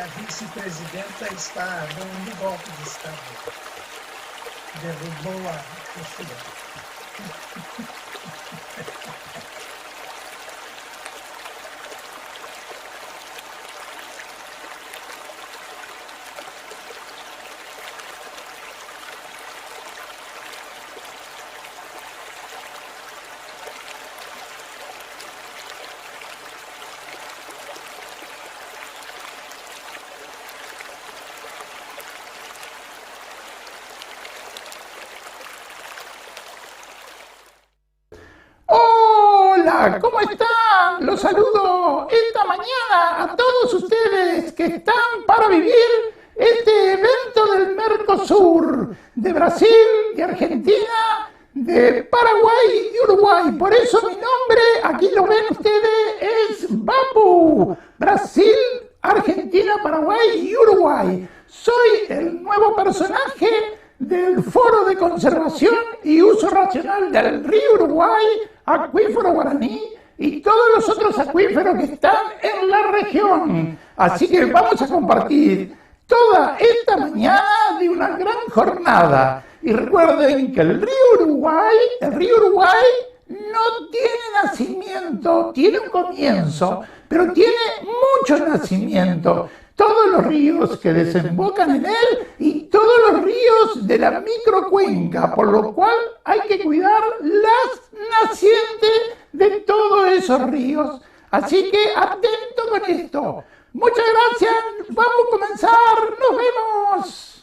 a vice-presidenta está dando um golpe de Estado. Derrubou a presidente. Hola, ¿cómo están? Los saludo esta mañana a todos ustedes que están para vivir este evento del Mercosur, de Brasil, de Argentina, de Paraguay y Uruguay. Por eso mi nombre, aquí lo ven ustedes, es Bambu. Brasil, Argentina, Paraguay y Uruguay. Soy el nuevo personaje del Foro de Conservación y Uso Racional del Río Uruguay, Acuífero Guaraní y todos los otros acuíferos que están en la región. Así que vamos a compartir toda esta mañana de una gran jornada. Y recuerden que el río Uruguay no tiene nacimiento, tiene un comienzo, pero tiene mucho nacimiento. Todos los ríos que desembocan en él y todos los ríos de la microcuenca, por lo cual hay que cuidar las nacientes de todos esos ríos. Así que atento con esto. Muchas gracias, vamos a comenzar, nos vemos.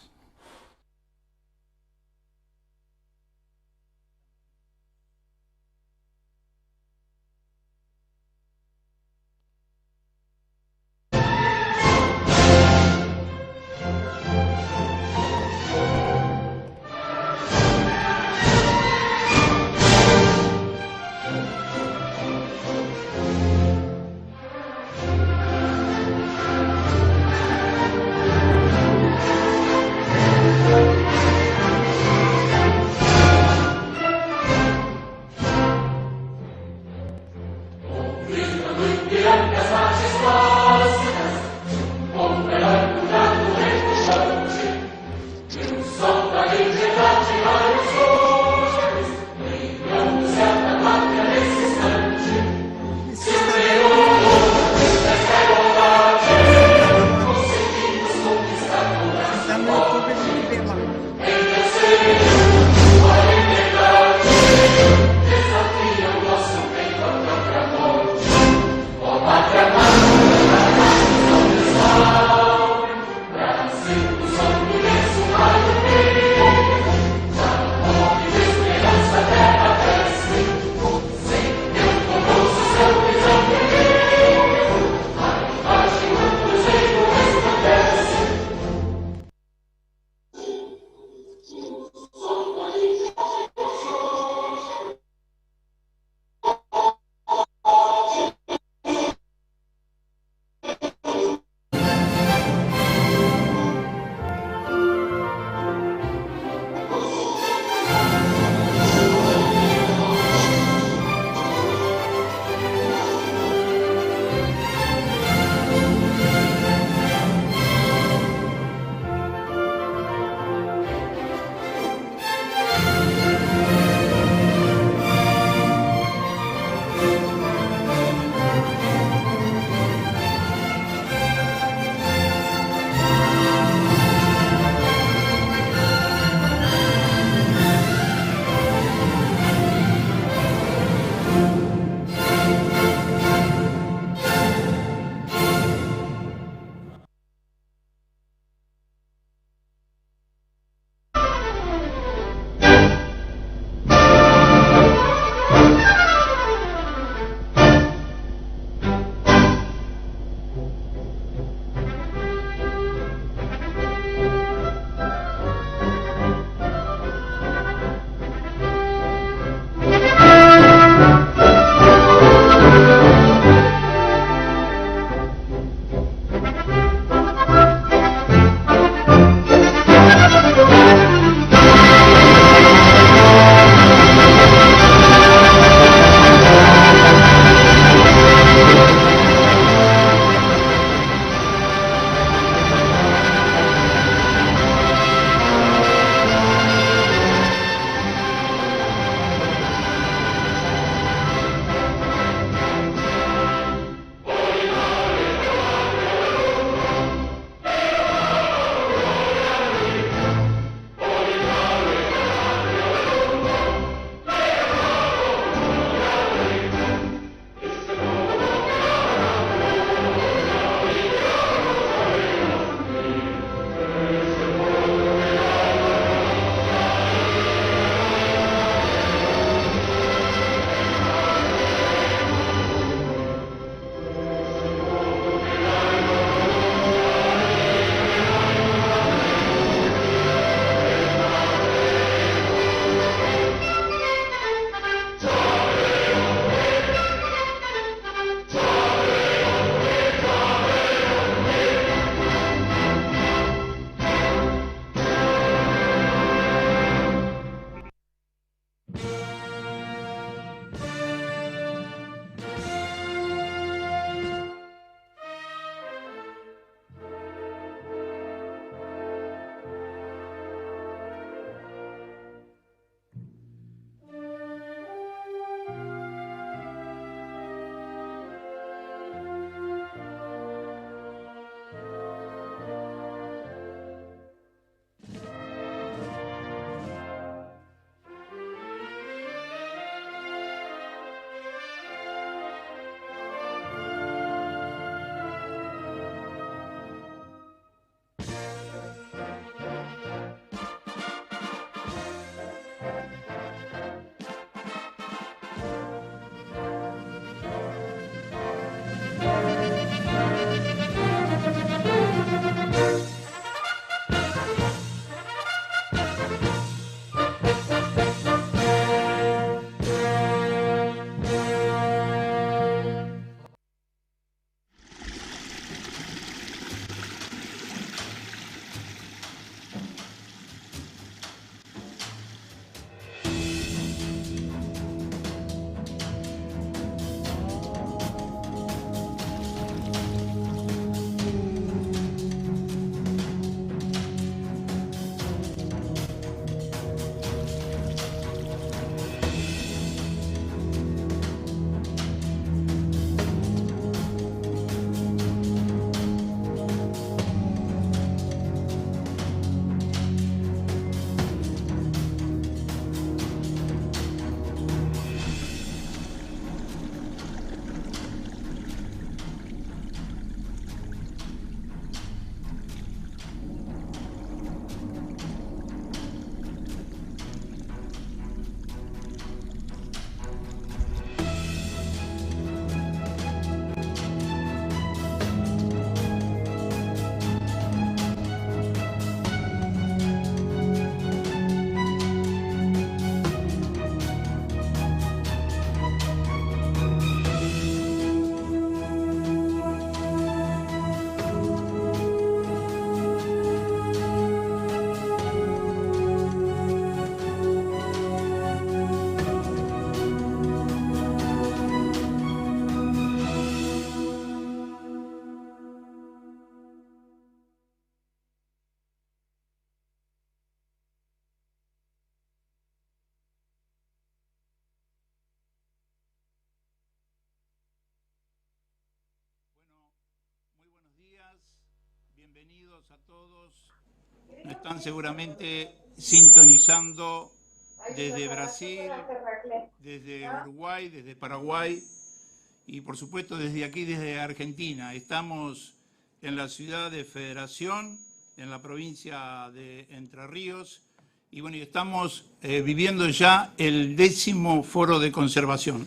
bienvenidos a todos. Nos están seguramente sintonizando desde Brasil, desde Uruguay, desde Paraguay y por supuesto desde aquí, desde Argentina. Estamos en la ciudad de Federación, en la provincia de Entre Ríos, y bueno, estamos viviendo ya el 10º Foro de Conservación.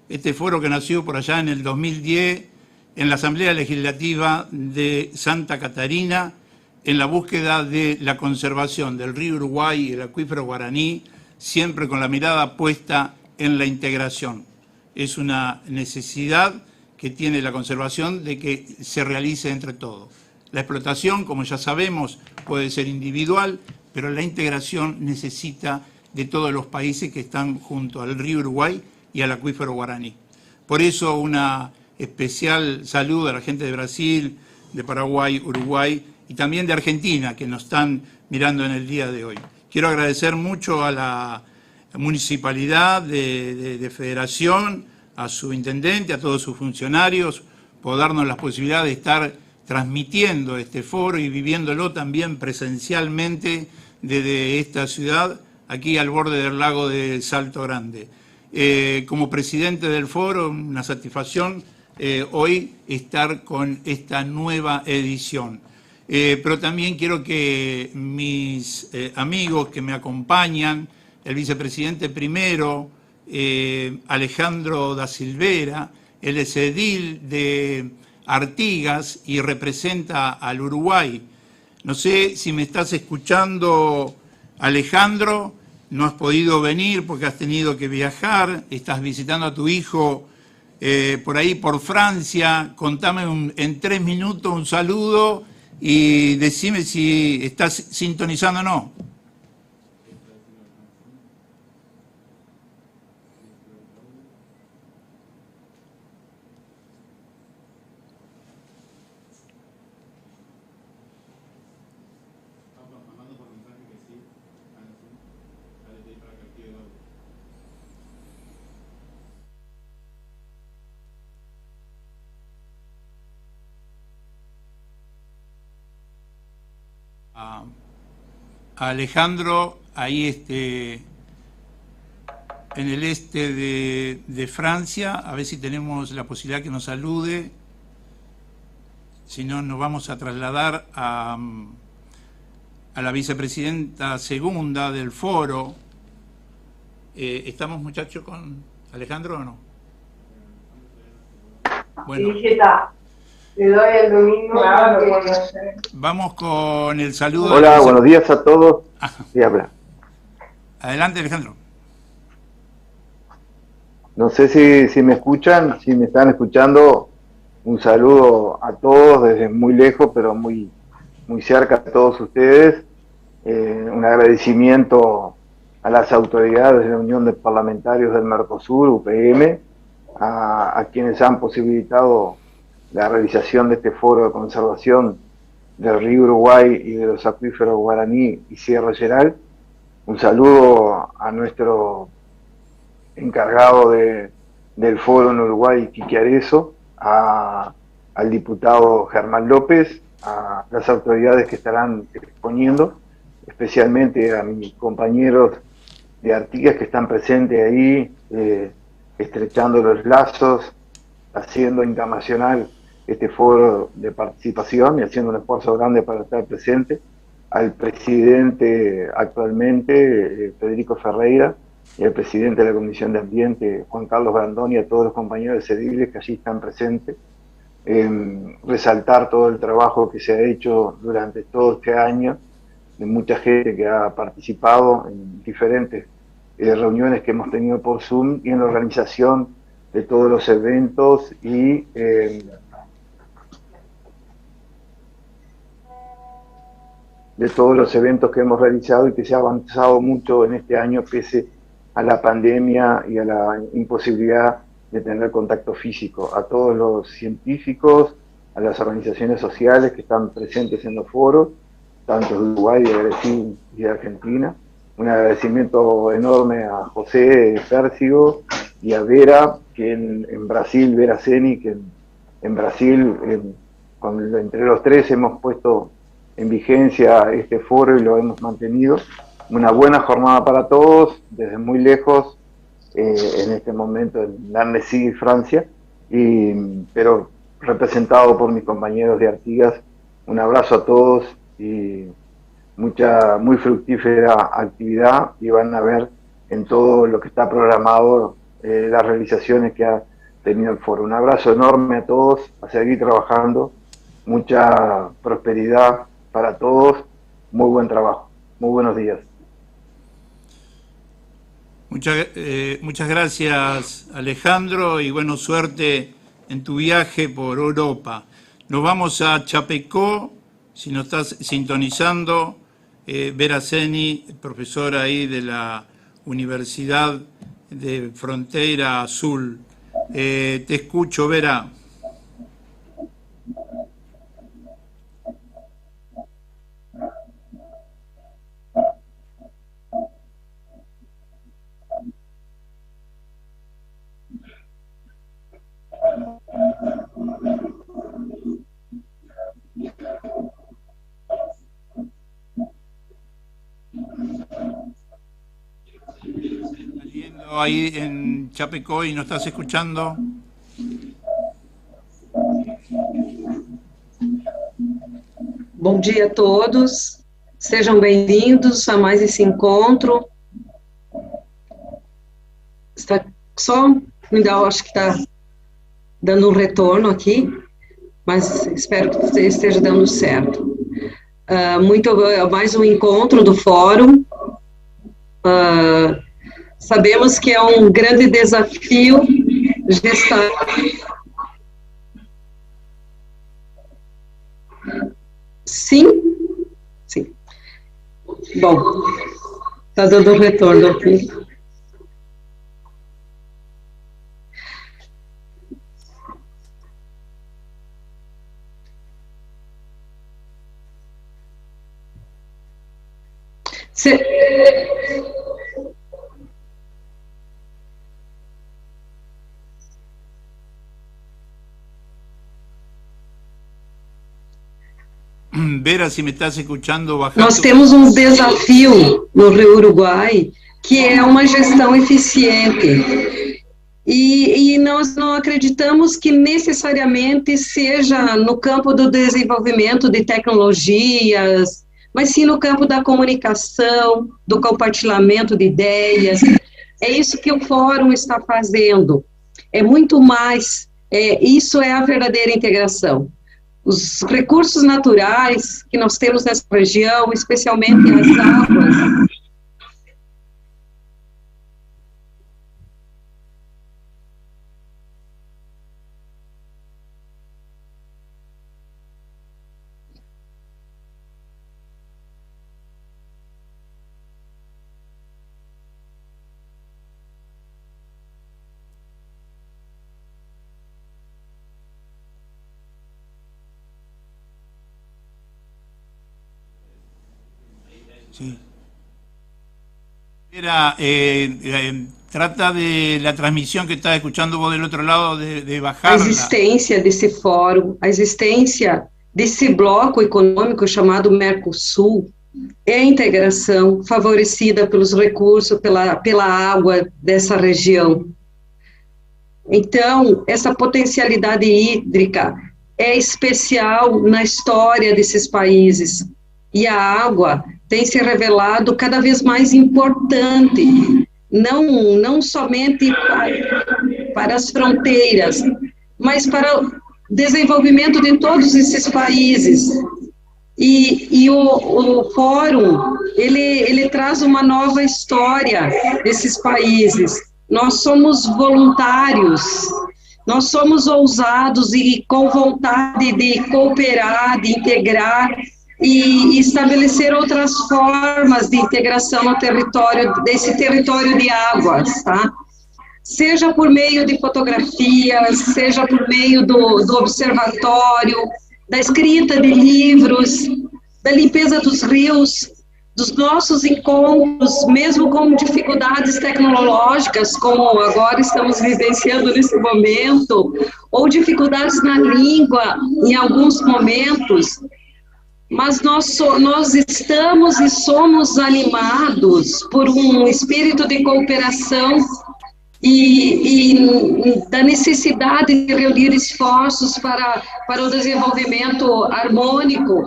Este foro que nació por allá en el 2010 en la Asamblea Legislativa de Santa Catarina, en la búsqueda de la conservación del río Uruguay y el acuífero guaraní, siempre con la mirada puesta en la integración. Es una necesidad que tiene la conservación de que se realice entre todos. La explotación, como ya sabemos, puede ser individual, pero la integración necesita de todos los países que están junto al río Uruguay y al acuífero guaraní. Por eso una especial saludo a la gente de Brasil, de Paraguay, Uruguay y también de Argentina, que nos están mirando en el día de hoy. Quiero agradecer mucho a la Municipalidad de Federación, a su intendente, a todos sus funcionarios, por darnos la posibilidad de estar transmitiendo este foro y viviéndolo también presencialmente desde esta ciudad, aquí al borde del lago de Salto Grande. Como presidente del foro, una satisfacción hoy estar con esta nueva edición. Pero también quiero que mis amigos que me acompañan, el vicepresidente primero, Alejandro da Silveira, él es edil de Artigas y representa al Uruguay. No sé si me estás escuchando, Alejandro. No has podido venir porque has tenido que viajar, estás visitando a tu hijo por ahí por Francia. Contame en 3 minutos un saludo y decime si estás sintonizando o no. A Alejandro, ahí en el este de Francia, a ver si tenemos la posibilidad que nos salude. Si no, nos vamos a trasladar a la vicepresidenta segunda del foro. ¿Estamos, muchachos, con Alejandro o no? Bueno. Le doy el domingo. Vamos con el saludo. Hola, buenos días a todos. Sí, habla. Adelante, Alejandro. No sé si me escuchan, si me están escuchando. Un saludo a todos desde muy lejos, pero muy cerca a todos ustedes. Un agradecimiento a las autoridades de la Unión de Parlamentarios del Mercosur, UPM, a quienes han posibilitado la realización de este foro de conservación del río Uruguay y de los acuíferos guaraní y Sierra Geral. Un saludo a nuestro encargado del foro en Uruguay, Quique Arezo, al diputado Germán López, a las autoridades que estarán exponiendo, especialmente a mis compañeros de Artigas que están presentes ahí, estrechando los lazos, haciendo internacional este foro de participación y haciendo un esfuerzo grande para estar presente, al presidente actualmente, Federico Ferreira, y al presidente de la Comisión de Ambiente, Juan Carlos Brandón, y a todos los compañeros ediles que allí están presentes, resaltar todo el trabajo que se ha hecho durante todo este año, de mucha gente que ha participado en diferentes reuniones que hemos tenido por Zoom y en la organización de todos los eventos y de todos los eventos que hemos realizado y que se ha avanzado mucho en este año pese a la pandemia y a la imposibilidad de tener contacto físico. A todos los científicos, a las organizaciones sociales que están presentes en los foros, tanto de Uruguay, de Brasil y de Argentina. Un agradecimiento enorme a José Pérsigo y a Vera, que en Brasil, Vera Ceni, que en Brasil entre los tres hemos puesto en vigencia este foro y lo hemos mantenido. Una buena jornada para todos, desde muy lejos, en este momento en Annecy, Francia, pero representado por mis compañeros de Artigas. Un abrazo a todos y muy fructífera actividad, y van a ver en todo lo que está programado las realizaciones que ha tenido el foro. Un abrazo enorme a todos, a seguir trabajando, mucha prosperidad para todos, muy buen trabajo, muy buenos días. Muchas gracias, Alejandro, y bueno, suerte en tu viaje por Europa. Nos vamos a Chapecó, si nos estás sintonizando, Vera Ceni, profesora ahí de la Universidad de Frontera Azul. Te escucho, Vera. Ahí en Chapecó y nos estás escuchando. Bom dia a todos, sejam bem-vindos a mais esse encontro. Está só me dá, acho que está dando um retorno aqui, mas espero que esteja dando certo. Mais um encontro do fórum. Sabemos que é um grande desafio gestar. Sim? Sim. Bom, está dando um retorno aqui. Vera, se me estás escuchando, nós temos um desafio no Rio Uruguai, que é uma gestão eficiente. E nós não acreditamos que necessariamente seja no campo do desenvolvimento de tecnologias, mas sim no campo da comunicação, do compartilhamento de ideias. É isso que o fórum está fazendo. É muito mais, isso é a verdadeira integração. Os recursos naturais que nós temos nessa região, especialmente as águas. Sí. Era, trata de la transmisión que estás escuchando vos del otro lado, de bajarla. A existência desse fórum, a existência desse bloco econômico chamado Mercosul, é a integração favorecida pelos recursos, pela água dessa região. Então, essa potencialidade hídrica é especial na história desses países. E a água tem se revelado cada vez mais importante, não somente para as fronteiras, mas para o desenvolvimento de todos esses países. E o fórum, ele traz uma nova história desses países. Nós somos voluntários, nós somos ousados e com vontade de cooperar, de integrar, e estabelecer outras formas de integração no território, desse território de águas, tá? Seja por meio de fotografias, seja por meio do observatório, da escrita de livros, da limpeza dos rios, dos nossos encontros, mesmo com dificuldades tecnológicas, como agora estamos vivenciando nesse momento, ou dificuldades na língua em alguns momentos, mas nós estamos e somos animados por um espírito de cooperação e da necessidade de reunir esforços para o desenvolvimento harmônico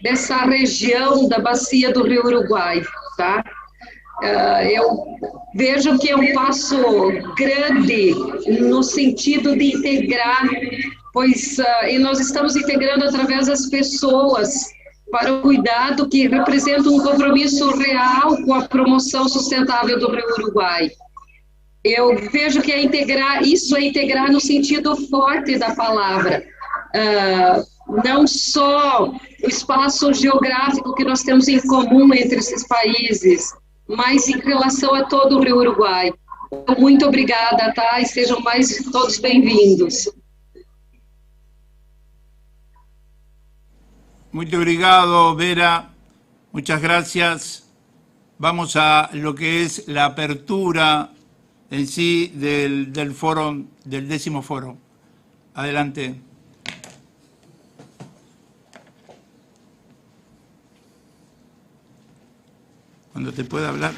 dessa região da bacia do Rio Uruguai, tá? Eu vejo que é um passo grande no sentido de integrar, pois e nós estamos integrando através das pessoas para o cuidado que representa um compromisso real com a promoção sustentável do Rio Uruguai. Eu vejo que isso é integrar no sentido forte da palavra, não só o espaço geográfico que nós temos em comum entre esses países, mas em relação a todo o Rio Uruguai. Muito obrigada, tá? E sejam todos bem-vindos. Muito obrigado, Vera. Muchas gracias. Vamos a lo que es la apertura en sí del foro, del 10º foro. Adelante. Cuando te pueda hablar.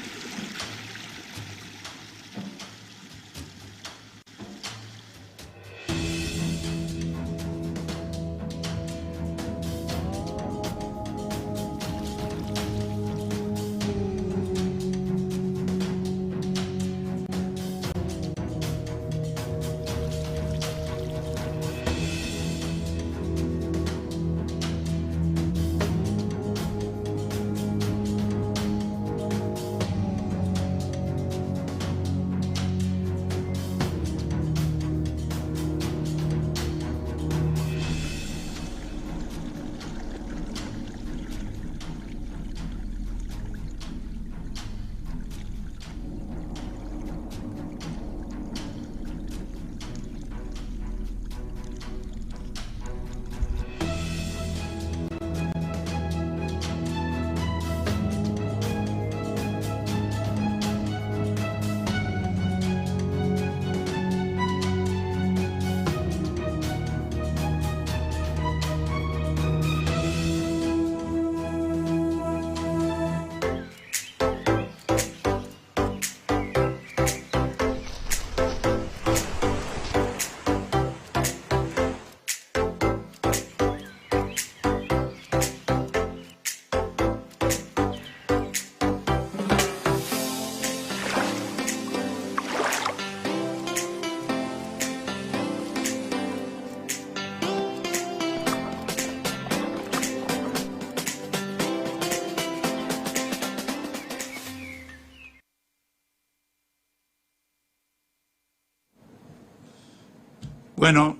Bueno,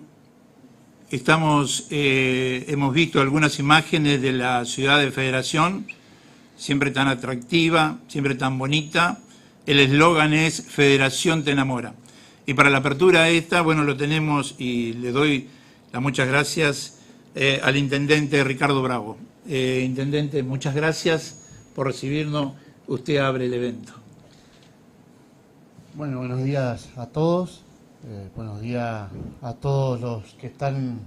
hemos visto algunas imágenes de la ciudad de Federación, siempre tan atractiva, siempre tan bonita. El eslogan es Federación te enamora. Y para la apertura esta, bueno, lo tenemos y le doy las muchas gracias al intendente Ricardo Bravo. Intendente, muchas gracias por recibirnos. Usted abre el evento. Bueno, buenos días a todos. Buenos días a todos los que están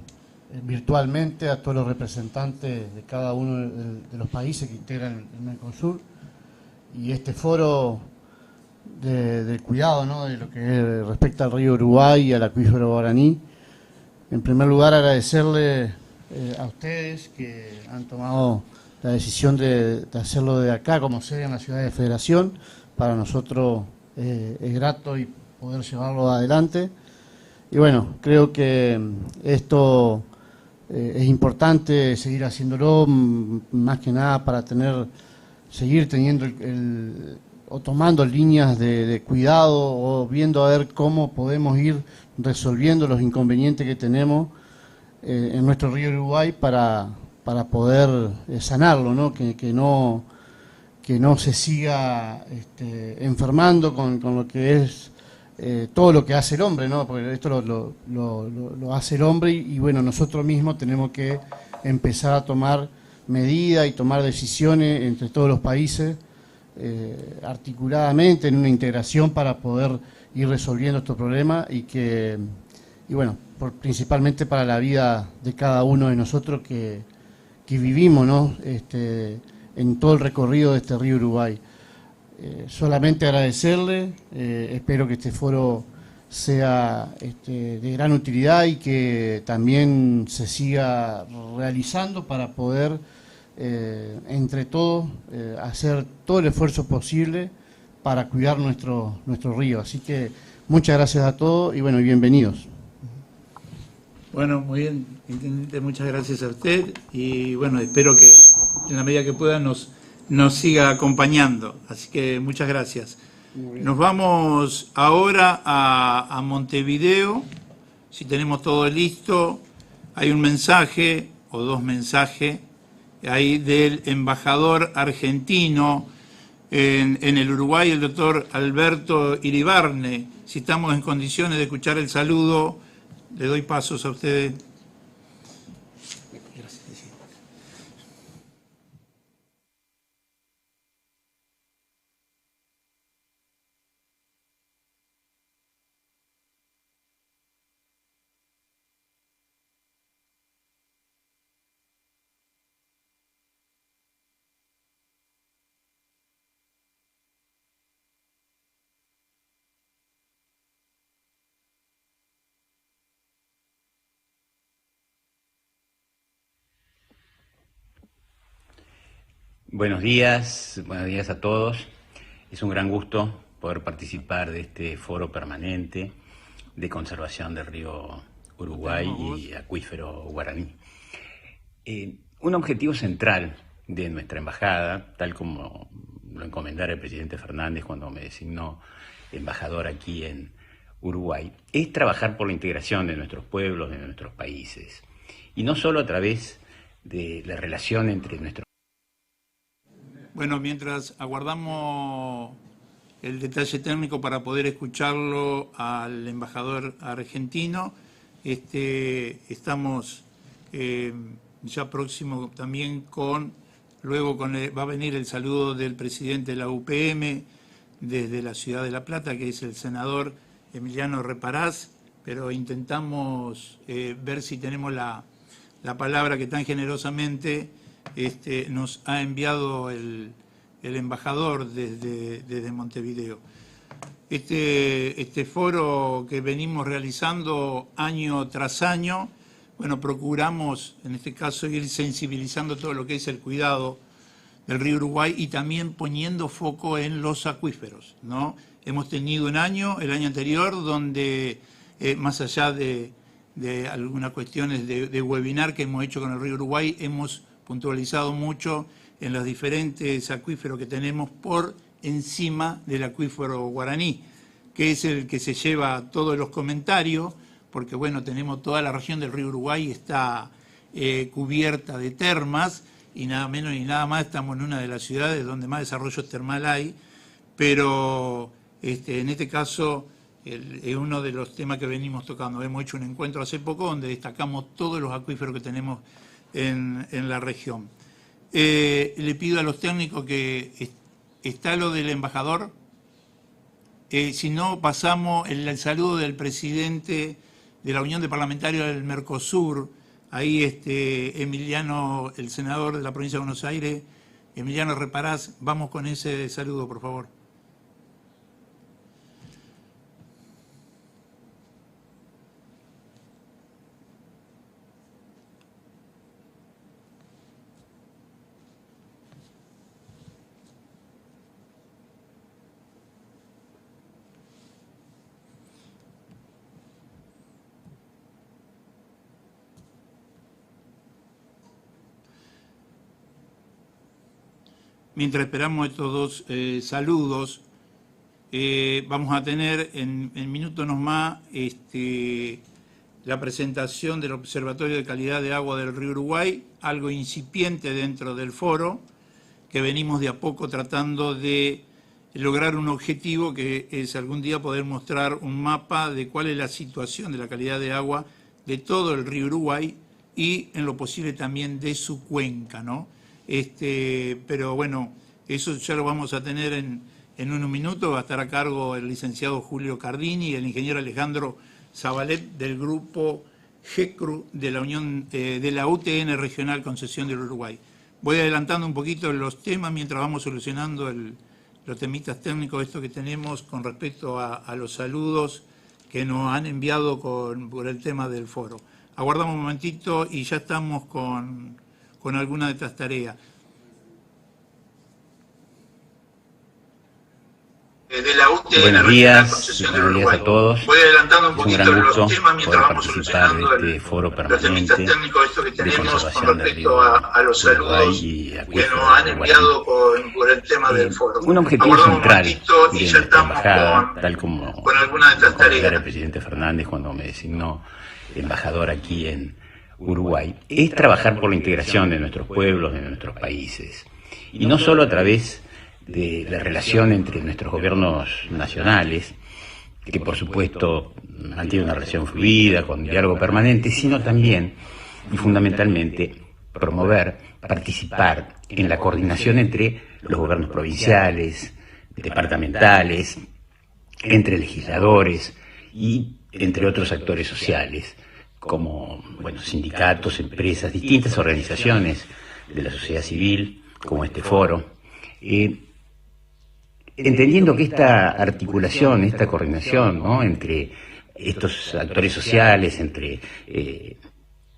virtualmente, a todos los representantes de cada uno de los países que integran el Mercosur y este foro del cuidado, ¿no?, de lo que respecta al río Uruguay y al acuífero guaraní. En primer lugar, agradecerle a ustedes que han tomado la decisión de hacerlo de acá como sede en la ciudad de Federación. Para nosotros es grato y poder llevarlo adelante. Y bueno, creo que esto es importante seguir haciéndolo, más que nada para seguir teniendo o tomando líneas de cuidado o viendo a ver cómo podemos ir resolviendo los inconvenientes que tenemos en nuestro río Uruguay para poder sanarlo, ¿no? Que no se siga enfermando con lo que es todo lo que hace el hombre, ¿no? Porque esto lo hace el hombre y bueno, nosotros mismos tenemos que empezar a tomar medidas y tomar decisiones entre todos los países, articuladamente en una integración para poder ir resolviendo estos problemas y bueno, principalmente para la vida de cada uno de nosotros que vivimos, ¿no? En todo el recorrido de este río Uruguay. Solamente agradecerle, espero que este foro sea de gran utilidad y que también se siga realizando para poder, entre todos, hacer todo el esfuerzo posible para cuidar nuestro río. Así que muchas gracias a todos y bueno, bienvenidos. Bueno, muy bien, intendente, muchas gracias a usted y bueno, espero que en la medida que pueda nos siga acompañando, así que muchas gracias. Nos vamos ahora a Montevideo, si tenemos todo listo, hay un mensaje o dos mensajes ahí del embajador argentino en el Uruguay, el doctor Alberto Iribarne. Si estamos en condiciones de escuchar el saludo, le doy pasos a ustedes. Gracias. Buenos días a todos. Es un gran gusto poder participar de este foro permanente de conservación del río Uruguay y acuífero guaraní. Un objetivo central de nuestra embajada, tal como lo encomendara el presidente Fernández cuando me designó embajador aquí en Uruguay, es trabajar por la integración de nuestros pueblos, de nuestros países, y no solo a través de la relación entre nuestros. Bueno, mientras aguardamos el detalle técnico para poder escucharlo al embajador argentino, estamos ya próximo también va a venir el saludo del presidente de la UPM desde la ciudad de La Plata, que es el senador Emiliano Reparás, pero intentamos ver si tenemos la palabra que tan generosamente nos ha enviado el embajador desde Montevideo. Este foro que venimos realizando año tras año, bueno, procuramos en este caso ir sensibilizando todo lo que es el cuidado del río Uruguay y también poniendo foco en los acuíferos, ¿no? Hemos tenido un año, el año anterior, donde más allá de algunas cuestiones de webinar que hemos hecho con el río Uruguay, hemos puntualizado mucho en los diferentes acuíferos que tenemos por encima del acuífero guaraní, que es el que se lleva todos los comentarios, porque bueno, tenemos toda la región del río Uruguay está cubierta de termas, y nada menos ni nada más estamos en una de las ciudades donde más desarrollo termal hay, pero en este caso es uno de los temas que venimos tocando. Hemos hecho un encuentro hace poco donde destacamos todos los acuíferos que tenemos en la región. Le pido a los técnicos que está lo del embajador. Si no, pasamos el saludo del presidente de la Unión de Parlamentarios del Mercosur, ahí Emiliano, el senador de la provincia de Buenos Aires, Emiliano Reparás. Vamos con ese saludo, por favor. Mientras esperamos estos dos saludos, vamos a tener en minutos más la presentación del Observatorio de Calidad de Agua del Río Uruguay, algo incipiente dentro del foro, que venimos de a poco tratando de lograr un objetivo que es algún día poder mostrar un mapa de cuál es la situación de la calidad de agua de todo el río Uruguay y en lo posible también de su cuenca, ¿no? Pero bueno, eso ya lo vamos a tener en unos minutos. Va a estar a cargo el licenciado Julio Cardini y el ingeniero Alejandro Zabalet del grupo GECRU de la Unión de la UTN Regional Concesión del Uruguay. Voy adelantando un poquito los temas mientras vamos solucionando los temitas técnicos esto que tenemos con respecto a los saludos que nos han enviado por el tema del foro. Aguardamos un momentito y ya estamos con alguna de estas tareas. Buenos días a todos. Voy adelantando un Es un poquito gran gusto los temas mientras poder vamos participar solucionando de este foro los permanente temitas técnicos esto que de tenemos con conservación del respecto río a los Uruguay saludos y que acuífero nos han del enviado Guaraní. por el tema del foro. Un objetivo Aguardamos un central momentito de y ya nuestra estamos embajada, tal como con alguna de estas comentara tareas. el presidente Fernández cuando me designó embajador aquí en Uruguay, es trabajar por la integración de nuestros pueblos, de nuestros países. Y no solo a través de la relación entre nuestros gobiernos nacionales, que por supuesto mantiene una relación fluida, con diálogo permanente, sino también y fundamentalmente promover, participar en la coordinación entre los gobiernos provinciales, departamentales, entre legisladores y entre otros actores sociales, como sindicatos, empresas, distintas organizaciones de la sociedad civil, como este foro, entendiendo que esta articulación, esta coordinación, ¿no?, entre estos actores sociales, entre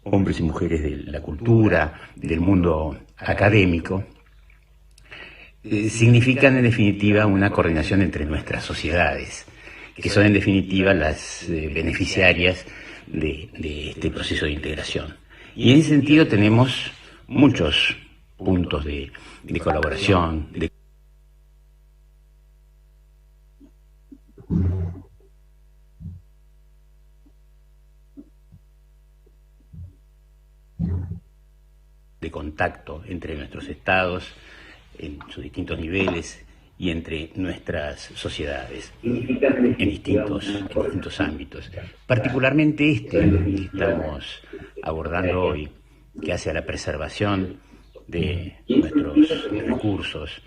hombres y mujeres de la cultura, del mundo académico, significan en definitiva una coordinación entre nuestras sociedades, que son en definitiva las beneficiarias de este proceso de integración. Y en ese sentido tenemos muchos puntos de colaboración, de contacto entre nuestros estados en sus distintos niveles y entre nuestras sociedades en distintos ámbitos. Particularmente este que estamos abordando hoy, que hace a la preservación de nuestros recursos.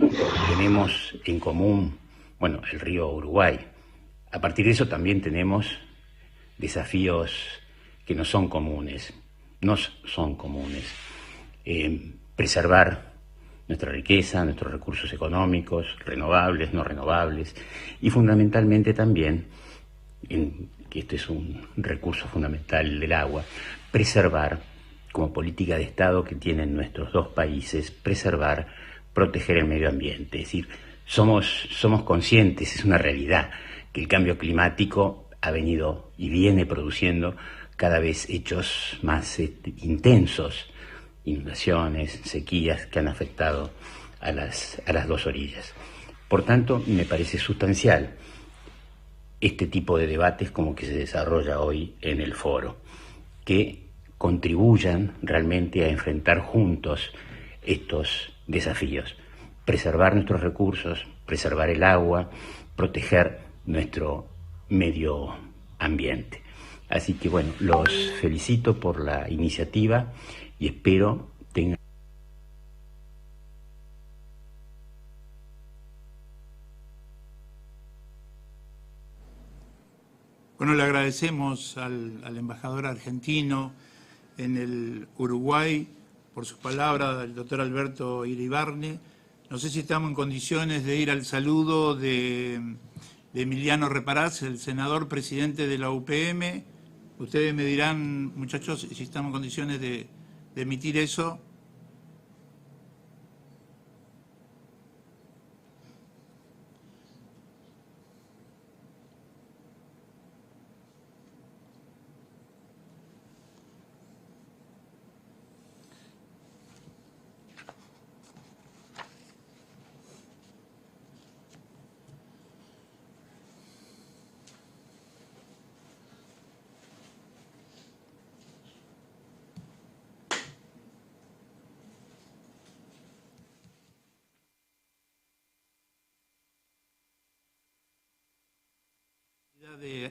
Tenemos en común, el río Uruguay. A partir de eso también tenemos desafíos que no son comunes. Preservar nuestra riqueza, nuestros recursos económicos, renovables, no renovables, y fundamentalmente también, que este es un recurso fundamental del agua, preservar como política de Estado que tienen nuestros dos países, proteger el medio ambiente. Es decir, somos conscientes, es una realidad, que el cambio climático ha venido y viene produciendo cada vez hechos más intensos, inundaciones, sequías que han afectado a las dos orillas. Por tanto, me parece sustancial este tipo de debates como que se desarrolla hoy en el foro, que contribuyan realmente a enfrentar juntos estos desafíos, preservar nuestros recursos, preservar el agua, proteger nuestro medio ambiente. Así que los felicito por la iniciativa y espero tengan. Le agradecemos al embajador argentino en el Uruguay por sus palabras, al doctor Alberto Iribarne. No sé si estamos en condiciones de ir al saludo de Emiliano Reparaz, el senador presidente de la UPM. Ustedes me dirán, muchachos, si estamos en condiciones de emitir eso.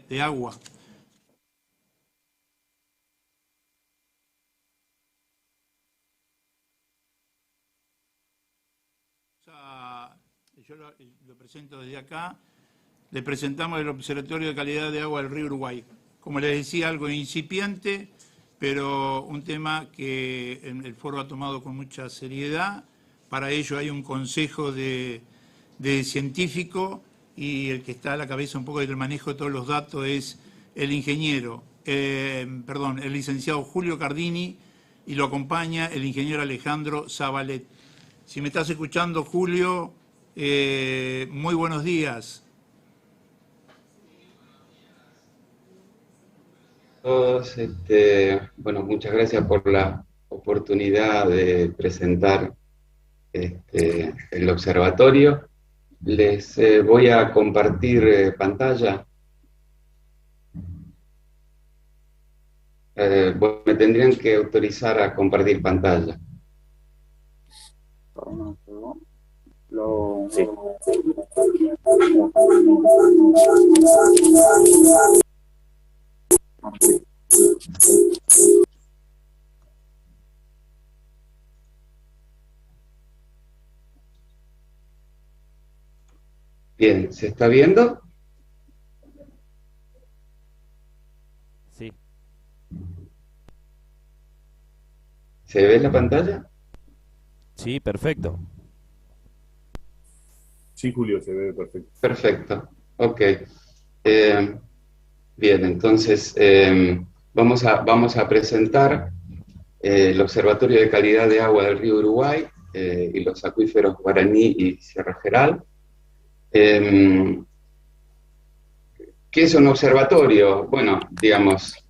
De agua. yo lo presento desde acá. Le presentamos el Observatorio de Calidad de Agua del Río Uruguay. Como les decía, algo incipiente, pero un tema que el foro ha tomado con mucha seriedad. Para ello hay un consejo de científico y el que está a la cabeza un poco del manejo de todos los datos es el el licenciado Julio Cardini, y lo acompaña el ingeniero Alejandro Zabalet. Si me estás escuchando, Julio, muy buenos días. Todos, bueno, muchas gracias por la oportunidad de presentar el observatorio. Les voy a compartir pantalla. Bueno, me tendrían que autorizar a compartir pantalla. Sí. Bien, ¿se está viendo? Sí. ¿Se ve la pantalla? Sí, perfecto. Sí, Julio, se ve perfecto. Perfecto, ok. Bien, entonces vamos a presentar el Observatorio de Calidad de Agua del Río Uruguay y los acuíferos Guaraní y Sierra Geral. ¿Qué es un observatorio? Bueno, digamos,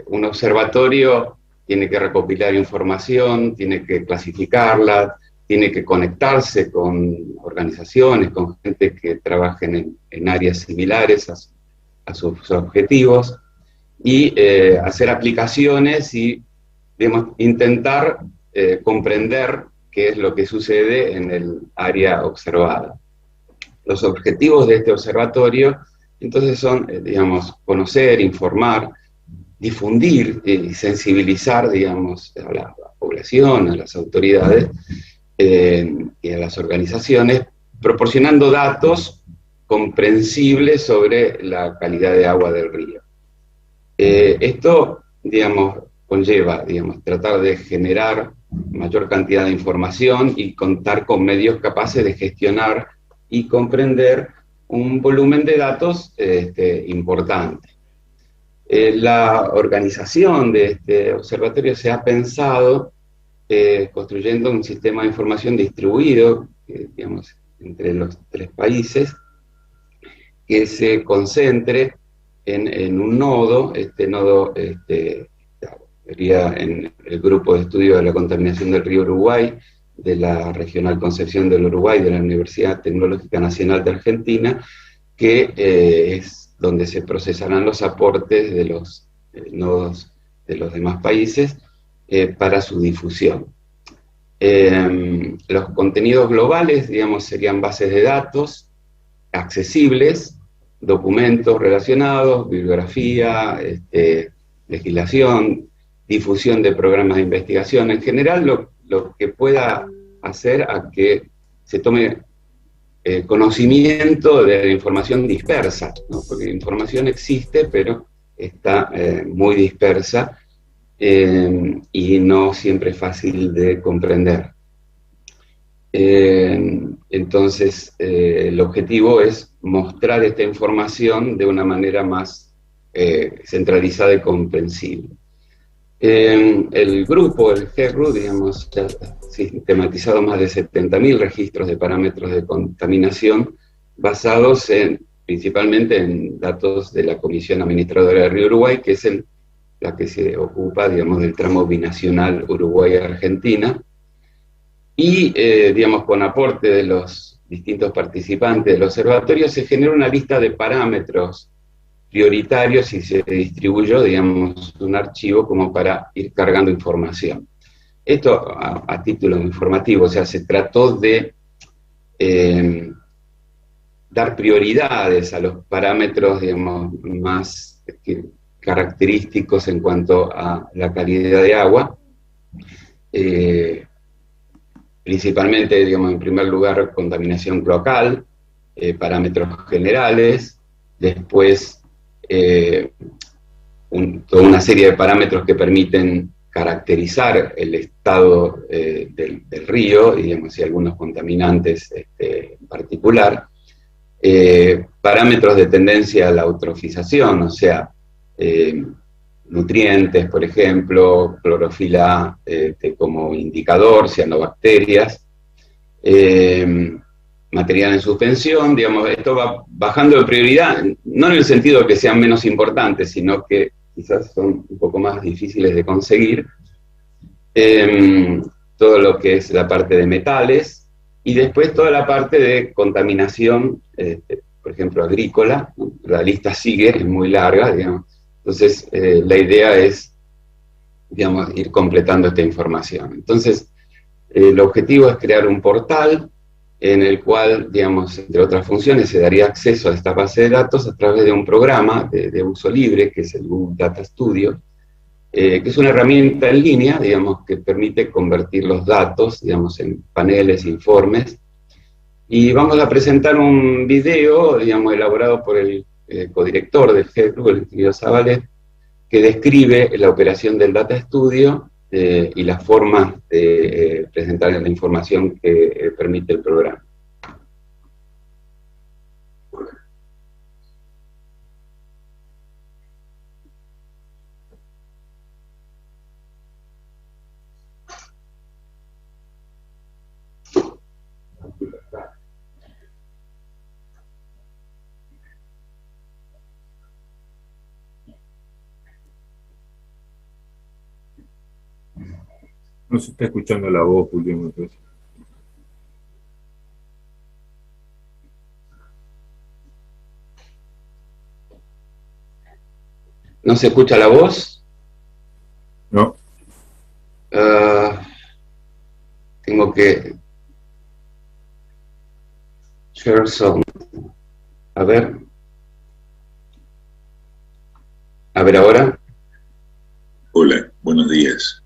un observatorio tiene que recopilar información, tiene que clasificarla, tiene que conectarse con organizaciones, con gente que trabajen en áreas similares a sus objetivos, y hacer aplicaciones y, digamos, intentar comprender qué es lo que sucede en el área observada. Los objetivos de este observatorio, entonces, son, digamos, conocer, informar, difundir y sensibilizar, digamos, a la población, a las autoridades y a las organizaciones, proporcionando datos comprensibles sobre la calidad de agua del río. Esto, digamos, conlleva, digamos, tratar de generar mayor cantidad de información y contar con medios capaces de gestionar y comprender un volumen de datos importante. La organización de este observatorio se ha pensado construyendo un sistema de información distribuido, digamos, entre los 3 países, que se concentre en un nodo. Este nodo sería en el Grupo de Estudio de la Contaminación del Río Uruguay, de la Regional Concepción del Uruguay, de la Universidad Tecnológica Nacional de Argentina, que es donde se procesarán los aportes de los nodos de los demás países para su difusión. Los contenidos globales, digamos, serían bases de datos accesibles, documentos relacionados, bibliografía, legislación, difusión de programas de investigación. En general, lo que pueda hacer a que se tome conocimiento de la información dispersa, ¿no? Porque la información existe, pero está muy dispersa y no siempre es fácil de comprender. Entonces, el objetivo es mostrar esta información de una manera más centralizada y comprensible. El grupo, el GERRU, digamos, ya ha sistematizado más de 70.000 registros de parámetros de contaminación basados principalmente en datos de la Comisión Administradora del Río Uruguay, que es la que se ocupa, digamos, del tramo binacional Uruguay-Argentina, y, digamos, con aporte de los distintos participantes del observatorio, se genera una lista de parámetros prioritarios y se distribuyó, digamos, un archivo como para ir cargando información. Esto a título informativo, o sea, se trató de dar prioridades a los parámetros, digamos, más característicos en cuanto a la calidad de agua, principalmente, digamos, en primer lugar, contaminación cloacal, parámetros generales, después toda una serie de parámetros que permiten caracterizar el estado del río, digamos, y algunos contaminantes en particular, parámetros de tendencia a la eutrofización, o sea, nutrientes, por ejemplo, clorofila como indicador, cianobacterias, material en suspensión, digamos, esto va bajando de prioridad, no en el sentido de que sean menos importantes, sino que quizás son un poco más difíciles de conseguir. Todo lo que es la parte de metales, y después toda la parte de contaminación, por ejemplo, agrícola. La lista sigue, es muy larga, digamos. Entonces, la idea es, digamos, ir completando esta información. Entonces, el objetivo es crear un portal en el cual, digamos, entre otras funciones, se daría acceso a esta base de datos a través de un programa de uso libre, que es el Google Data Studio, que es una herramienta en línea, digamos, que permite convertir los datos, digamos, en paneles, informes. Y vamos a presentar un video, digamos, elaborado por el codirector del GEPRU, el ingeniero Zaballet, que describe la operación del Data Studio y las formas de presentar la información que permite el programa. No se está escuchando la voz, Julián, me parece. ¿No se escucha la voz? No. Tengo que... Share sound. A ver ahora. Hola, buenos días.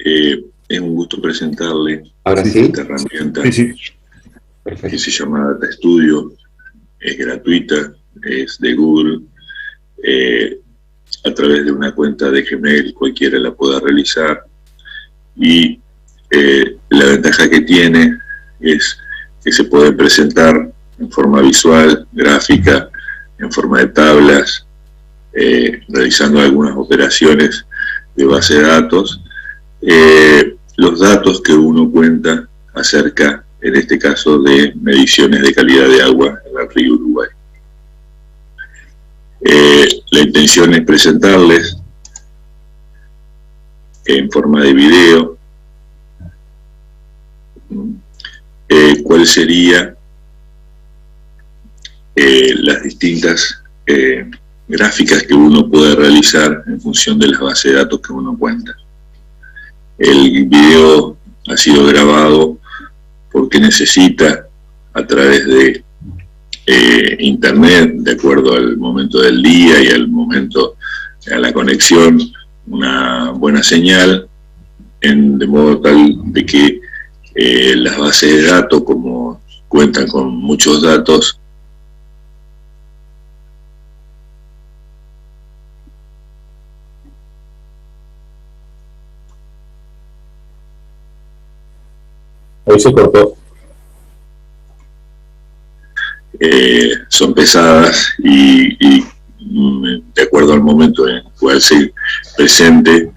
Es un gusto presentarle esta herramienta que se llama Data Studio. Es gratuita, es de Google. A través de una cuenta de Gmail cualquiera la pueda realizar. Y la ventaja que tiene es que se puede presentar en forma visual, gráfica, en forma de tablas, realizando algunas operaciones de base de datos. Los datos que uno cuenta acerca, en este caso, de mediciones de calidad de agua en el río Uruguay. La intención es presentarles en forma de video cuál sería las distintas gráficas que uno puede realizar en función de las bases de datos que uno cuenta. El video ha sido grabado porque necesita, a través de internet, de acuerdo al momento del día y al momento, a la conexión, una buena señal, de modo tal de que las bases de datos, como cuentan con muchos datos, ahí se cortó. Son pesadas y de acuerdo al momento en el cual se presente,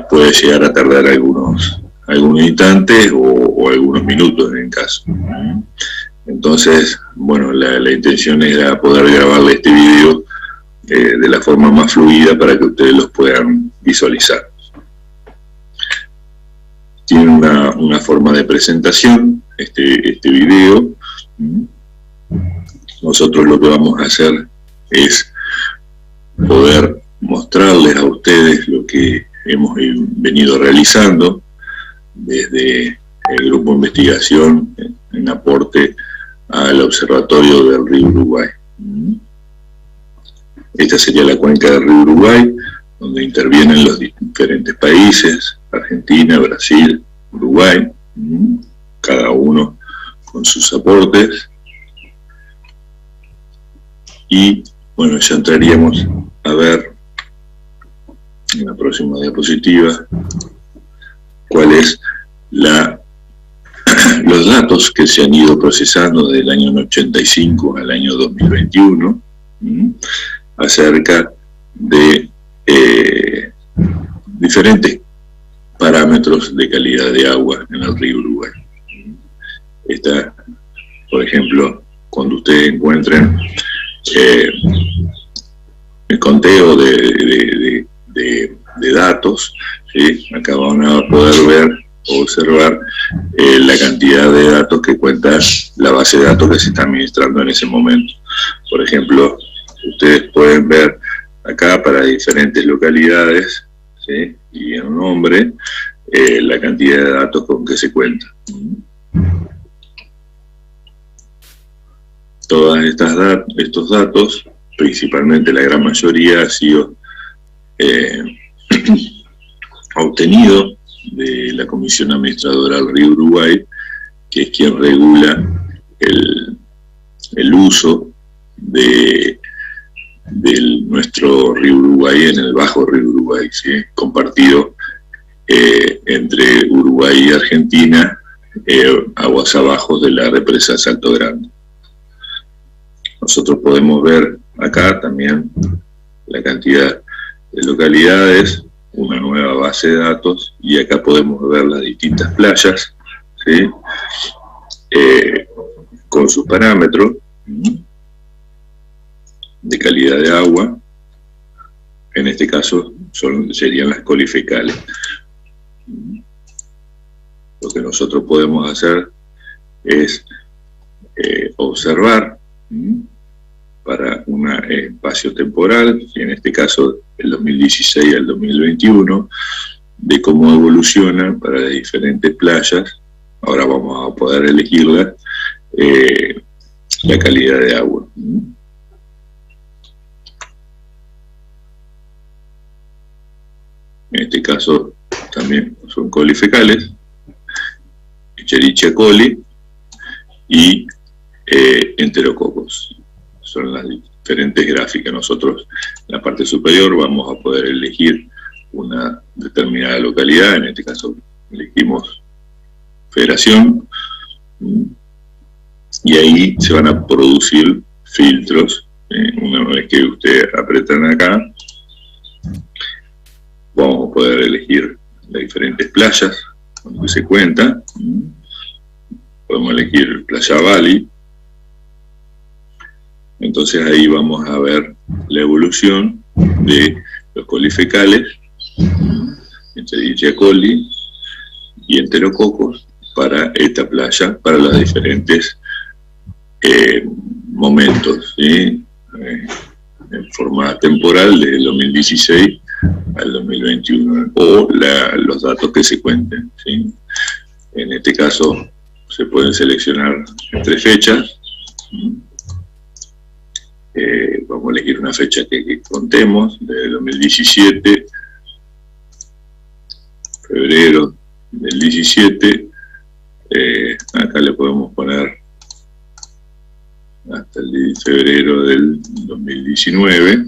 puede llegar a tardar algunos instantes o algunos minutos en caso. Entonces, bueno, la intención era poder grabarle este video de la forma más fluida para que ustedes los puedan visualizar. Tiene una forma de presentación, este video. Nosotros lo que vamos a hacer es poder mostrarles a ustedes lo que hemos venido realizando desde el grupo de investigación en aporte al Observatorio del Río Uruguay. Esta sería la cuenca del Río Uruguay, donde intervienen los diferentes países: Argentina, Brasil, Uruguay, cada uno con sus aportes. Y bueno, ya entraríamos a ver en la próxima diapositiva cuál es los datos que se han ido procesando del año 85 al año 2021 acerca de diferentes parámetros de calidad de agua en el río Uruguay. Está, por ejemplo, cuando ustedes encuentren el conteo de datos, ¿sí? Acá van a poder ver o observar la cantidad de datos que cuenta la base de datos que se está administrando en ese momento. Por ejemplo, ustedes pueden ver acá para diferentes localidades, ¿sí? Y en un nombre, la cantidad de datos con que se cuenta. Todos estos datos, principalmente la gran mayoría, ha sido obtenido de la Comisión Administradora del Río Uruguay, que es quien regula el uso de nuestro río Uruguay en el bajo río Uruguay, ¿sí? Compartido entre Uruguay y Argentina, aguas abajo de la represa Salto Grande. Nosotros podemos ver acá también la cantidad de localidades, una nueva base de datos, y acá podemos ver las distintas playas, ¿sí? Con sus parámetros de calidad de agua. En este caso serían las colifecales. Lo que nosotros podemos hacer es observar para un espacio temporal, y en este caso el 2016 al 2021, de cómo evoluciona para las diferentes playas. Ahora vamos a poder elegirla, la calidad de agua. En este caso también son colifecales, Escherichia coli y enterococos. Son las diferentes gráficas. Nosotros en la parte superior vamos a poder elegir una determinada localidad, en este caso elegimos Federación, y ahí se van a producir filtros. Una vez que ustedes apretan acá, vamos a poder elegir las diferentes playas con que se cuenta. Podemos elegir Playa Bali. Entonces ahí vamos a ver la evolución de los colifecales, Escherichia coli y enterococos para esta playa, para los diferentes momentos, ¿sí? En forma temporal desde el 2016 al 2021, o los datos que se cuenten, ¿sí? En este caso se pueden seleccionar entre fechas. Vamos a elegir una fecha que contemos, desde 2017, febrero del 17, acá le podemos poner hasta el febrero del 2019,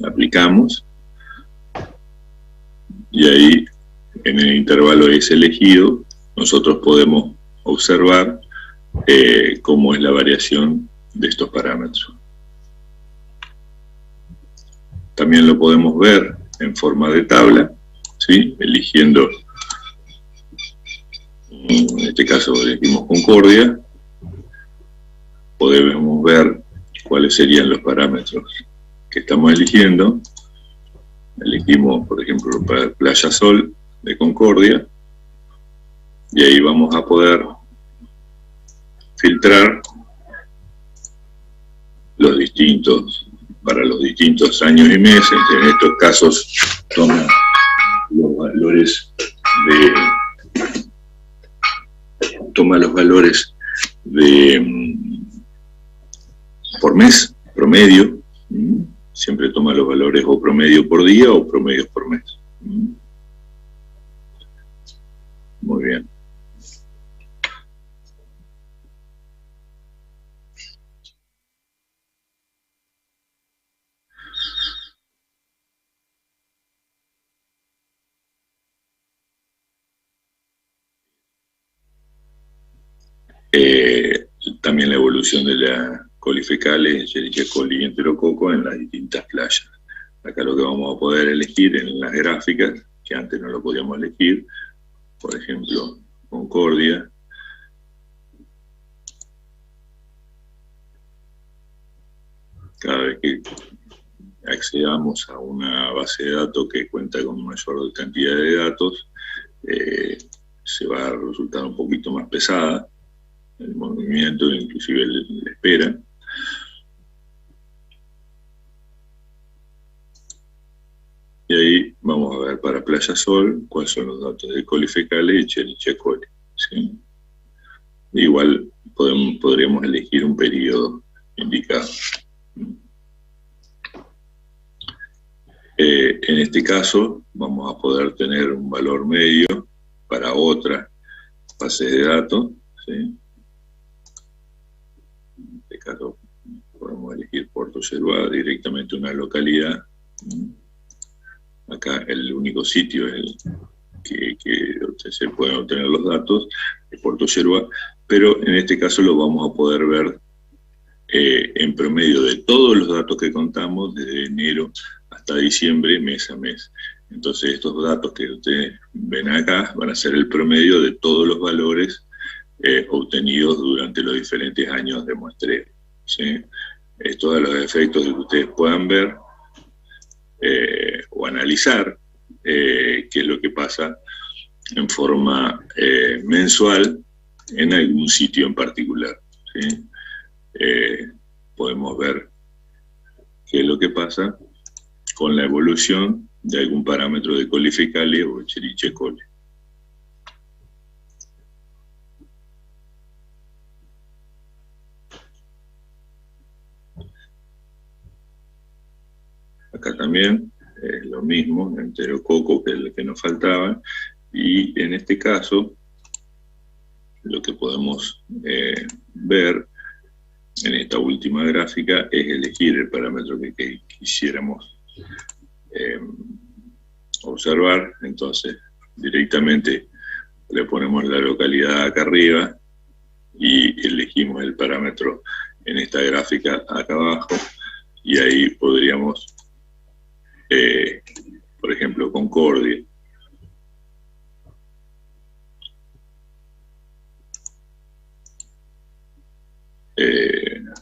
aplicamos, y ahí en el intervalo es elegido, nosotros podemos observar cómo es la variación de estos parámetros. También lo podemos ver en forma de tabla, ¿sí? Eligiendo, en este caso elegimos Concordia, podemos ver cuáles serían los parámetros que estamos eligiendo. Elegimos, por ejemplo, Playa Sol de Concordia, y ahí vamos a poder filtrar para los distintos años y meses. En estos casos toma los valores por mes, promedio. Siempre toma los valores o promedio por día o promedios por mes. Muy bien. También la evolución de la colifecales, Escherichia coli y enterococo en las distintas playas. Acá lo que vamos a poder elegir en las gráficas, que antes no lo podíamos elegir, por ejemplo, Concordia. Cada vez que accedamos a una base de datos que cuenta con mayor cantidad de datos, se va a resultar un poquito más pesada el movimiento, inclusive la espera. Y ahí vamos a ver para Playa Sol cuáles son los datos de colifecales y Escherichia coli, ¿sí? Igual podríamos elegir un periodo indicado. En este caso vamos a poder tener un valor medio para otra base de datos, ¿sí? En este caso podemos elegir Puerto Yerba, directamente una localidad. Acá el único sitio que se pueden obtener los datos es Puerto Yerba, pero en este caso lo vamos a poder ver en promedio de todos los datos que contamos desde enero hasta diciembre, mes a mes. Entonces estos datos que ustedes ven acá van a ser el promedio de todos los valores obtenidos durante los diferentes años de muestreo, ¿sí? Estos son los efectos que ustedes puedan ver o analizar qué es lo que pasa en forma mensual en algún sitio en particular, ¿sí? Podemos ver qué es lo que pasa con la evolución de algún parámetro de colifecales o Escherichia coli. Acá también es lo mismo, enterococo, que es el que nos faltaba, y en este caso lo que podemos ver en esta última gráfica es elegir el parámetro que quisiéramos observar. Entonces directamente le ponemos la localidad acá arriba y elegimos el parámetro en esta gráfica acá abajo, y ahí podríamos por ejemplo Concordia,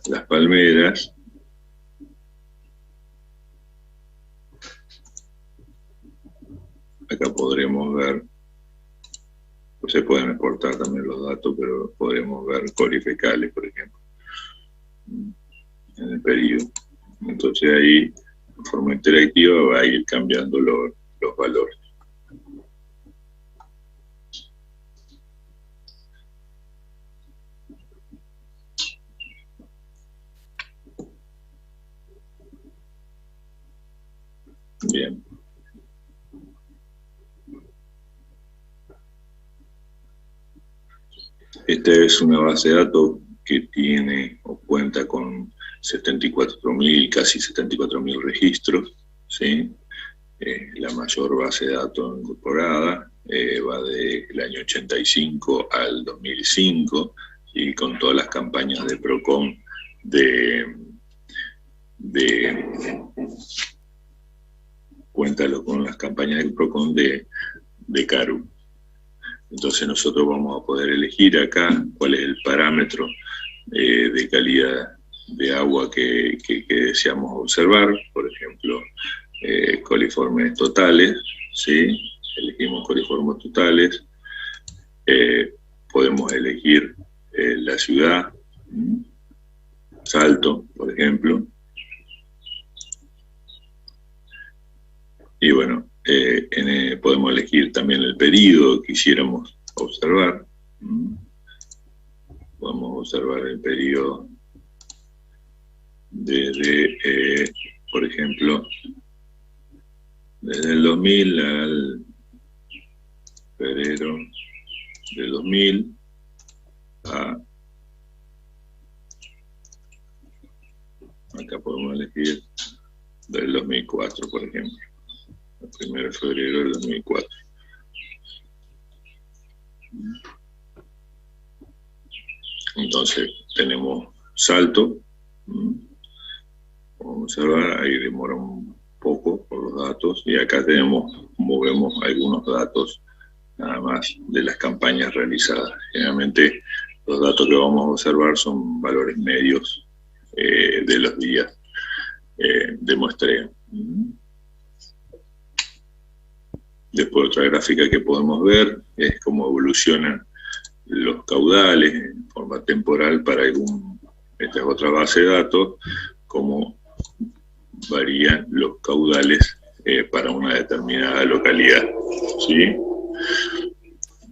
Las Palmeras, acá podremos ver, pues se pueden exportar también los datos, pero podremos ver colifecales, por ejemplo, en el periodo. Entonces ahí, de forma interactiva, va a ir cambiando los valores. Bien. Esta es una base de datos que tiene o cuenta con 74.000, casi 74.000 registros, ¿sí? La mayor base de datos incorporada va del año 85 al 2005, y con todas las campañas de PROCON cuéntalo con las campañas del PROCON de CARU. Entonces nosotros vamos a poder elegir acá cuál es el parámetro de calidad de agua que deseamos observar. Por ejemplo, coliformes totales, ¿sí? Elegimos coliformes totales. Podemos elegir la ciudad, Salto, por ejemplo. Y bueno, podemos elegir también el periodo que quisiéramos observar. Podemos observar el periodo desde, por ejemplo, desde el 2000 al febrero del 2000 a... Acá podemos elegir del 2004, por ejemplo. El 1 de febrero del 2004. Entonces tenemos salto. Vamos a observar, ahí demora un poco por los datos. Y acá movemos algunos datos nada más de las campañas realizadas. Generalmente los datos que vamos a observar son valores medios de los días de muestreo. Después otra gráfica que podemos ver es cómo evolucionan los caudales en forma temporal para esta es otra base de datos, cómo varían los caudales para una determinada localidad. ¿Sí?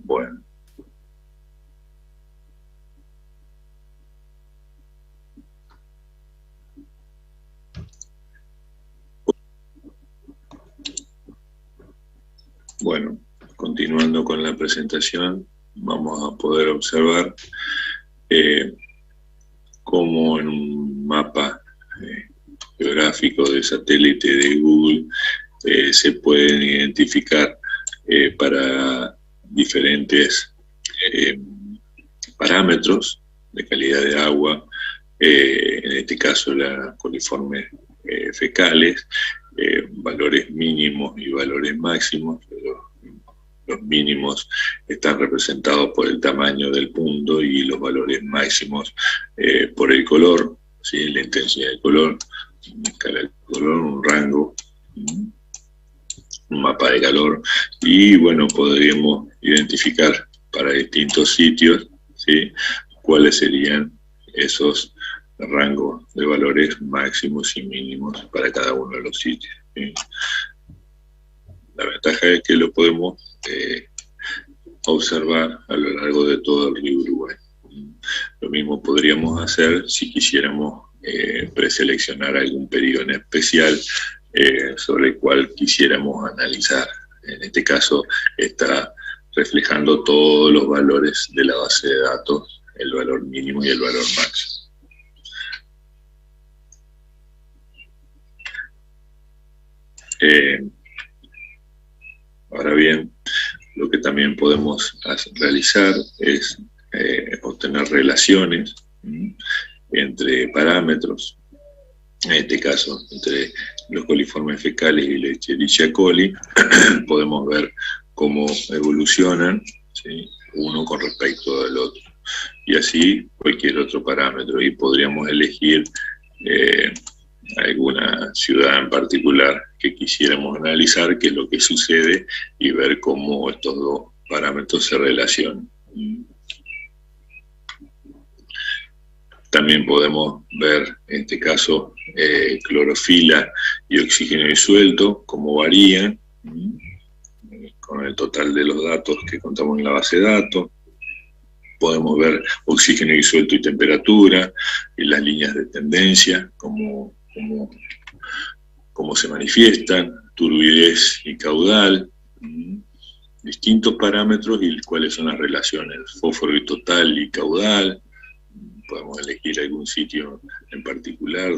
Bueno. Bueno, continuando con la presentación, vamos a poder observar cómo en un mapa geográfico de satélite de Google se pueden identificar para diferentes parámetros de calidad de agua, en este caso la coliformes fecales, valores mínimos y valores máximos. Los mínimos están representados por el tamaño del punto y los valores máximos por el color, ¿sí? La intensidad del color, una escala del color, un rango, un mapa de calor, y bueno, podríamos identificar para distintos sitios, ¿sí? Cuáles serían esos rangos de valores máximos y mínimos para cada uno de los sitios, ¿sí? La ventaja es que lo podemos observar a lo largo de todo el río Uruguay. Lo mismo podríamos hacer si quisiéramos preseleccionar algún periodo en especial sobre el cual quisiéramos analizar. En este caso está reflejando todos los valores de la base de datos, el valor mínimo y el valor máximo. Ahora bien, lo que también podemos realizar es obtener relaciones entre parámetros, en este caso entre los coliformes fecales y la Escherichia coli. Podemos ver cómo evolucionan, ¿sí? Uno con respecto al otro, y así cualquier otro parámetro, y podríamos elegir alguna ciudad en particular que quisiéramos analizar, qué es lo que sucede, y ver cómo estos dos parámetros se relacionan. También podemos ver, en este caso, clorofila y oxígeno disuelto, cómo varían con el total de los datos que contamos en la base de datos. Podemos ver oxígeno disuelto y temperatura, y las líneas de tendencia, cómo se manifiestan, turbidez y caudal, distintos parámetros y cuáles son las relaciones, fósforo y total y caudal. Podemos elegir algún sitio en particular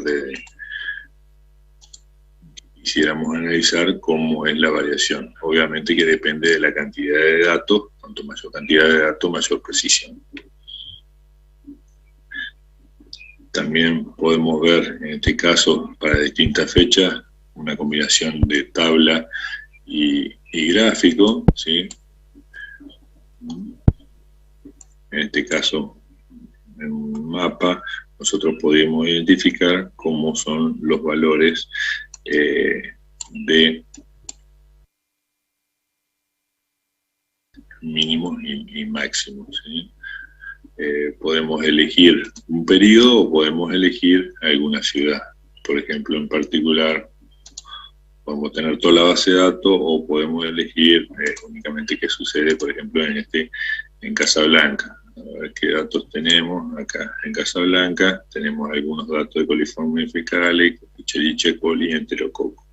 quisiéramos analizar cómo es la variación. Obviamente que depende de la cantidad de datos, cuanto mayor cantidad de datos, mayor precisión. También podemos ver, en este caso, para distintas fechas, una combinación de tabla y gráfico, ¿sí? En este caso, en un mapa, nosotros podemos identificar cómo son los valores de mínimos y máximos, ¿sí? Podemos elegir un periodo o podemos elegir alguna ciudad. Por ejemplo, en particular, podemos tener toda la base de datos o podemos elegir únicamente qué sucede, por ejemplo, en Casablanca. A ver qué datos tenemos acá. En Casablanca tenemos algunos datos de coliformes fecales, Escherichia coli y enterococo.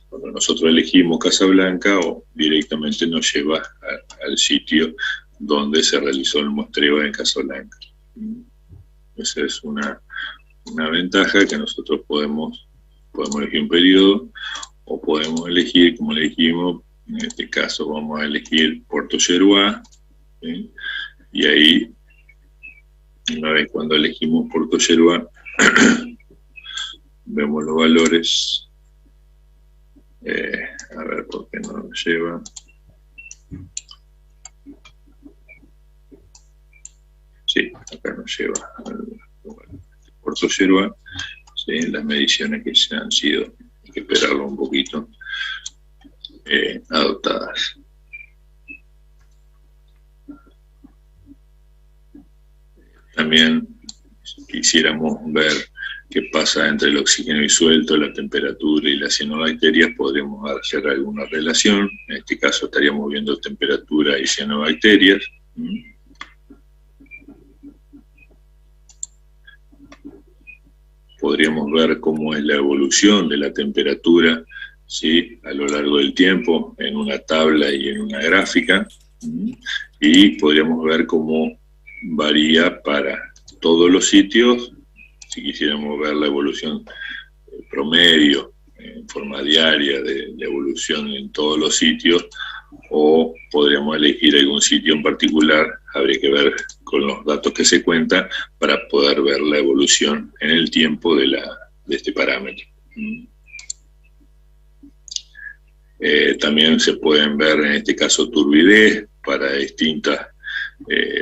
cuando nosotros elegimos Casablanca, o directamente nos lleva al sitio donde se realizó el muestreo en Casablanca. Esa es una ventaja, que nosotros podemos elegir un periodo, o podemos elegir, como le dijimos, en este caso vamos a elegir Puerto Yeruá, ¿sí? Y ahí, una vez cuando elegimos Puerto Yeruá, vemos los valores. A ver por qué no nos lleva. Sí, acá nos lleva al Puerto Yeruá, ¿sí? Las mediciones que se han sido, hay que esperarlo un poquito, adoptadas. También quisiéramos ver qué pasa entre el oxígeno disuelto, la temperatura y las cianobacterias. Podremos hacer alguna relación. En este caso estaríamos viendo temperatura y cianobacterias. Podríamos ver cómo es la evolución de la temperatura, ¿sí?, a lo largo del tiempo, en una tabla y en una gráfica. Y podríamos ver cómo varía para todos los sitios, si quisiéramos ver la evolución promedio en forma diaria de la evolución en todos los sitios, o podríamos elegir algún sitio en particular. Habría que ver con los datos que se cuentan para poder ver la evolución en el tiempo de este parámetro. También se pueden ver en este caso turbidez para distintas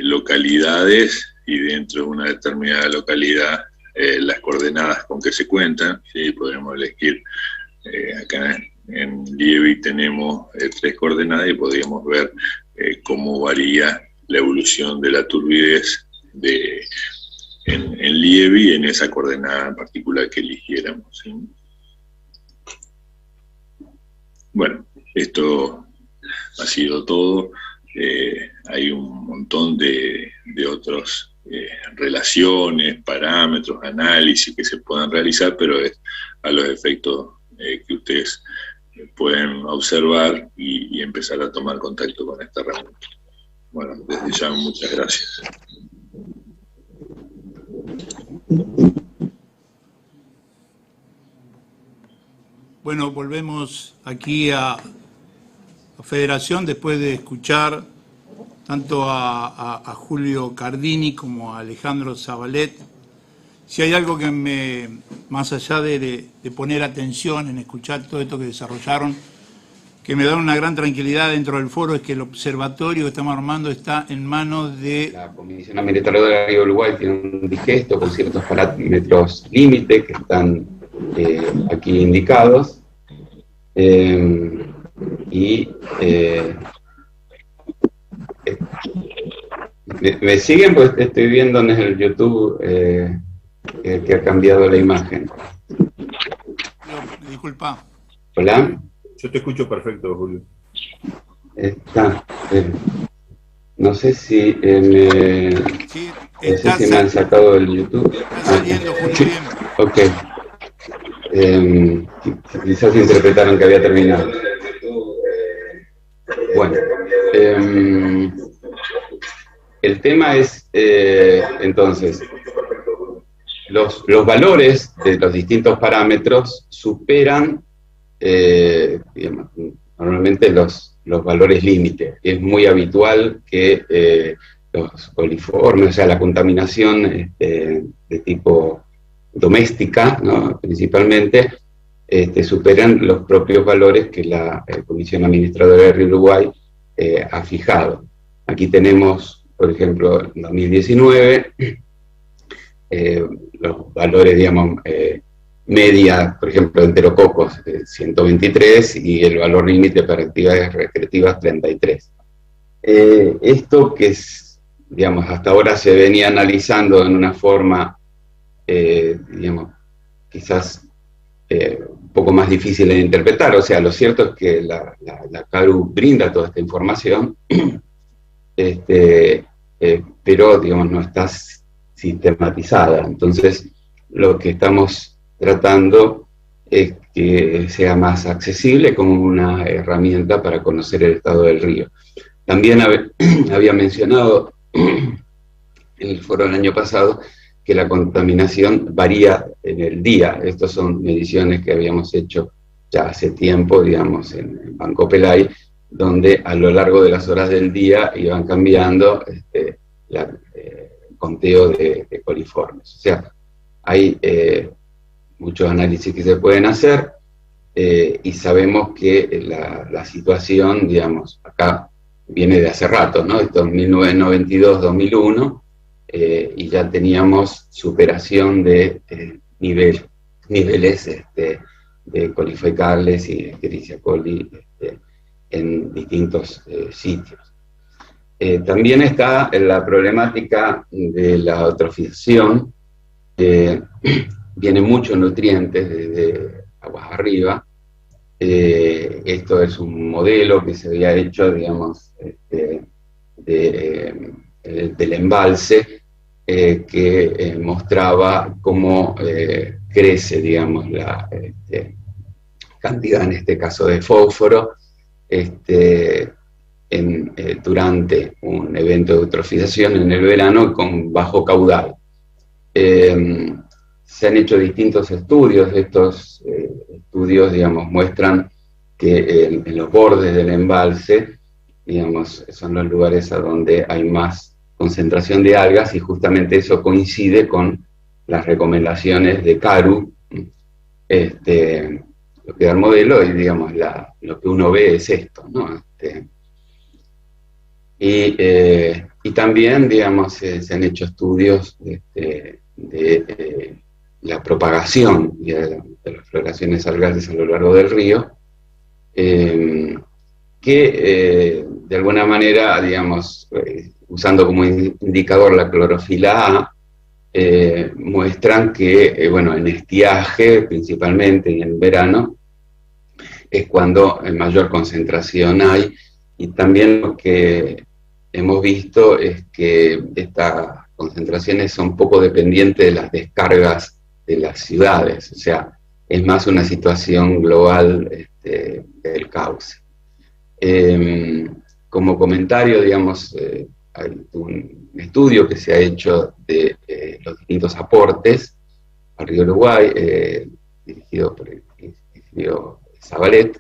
localidades, y dentro de una determinada localidad las coordenadas con que se cuentan, ¿sí? Podemos elegir, acá en Liebig tenemos 3 coordenadas, y podríamos ver cómo varía la evolución de la turbidez en Liebig, en esa coordenada en particular que eligiéramos, ¿sí? Bueno, esto ha sido todo. Hay un montón de otras relaciones, parámetros, análisis que se puedan realizar, pero es a los efectos que ustedes pueden observar y empezar a tomar contacto con esta herramienta. Bueno, desde ya muchas gracias. Bueno, volvemos aquí a Federación después de escuchar tanto a Julio Cardini como a Alejandro Zabalet. Si hay algo que más allá de poner atención en escuchar todo esto que desarrollaron, que me da una gran tranquilidad dentro del foro, es que el observatorio que estamos armando está en manos de... La Comisión Administradora de Uruguay tiene un digesto con ciertos parámetros límite que están aquí indicados. ¿Me siguen? Pues estoy viendo en el YouTube que ha cambiado la imagen. Disculpa. ¿Hola? Yo te escucho perfecto, Julio. No sé si me han sacado del YouTube. Está saliendo, Julio, bien. Ok. Quizás interpretaron que había terminado. Bueno. El tema es, entonces, los valores de los distintos parámetros superan, digamos, normalmente los valores límite. Es muy habitual que los coliformes, o sea, la contaminación de tipo doméstica, ¿no?, principalmente, superan los propios valores que la Comisión Administradora de Río Uruguay ha fijado. Aquí tenemos, por ejemplo, en 2019, los valores, digamos, media, por ejemplo, enterococos, 123, y el valor límite para actividades recreativas, 33. Esto que es, digamos, hasta ahora se venía analizando en una forma, digamos, quizás un poco más difícil de interpretar. O sea, lo cierto es que la CARU brinda toda esta información, pero, digamos, no está sistematizada. Entonces, lo que estamos tratando es que sea más accesible como una herramienta para conocer el estado del río. También había mencionado en el foro del año pasado que la contaminación varía en el día. Estas son mediciones que habíamos hecho ya hace tiempo, digamos, en Banco Pelay, donde a lo largo de las horas del día iban cambiando el conteo de coliformes. O sea, hay muchos análisis que se pueden hacer y sabemos que la situación, digamos, acá viene de hace rato, ¿no? Esto es 1992-2001, y ya teníamos superación de niveles de coliformes y Escherichia coli en distintos sitios. También está la problemática de la eutrofización. Vienen muchos nutrientes desde aguas arriba. Esto es un modelo que se había hecho, digamos, del embalse, que mostraba cómo crece, digamos, la cantidad, en este caso, de fósforo durante un evento de eutrofización en el verano con bajo caudal. Se han hecho distintos estudios. Estos estudios, digamos, muestran que en los bordes del embalse, digamos, son los lugares a donde hay más concentración de algas, y justamente eso coincide con las recomendaciones de CARU, lo que da el modelo, y digamos, lo que uno ve es esto, ¿no? Y también, digamos, se han hecho estudios de la propagación de las floraciones algales a lo largo del río, que de alguna manera, digamos, usando como indicador la clorofila A, muestran que, bueno, en estiaje, principalmente y en verano, es cuando mayor concentración hay, y también lo que hemos visto es que estas concentraciones son poco dependientes de las descargas de las ciudades, o sea, es más una situación global del cauce. Como comentario, digamos, hay un estudio que se ha hecho de los distintos aportes al río Uruguay, dirigido por el Instituto Zabalet,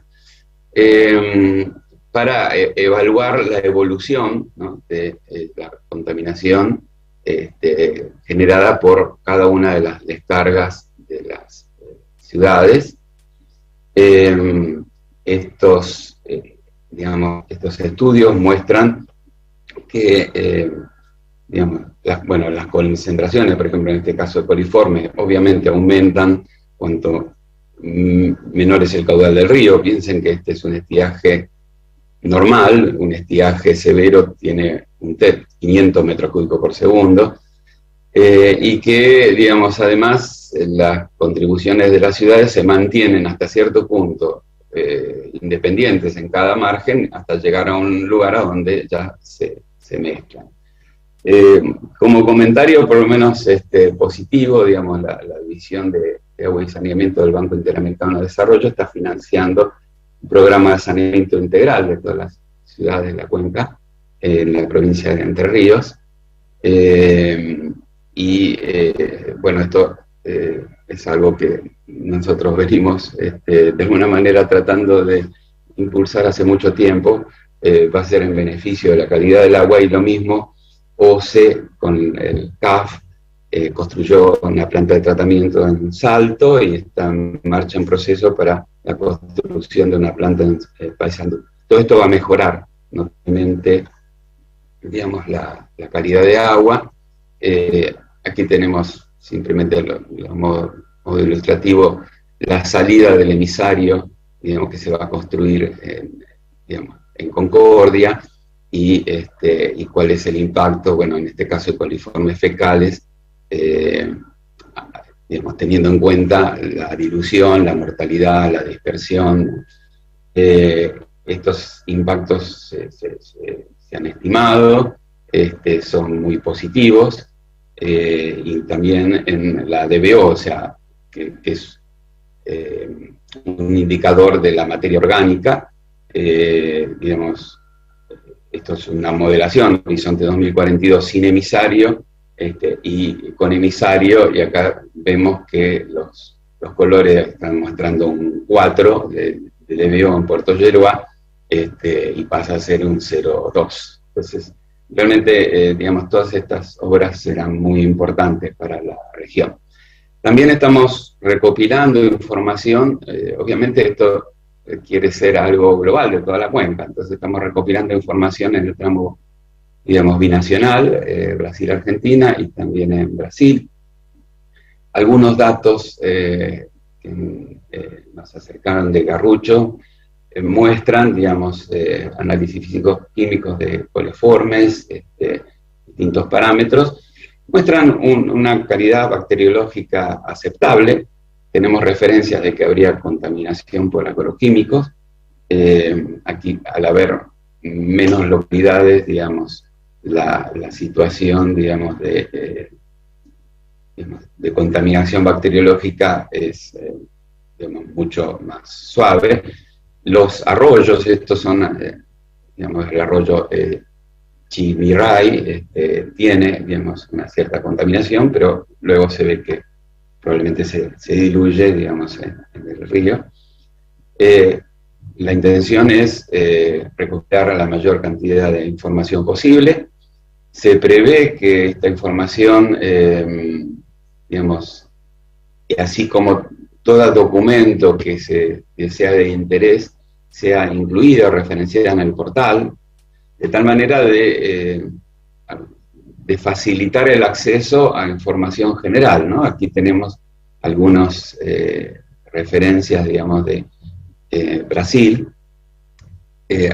para evaluar la evolución, ¿no?, de la contaminación generada por cada una de las descargas de las ciudades. Estos estudios muestran que, digamos, las concentraciones, por ejemplo, en este caso de coliformes, obviamente aumentan cuanto menor es el caudal del río. Piensen que este es un estiaje normal, un estiaje severo tiene un TEP 500 metros cúbicos por segundo, y que, digamos, además las contribuciones de las ciudades se mantienen hasta cierto punto independientes en cada margen, hasta llegar a un lugar a donde ya se mezclan. Como comentario, por lo menos positivo, digamos, la División de Agua y Saneamiento del Banco Interamericano de Desarrollo está financiando un programa de saneamiento integral de todas las ciudades de la cuenca, en la provincia de Entre Ríos. Bueno, esto es algo que nosotros venimos de alguna manera tratando de impulsar hace mucho tiempo. Va a ser en beneficio de la calidad del agua, y lo mismo OCE con el CAF construyó una planta de tratamiento en Salto y está en marcha, en proceso para la construcción de una planta en Paysandú. Todo esto va a mejorar notablemente, digamos, la calidad de agua. Aquí tenemos simplemente modo ilustrativo la salida del emisario, digamos, que se va a construir en Concordia, y cuál es el impacto, bueno, en este caso de coliformes fecales, digamos, teniendo en cuenta la dilución, la mortalidad, la dispersión. Estos impactos se han estimado, son muy positivos, y también en la DBO, o sea, que es un indicador de la materia orgánica, digamos, esto es una modelación, Horizonte 2042 sin emisario y con emisario, y acá vemos que los colores están mostrando un 4 de LBO en Puerto Yeruá, y pasa a ser un 0,2. Entonces, realmente, digamos, todas estas obras serán muy importantes para la región. También estamos recopilando información, obviamente esto quiere ser algo global de toda la cuenca, entonces estamos recopilando información en el tramo, digamos, binacional, Brasil-Argentina y también en Brasil. Algunos datos que nos acercaron de Garrucho muestran, digamos, análisis físico-químicos de coliformes, distintos parámetros, muestran una calidad bacteriológica aceptable. Tenemos referencias de que habría contaminación por agroquímicos. Aquí, al haber menos localidades, digamos, la situación, digamos, de contaminación bacteriológica es digamos, mucho más suave. Los arroyos, estos son, digamos, el arroyo Chimiray, tiene, digamos, una cierta contaminación, pero luego se ve que probablemente se diluye, digamos, en el río. La intención es recopilar la mayor cantidad de información posible. Se prevé que esta información, digamos, así como todo documento que sea de interés, sea incluida o referenciada en el portal, de tal manera de facilitar el acceso a información general, ¿no? Aquí tenemos algunas referencias, digamos, de Brasil.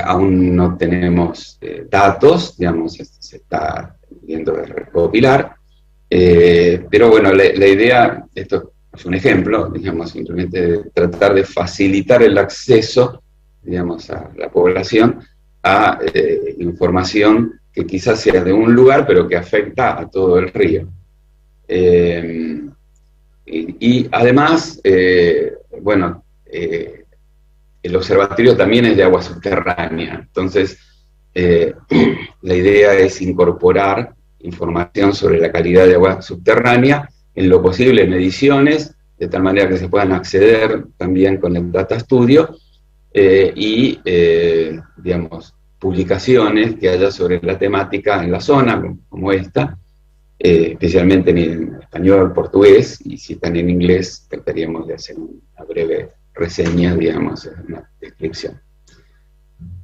Aún no tenemos datos, digamos, se está viendo de recopilar, pero bueno, la idea, esto es un ejemplo, digamos, simplemente de tratar de facilitar el acceso, digamos, a la población a información que quizás sea de un lugar, pero que afecta a todo el río. Y además, bueno, el observatorio también es de agua subterránea, entonces la idea es incorporar información sobre la calidad de agua subterránea, en lo posible mediciones, de tal manera que se puedan acceder también con el Data Studio, y, digamos, publicaciones que haya sobre la temática en la zona, como esta, especialmente en español, portugués, y si están en inglés, trataríamos de hacer una breve reseña, digamos, una descripción.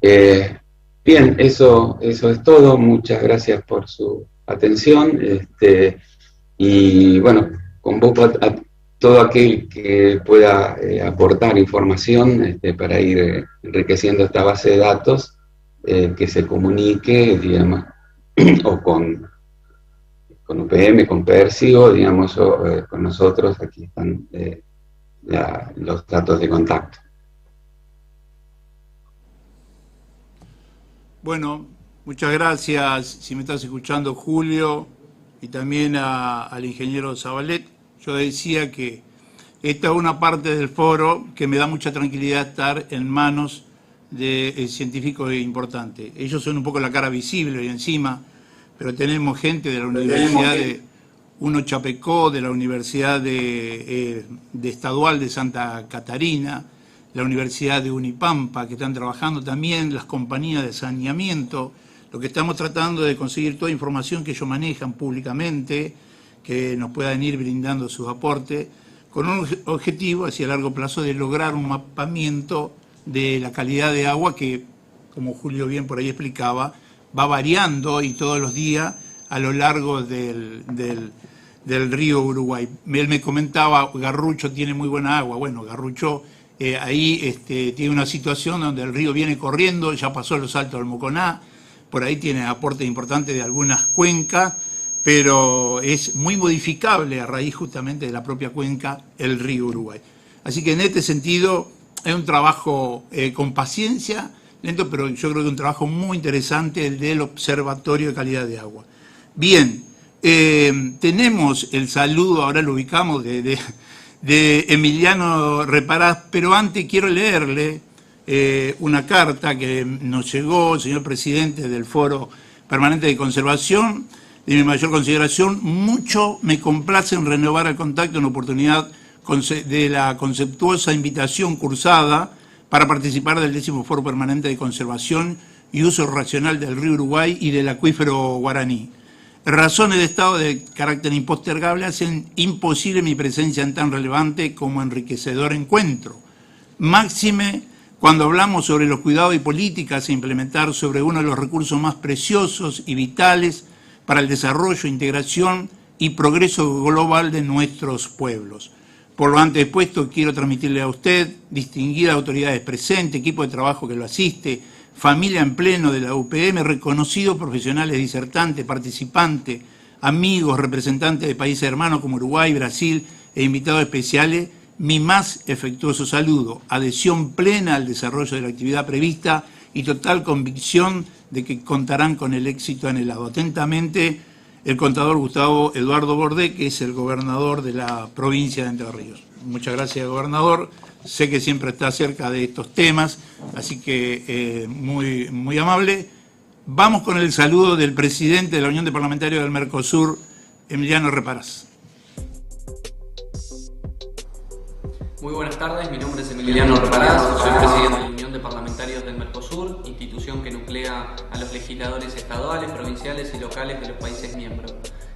Bien, eso es todo, muchas gracias por su atención, y bueno, convoco a todo aquel que pueda aportar información para ir enriqueciendo esta base de datos, que se comunique, digamos, o con UPM, con Persigo, digamos, o con nosotros. Aquí están los datos de contacto. Bueno, muchas gracias, si me estás escuchando, Julio, y también al ingeniero Zabalet. Yo decía que esta es una parte del foro que me da mucha tranquilidad estar en manos de científicos importantes. Ellos son un poco la cara visible y encima, pero tenemos gente de la Universidad de Uno Chapecó, de la Universidad de Estadual de Santa Catarina, la Universidad de Unipampa, que están trabajando también, las compañías de saneamiento. Lo que estamos tratando de conseguir toda información que ellos manejan públicamente, que nos puedan ir brindando sus aportes, con un objetivo hacia largo plazo de lograr un mapamiento de la calidad de agua que, como Julio bien por ahí explicaba, va variando y todos los días a lo largo del río Uruguay. Él me comentaba, Garrucho tiene muy buena agua. Bueno, Garrucho ahí tiene una situación donde el río viene corriendo, ya pasó los saltos del Moconá, por ahí tiene aportes importantes de algunas cuencas, pero es muy modificable a raíz justamente de la propia cuenca el río Uruguay. Así que en este sentido es un trabajo con paciencia, lento, pero yo creo que un trabajo muy interesante el del Observatorio de Calidad de Agua. Bien, tenemos el saludo, ahora lo ubicamos, de de Emiliano Reparás, pero antes quiero leerle una carta que nos llegó, señor presidente del Foro Permanente de Conservación, de mi mayor consideración. Mucho me complace en renovar el contacto en oportunidad de la conceptuosa invitación cursada para participar del 10º Foro Permanente de Conservación y Uso Racional del Río Uruguay y del acuífero guaraní. Razones de estado de carácter impostergable hacen imposible mi presencia en tan relevante como enriquecedor encuentro. Máxime cuando hablamos sobre los cuidados y políticas a implementar sobre uno de los recursos más preciosos y vitales para el desarrollo, integración y progreso global de nuestros pueblos. Por lo antes expuesto, quiero transmitirle a usted, distinguidas autoridades presentes, equipo de trabajo que lo asiste, familia en pleno de la UPM, reconocidos profesionales disertantes, participantes, amigos, representantes de países hermanos como Uruguay, Brasil e invitados especiales, mi más afectuoso saludo, adhesión plena al desarrollo de la actividad prevista y total convicción de que contarán con el éxito anhelado. Atentamente, el contador Gustavo Eduardo Bordé, que es el gobernador de la provincia de Entre Ríos. Muchas gracias, gobernador. Sé que siempre está cerca de estos temas, así que muy amable. Vamos con el saludo del presidente de la Unión de Parlamentarios del Mercosur, Emiliano Reparás. Muy buenas tardes, mi nombre es Emiliano Reparás, soy presidente de la Unión de Parlamentarios del Mercosur, institución que nuclea a los legisladores estaduales, provinciales y locales de los países miembros.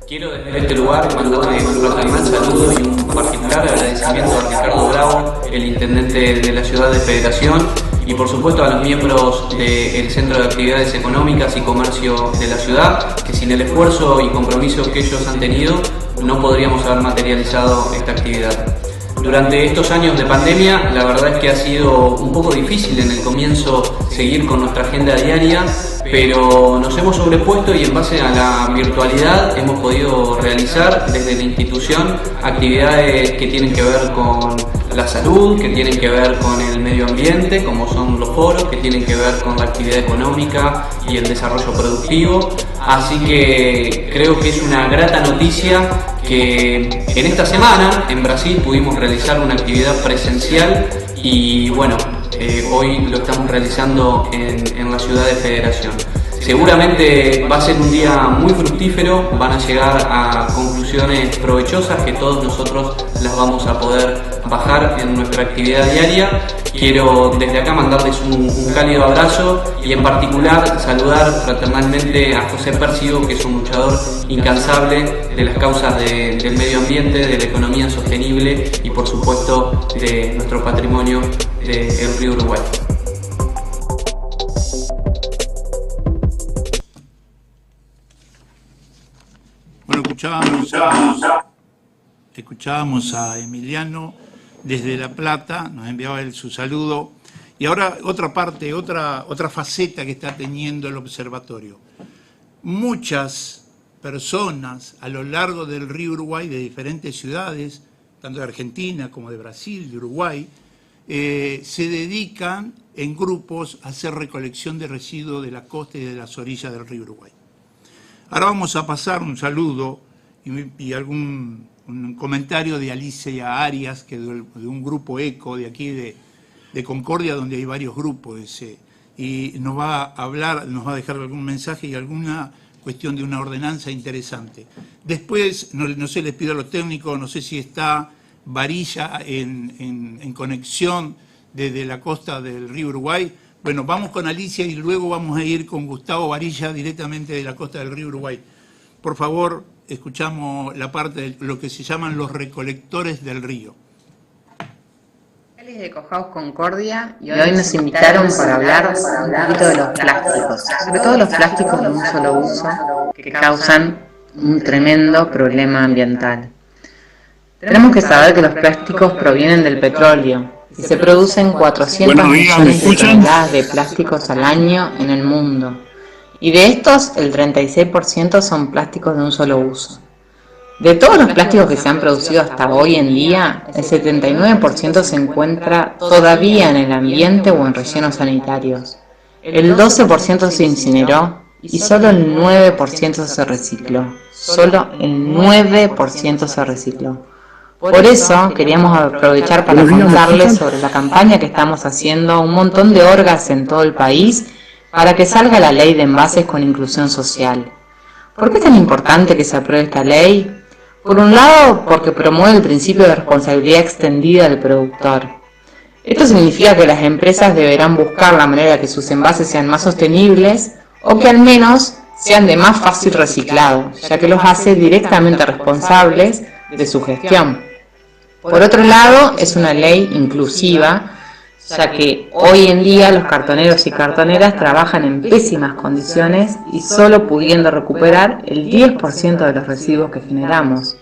Quiero desde este lugar mandarle un fraternal saludo y un particular agradecimiento a Ricardo Bravo, el intendente de la ciudad de Federación, y por supuesto a los miembros del Centro de Actividades Económicas y Comercio de la ciudad, que sin el esfuerzo y compromiso que ellos han tenido no podríamos haber materializado esta actividad. Durante estos años de pandemia, la verdad es que ha sido un poco difícil en el comienzo seguir con nuestra agenda diaria, pero nos hemos sobrepuesto y en base a la virtualidad hemos podido realizar desde la institución actividades que tienen que ver con la salud, que tienen que ver con el medio ambiente, como son los foros, que tienen que ver con la actividad económica y el desarrollo productivo. Así que creo que es una grata noticia que en esta semana en Brasil pudimos realizar una actividad presencial y bueno, hoy lo estamos realizando en la ciudad de Federación. Seguramente va a ser un día muy fructífero, van a llegar a conclusiones provechosas que todos nosotros las vamos a poder bajar en nuestra actividad diaria. Quiero desde acá mandarles un cálido abrazo y en particular saludar fraternalmente a José Pérsigo, que es un luchador incansable de las causas del medio ambiente, de la economía sostenible y por supuesto de nuestro patrimonio del río Uruguay. Bueno, escuchábamos a Emiliano desde La Plata, nos enviaba él su saludo. Y ahora otra parte, otra faceta que está teniendo el observatorio. Muchas personas a lo largo del río Uruguay, de diferentes ciudades, tanto de Argentina como de Brasil, de Uruguay, se dedican en grupos a hacer recolección de residuos de la costa y de las orillas del río Uruguay. Ahora vamos a pasar un saludo y un comentario de Alicia Arias, que de un grupo ECO de aquí de Concordia, donde hay varios grupos, y nos va a hablar, nos va a dejar algún mensaje y alguna cuestión de una ordenanza interesante. Después, no sé, les pido a los técnicos, no sé si está Varilla en conexión desde la costa del río Uruguay. Bueno, vamos con Alicia y luego vamos a ir con Gustavo Varilla directamente de la costa del río Uruguay. Por favor, escuchamos la parte de lo que se llaman los recolectores del río. De Cojaos Concordia y hoy nos invitaron para hablar un poquito de los plásticos, sobre todo los plásticos de un solo uso que causan un tremendo problema ambiental. Tenemos que saber que los plásticos provienen del petróleo y se producen 400 millones de toneladas de plásticos al año en el mundo, y de estos el 36% son plásticos de un solo uso. De todos los plásticos que se han producido hasta hoy en día, el 79% se encuentra todavía en el ambiente o en rellenos sanitarios. El 12% se incineró y solo el 9% se recicló. Solo el 9% se recicló. Por eso queríamos aprovechar para contarles sobre la campaña que estamos haciendo un montón de orgas en todo el país para que salga la ley de envases con inclusión social. ¿Por qué es tan importante que se apruebe esta ley? Por un lado, porque promueve el principio de responsabilidad extendida del productor. Esto significa que las empresas deberán buscar la manera de que sus envases sean más sostenibles o que al menos sean de más fácil reciclado, ya que los hace directamente responsables de su gestión. Por otro lado, es una ley inclusiva, ya que hoy en día los cartoneros y cartoneras trabajan en pésimas condiciones y solo pudiendo recuperar el 10% de los residuos que generamos.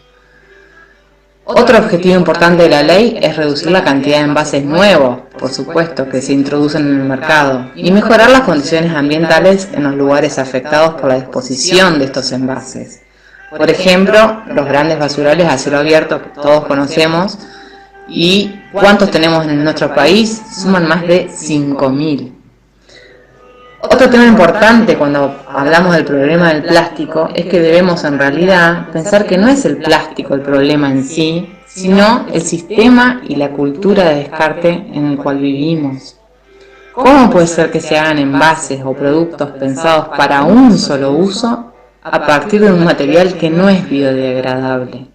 Otro objetivo importante de la ley es reducir la cantidad de envases nuevos, por supuesto, que se introducen en el mercado, y mejorar las condiciones ambientales en los lugares afectados por la disposición de estos envases. Por ejemplo, los grandes basurales a cielo abierto que todos conocemos, y ¿cuántos tenemos en nuestro país? Suman más de 5.000. Otro tema importante cuando hablamos del problema del plástico es que debemos en realidad pensar que no es el plástico el problema en sí, sino el sistema y la cultura de descarte en el cual vivimos. ¿Cómo puede ser que se hagan envases o productos pensados para un solo uso a partir de un material que no es biodegradable?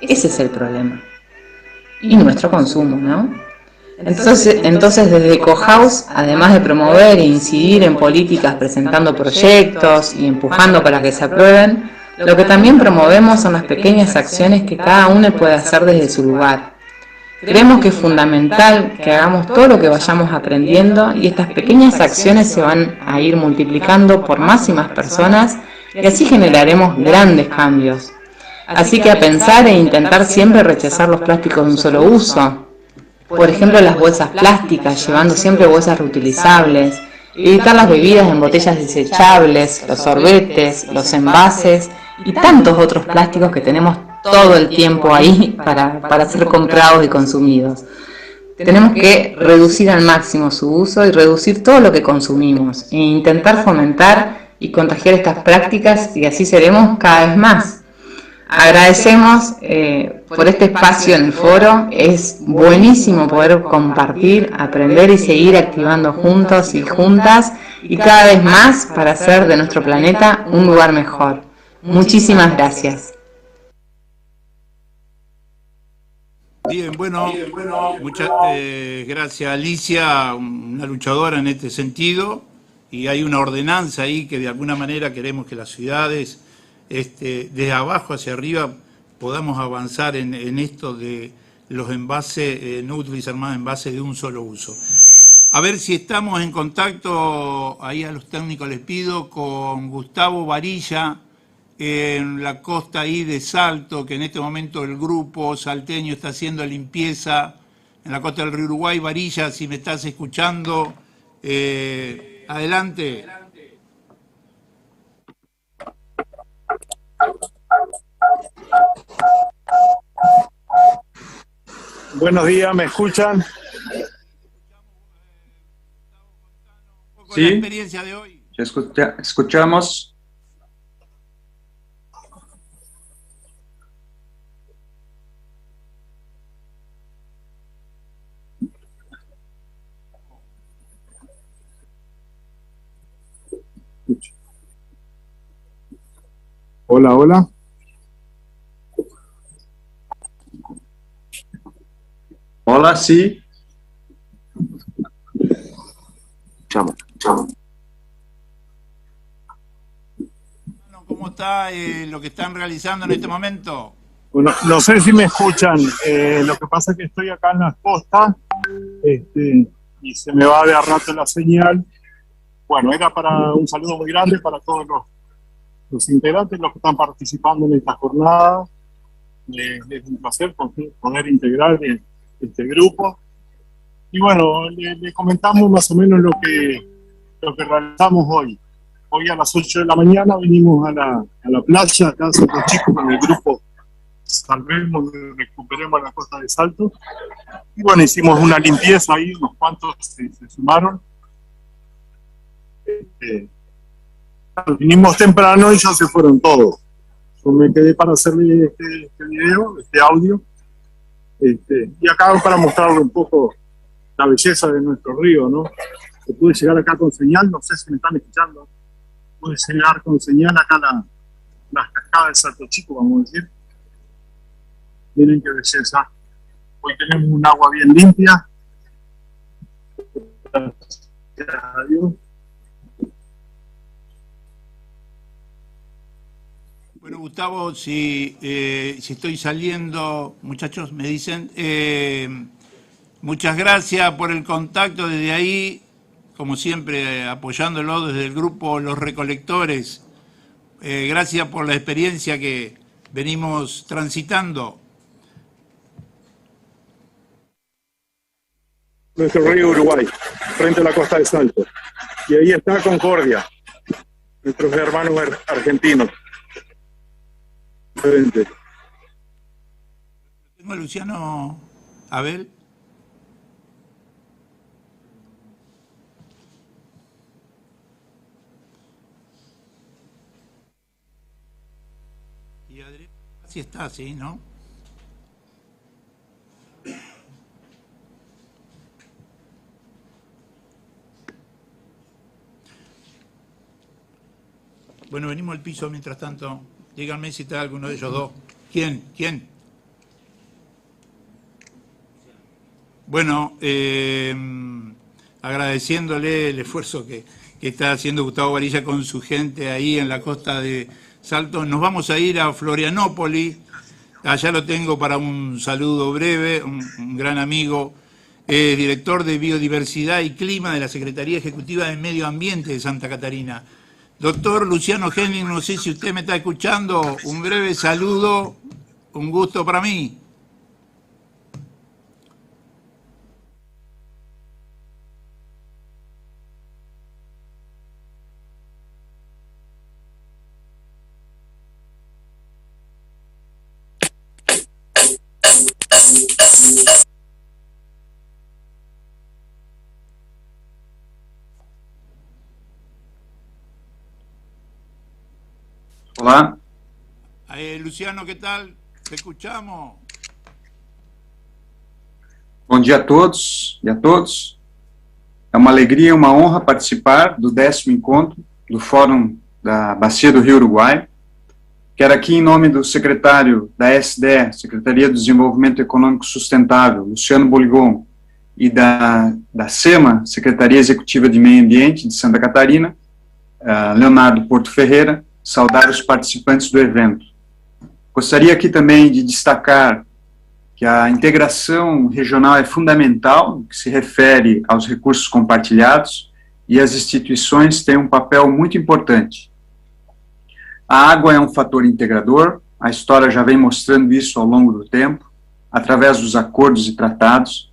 Ese es el problema. Y nuestro consumo, ¿no? Entonces desde EcoHouse, además de promover e incidir en políticas presentando proyectos y empujando para que se aprueben, lo que también promovemos son las pequeñas acciones que cada uno puede hacer desde su lugar. Creemos que es fundamental que hagamos todo lo que vayamos aprendiendo y estas pequeñas acciones se van a ir multiplicando por más y más personas y así generaremos grandes cambios. Así que a pensar e intentar siempre rechazar los plásticos de un solo uso. Por ejemplo, las bolsas plásticas, llevando siempre bolsas reutilizables, evitar las bebidas en botellas desechables, los sorbetes, los envases y tantos otros plásticos que tenemos todo el tiempo ahí para ser comprados y consumidos. Tenemos que reducir al máximo su uso y reducir todo lo que consumimos e intentar fomentar y contagiar estas prácticas y así seremos cada vez más. Agradecemos por este espacio en el foro, es buenísimo poder compartir, aprender y seguir activando juntos y juntas y cada vez más para hacer de nuestro planeta un lugar mejor. Muchísimas gracias. Bien, bueno, muchas gracias Alicia, una luchadora en este sentido, y hay una ordenanza ahí que de alguna manera queremos que las ciudades desde abajo hacia arriba podamos avanzar en esto de los envases, no utilizar más envases de un solo uso. A ver si estamos en contacto, ahí a los técnicos les pido, con Gustavo Varilla, en la costa ahí de Salto, que en este momento el grupo salteño está haciendo limpieza en la costa del río Uruguay. Varilla, si me estás escuchando, adelante. Buenos días, ¿me escuchan? Sí. La experiencia de hoy. Escuchamos. Hola, hola. Hola, sí. Chamo. ¿Cómo está lo que están realizando en este momento? Bueno, no sé si me escuchan. Lo que pasa es que estoy acá en las costas y se me va de a rato la señal. Bueno, era para un saludo muy grande para todos los integrantes, los que están participando en esta jornada. Es un placer poder integrar este grupo. Y bueno, le comentamos más o menos lo que realizamos hoy. Hoy a las 8 de la mañana vinimos a la playa, acá son los chicos con el grupo Salvemos y Recuperemos la Costa de Salto. Y bueno, hicimos una limpieza ahí, unos cuantos se sumaron. Vinimos temprano y ya se fueron todos. Yo me quedé para hacerle este video, este audio, Y acá para mostrarle un poco la belleza de nuestro río, ¿no? Que pude llegar acá con señal, no sé si me están escuchando, pude llegar con señal acá las cascadas del Salto Chico, vamos a decir. Miren qué belleza. Hoy tenemos un agua bien limpia. Gracias a Dios. Bueno, Gustavo, si estoy saliendo, muchachos, me dicen, muchas gracias por el contacto desde ahí, como siempre, apoyándolo desde el grupo Los Recolectores. Gracias por la experiencia que venimos transitando. Nuestro río Uruguay, frente a la costa de Salto. Y ahí está Concordia, nuestros hermanos argentinos. Frente. Tengo a Luciano Abel. Y Adrián, así está, sí, ¿no? Bueno, venimos al piso mientras tanto. Díganme si está alguno de ellos dos. ¿Quién? Bueno, agradeciéndole el esfuerzo que está haciendo Gustavo Varilla con su gente ahí en la costa de Salto. Nos vamos a ir a Florianópolis. Allá lo tengo para un saludo breve, un gran amigo, director de Biodiversidad y Clima de la Secretaría Ejecutiva de Medio Ambiente de Santa Catarina. Doctor Luciano Henning, no sé si usted me está escuchando, un breve saludo, un gusto para mí. Olá. Luciano, ¿qué tal? Te escuchamos. Bom dia a todos e a todos. É uma alegria e uma honra participar do 10º encontro do Fórum da Bacia do Rio Uruguai. Quero aqui, em nome do secretário da SDE, Secretaria do Desenvolvimento Econômico Sustentável, Luciano Boligon, e da SEMA, Secretaria Executiva de Meio Ambiente de Santa Catarina, Leonardo Porto Ferreira, saudar os participantes do evento. Gostaria aqui também de destacar que a integração regional é fundamental, no que se refere aos recursos compartilhados, e as instituições têm um papel muito importante. A água é um fator integrador, a história já vem mostrando isso ao longo do tempo, através dos acordos e tratados,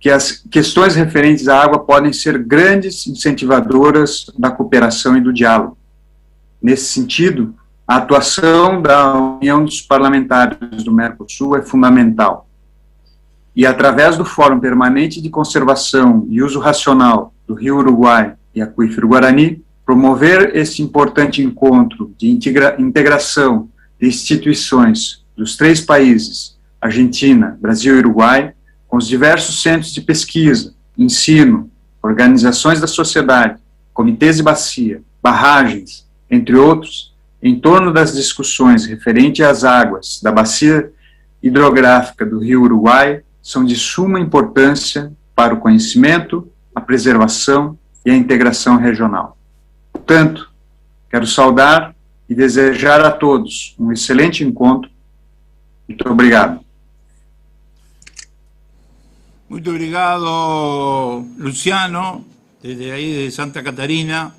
que as questões referentes à água podem ser grandes incentivadoras da cooperação e do diálogo. Nesse sentido, a atuação da União dos Parlamentares do Mercosul é fundamental. E através do Fórum Permanente de Conservação e Uso Racional do Rio Uruguai e Aquífero Guarani, promover esse importante encontro de integração de instituições dos 3 países, Argentina, Brasil e Uruguai, com os diversos centros de pesquisa, ensino, organizações da sociedade, comitês de bacia, barragens, entre outros, em torno das discussões referentes às águas da bacia hidrográfica do Rio Uruguai, são de suma importância para o conhecimento, a preservação e a integração regional. Portanto, quero saudar e desejar a todos um excelente encontro. Muito obrigado. Muito obrigado, Luciano, desde ahí de Santa Catarina,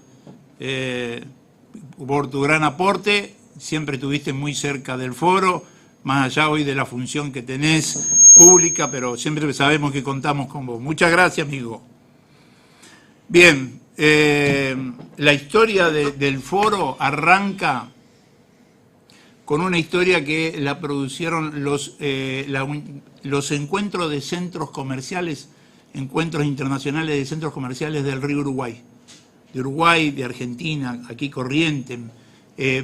por tu gran aporte. Siempre estuviste muy cerca del foro, más allá hoy de la función que tenés pública, pero siempre sabemos que contamos con vos. Muchas gracias, amigo. Bien, la historia del foro arranca con una historia que la produjeron los encuentros de centros comerciales, encuentros internacionales de centros comerciales del Río Uruguay. De Uruguay, de Argentina, aquí Corrientes,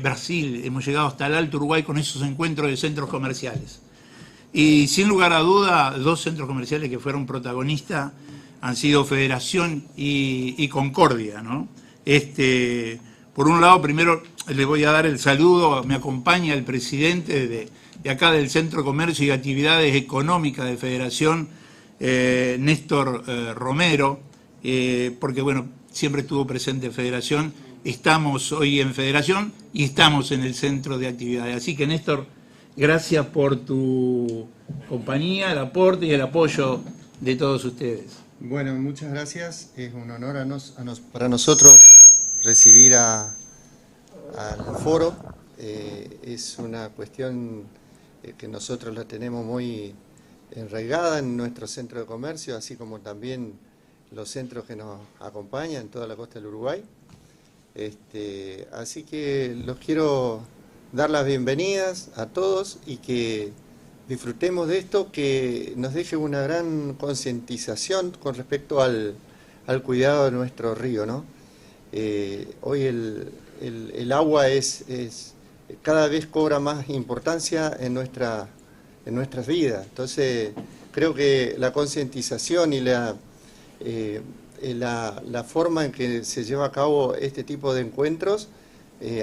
Brasil, hemos llegado hasta el Alto Uruguay con esos encuentros de centros comerciales. Y sin lugar a duda, dos centros comerciales que fueron protagonistas han sido Federación y Concordia, ¿no? Por un lado, primero le voy a dar el saludo, me acompaña el presidente de acá del Centro de Comercio y Actividades Económicas de Federación, Néstor Romero, porque bueno, siempre estuvo presente en Federación, estamos hoy en Federación y estamos en el Centro de Actividades. Así que Néstor, gracias por tu compañía, el aporte y el apoyo de todos ustedes. Bueno, muchas gracias. Es un honor para nosotros recibir al foro. Es una cuestión que nosotros la tenemos muy enraigada en nuestro centro de comercio, así como también los centros que nos acompañan en toda la costa del Uruguay. Así que los quiero dar las bienvenidas a todos y que disfrutemos de esto, que nos deje una gran concientización con respecto al cuidado de nuestro río, ¿no? Hoy el agua cada vez cobra más importancia en nuestras vidas. Entonces, creo que la concientización y la forma en que se lleva a cabo este tipo de encuentros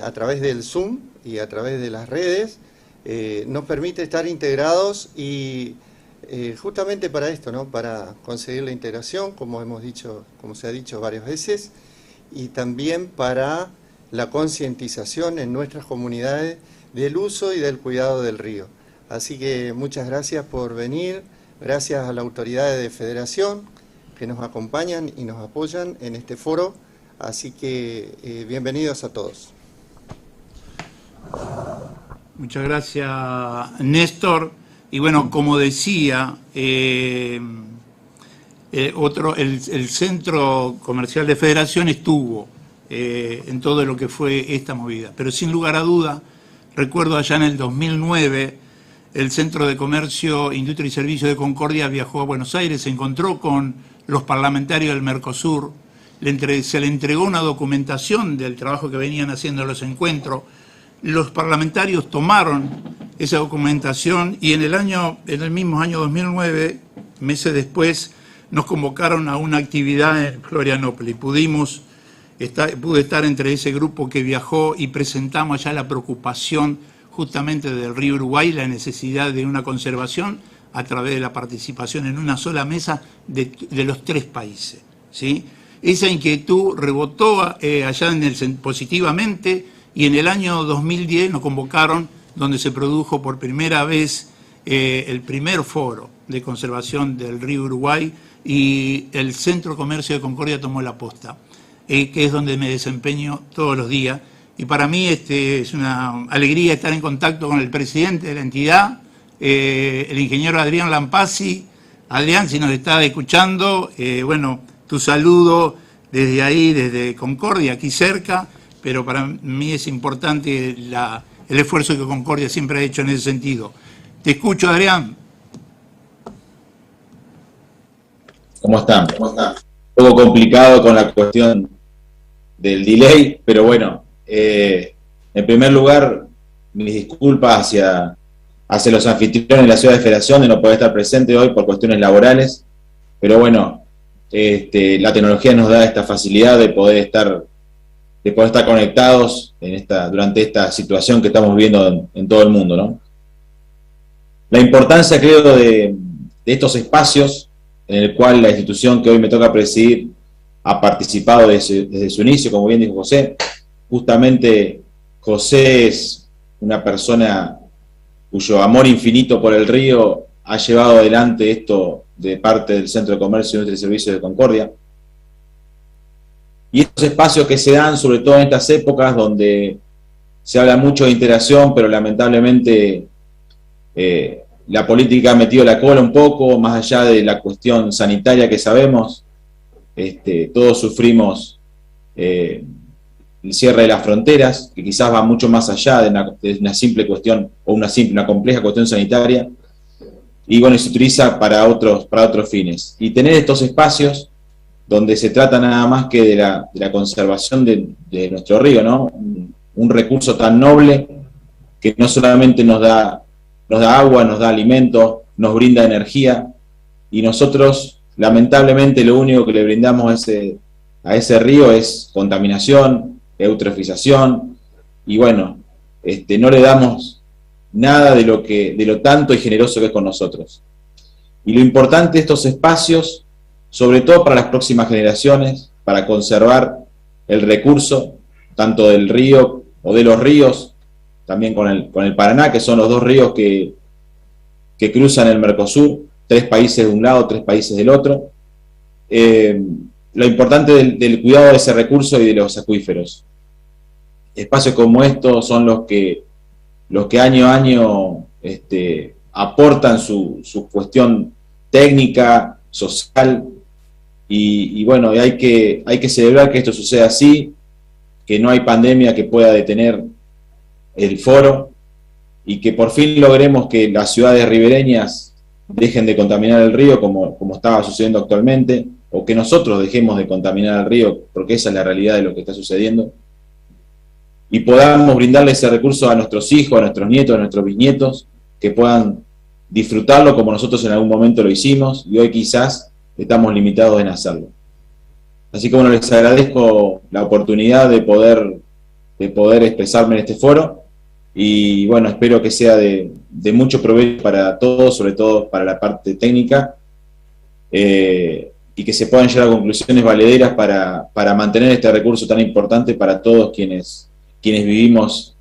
a través del Zoom y a través de las redes nos permite estar integrados y justamente para esto, ¿no? Para conseguir la integración, como hemos dicho, como se ha dicho varias veces, y también para la concientización en nuestras comunidades del uso y del cuidado del río. Así que muchas gracias por venir, gracias a las autoridades de Federación que nos acompañan y nos apoyan en este foro, así que bienvenidos a todos. Muchas gracias, Néstor. Y bueno, como decía, el Centro Comercial de Federación estuvo en todo lo que fue esta movida. Pero sin lugar a duda, recuerdo allá en el 2009, el Centro de Comercio, Industria y Servicio de Concordia viajó a Buenos Aires, se encontró con los parlamentarios del Mercosur, se le entregó una documentación del trabajo que venían haciendo los encuentros. Los parlamentarios tomaron esa documentación y en el mismo año 2009, meses después, nos convocaron a una actividad en Florianópolis. Pude estar entre ese grupo que viajó y presentamos allá la preocupación justamente del río Uruguay, la necesidad de una conservación a través de la participación en una sola mesa de los tres países, ¿sí? Esa inquietud rebotó allá positivamente. Y en el año 2010 nos convocaron, donde se produjo por primera vez el primer foro de conservación del río Uruguay, y el Centro de Comercio de Concordia tomó la posta, que es donde me desempeño todos los días. Y para mí es una alegría estar en contacto con el presidente de la entidad, el ingeniero Adrián Lampasi. Adrián, si nos está escuchando, bueno, tu saludo desde ahí, desde Concordia, aquí cerca. Pero para mí es importante el esfuerzo que Concordia siempre ha hecho en ese sentido. Te escucho, Adrián. ¿Cómo están? Un poco complicado con la cuestión del delay, pero bueno, en primer lugar, mis disculpas hacia los anfitriones de la ciudad de Federación de no poder estar presente hoy por cuestiones laborales, pero bueno, la tecnología nos da esta facilidad de poder estar conectados durante esta situación que estamos viviendo en todo el mundo, ¿no? La importancia, creo, de estos espacios en el cual la institución que hoy me toca presidir ha participado desde su inicio, como bien dijo José. Justamente José es una persona cuyo amor infinito por el río ha llevado adelante esto de parte del Centro de Comercio, Industria y Servicios de Concordia. Y estos espacios que se dan, sobre todo en estas épocas donde se habla mucho de integración, pero lamentablemente la política ha metido la cola un poco, más allá de la cuestión sanitaria que sabemos. Todos sufrimos el cierre de las fronteras, que quizás va mucho más allá de una simple cuestión, o una compleja cuestión sanitaria, y bueno, se utiliza para otros fines. Y tener estos espacios donde se trata nada más que de la conservación de nuestro río, ¿no? Un recurso tan noble que no solamente nos da nos da agua, nos da alimento, nos brinda energía, y nosotros, lamentablemente, lo único que le brindamos a ese río es contaminación, eutrofización, y bueno, no le damos nada de lo tanto y generoso que es con nosotros. Y lo importante de estos espacios, sobre todo para las próximas generaciones, para conservar el recurso, tanto del río o de los ríos, también con el Paraná, que son los dos ríos que cruzan el Mercosur, 3 países de un lado, 3 países del otro. Lo importante del cuidado de ese recurso y de los acuíferos. Espacios como estos son los que año a año aportan su cuestión técnica, social, y bueno, hay que celebrar que esto suceda así, que no hay pandemia que pueda detener el foro, y que por fin logremos que las ciudades ribereñas dejen de contaminar el río como estaba sucediendo actualmente, o que nosotros dejemos de contaminar el río, porque esa es la realidad de lo que está sucediendo, y podamos brindarle ese recurso a nuestros hijos, a nuestros nietos, a nuestros bisnietos, que puedan disfrutarlo como nosotros en algún momento lo hicimos, y hoy quizás estamos limitados en hacerlo. Así que bueno, les agradezco la oportunidad de poder expresarme en este foro, y bueno, espero que sea de mucho provecho para todos, sobre todo para la parte técnica, y que se puedan llegar a conclusiones valederas para mantener este recurso tan importante para todos quienes vivimos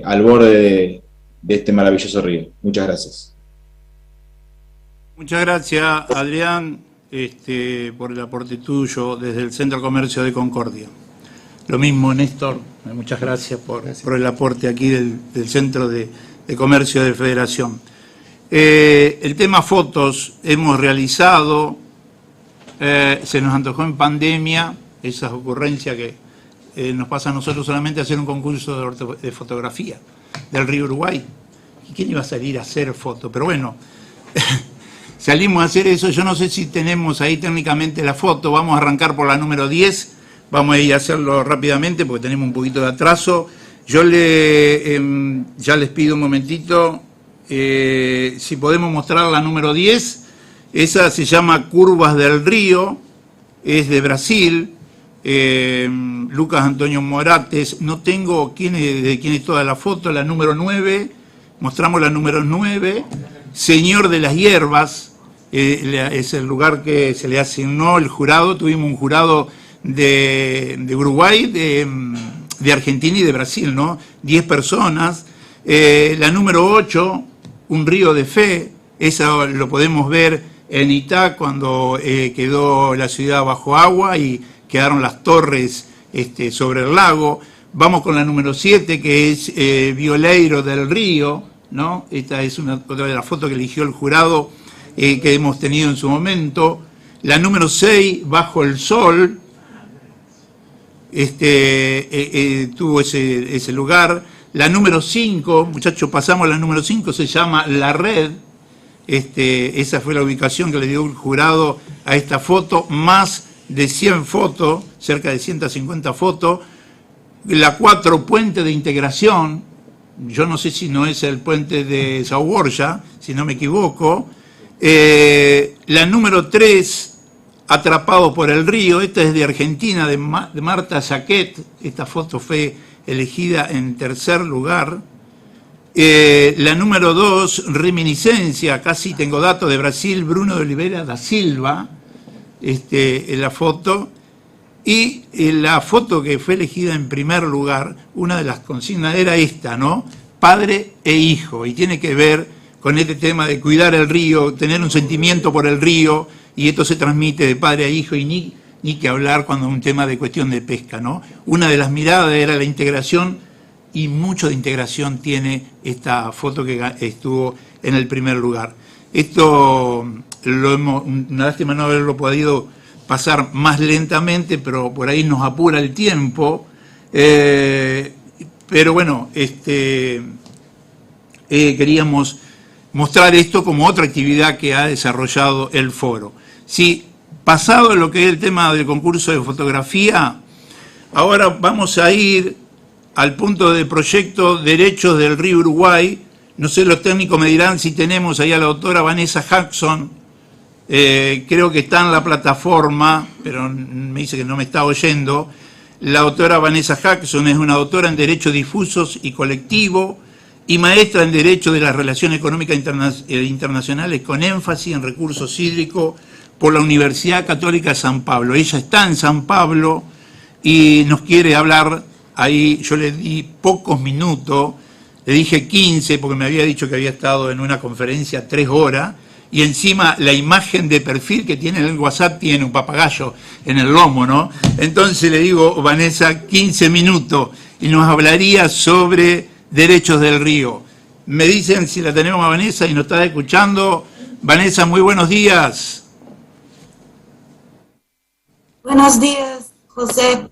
al borde de este maravilloso río. Muchas gracias. Muchas gracias, Adrián, por el aporte tuyo desde el Centro de Comercio de Concordia. Lo mismo, Néstor, muchas gracias por el aporte aquí del Centro de Comercio de Federación. El tema fotos hemos realizado, se nos antojó en pandemia, esas ocurrencias que nos pasa a nosotros solamente hacer un concurso de fotografía del río Uruguay. ¿Y quién iba a salir a hacer fotos? Pero bueno, salimos a hacer eso. Yo no sé si tenemos ahí técnicamente la foto. Vamos a arrancar por la número 10. Vamos a ir a hacerlo rápidamente porque tenemos un poquito de atraso. Yo ya les pido un momentito, si podemos mostrar la número 10. Esa se llama Curvas del Río, es de Brasil. Lucas Antonio Morates, no tengo de quién es toda la foto. La número 9, mostramos la número 9, Señor de las Hierbas, es el lugar que se le asignó el jurado. Tuvimos un jurado de Uruguay, de Argentina y de Brasil, ¿no? 10 personas. La número 8, Un Río de Fe, esa lo podemos ver en Itá cuando quedó la ciudad bajo agua y quedaron las torres sobre el lago. Vamos con la número 7, que es Violeiro del Río, ¿no? Esta es otra de las fotos que eligió el jurado que hemos tenido en su momento. La número 6, Bajo el Sol, tuvo ese lugar. La número 5, muchachos, pasamos a la número 5, se llama La Red. Esa fue la ubicación que le dio el jurado a esta foto, más de 100 fotos, cerca de 150 fotos. La 4, Puente de Integración, yo no sé si no es el puente de Sao Borja, si no me equivoco. La número 3, Atrapado por el Río, esta es de Argentina, de Marta Jaquet. Esta foto fue elegida en tercer lugar. La número 2, Reminiscencia, casi tengo datos, de Brasil, Bruno de Oliveira da Silva, en la foto. Y la foto que fue elegida en primer lugar, una de las consignas era esta, ¿no? Padre e hijo, y tiene que ver con este tema de cuidar el río, tener un sentimiento por el río, y esto se transmite de padre a hijo, y ni que hablar cuando es un tema de cuestión de pesca, ¿no? Una de las miradas era la integración, y mucho de integración tiene esta foto que estuvo en el primer lugar. Esto una lástima no haberlo podido pasar más lentamente, pero por ahí nos apura el tiempo. Pero bueno, queríamos mostrar esto como otra actividad que ha desarrollado el foro. Sí, pasado lo que es el tema del concurso de fotografía, ahora vamos a ir al punto de proyecto Derechos del Río Uruguay, No sé, los técnicos me dirán si tenemos ahí a la doctora Vanessa Jackson. Creo que está en la plataforma, pero me dice que no me está oyendo. La doctora Vanessa Jackson es una doctora en Derecho Difusos y Colectivo y maestra en Derecho de las Relaciones Económicas Internacionales con énfasis en recursos hídricos por la Universidad Católica de San Pablo. Ella está en San Pablo y nos quiere hablar. Ahí yo le di pocos minutos, le dije 15 porque me había dicho que había estado en una conferencia 3 horas y encima la imagen de perfil que tiene en el WhatsApp tiene un papagayo en el lomo, ¿no? Entonces le digo, Vanessa, 15 minutos y nos hablaría sobre derechos del río. Me dicen si la tenemos a Vanessa y nos está escuchando. Vanessa, muy buenos días. Buenos días, José.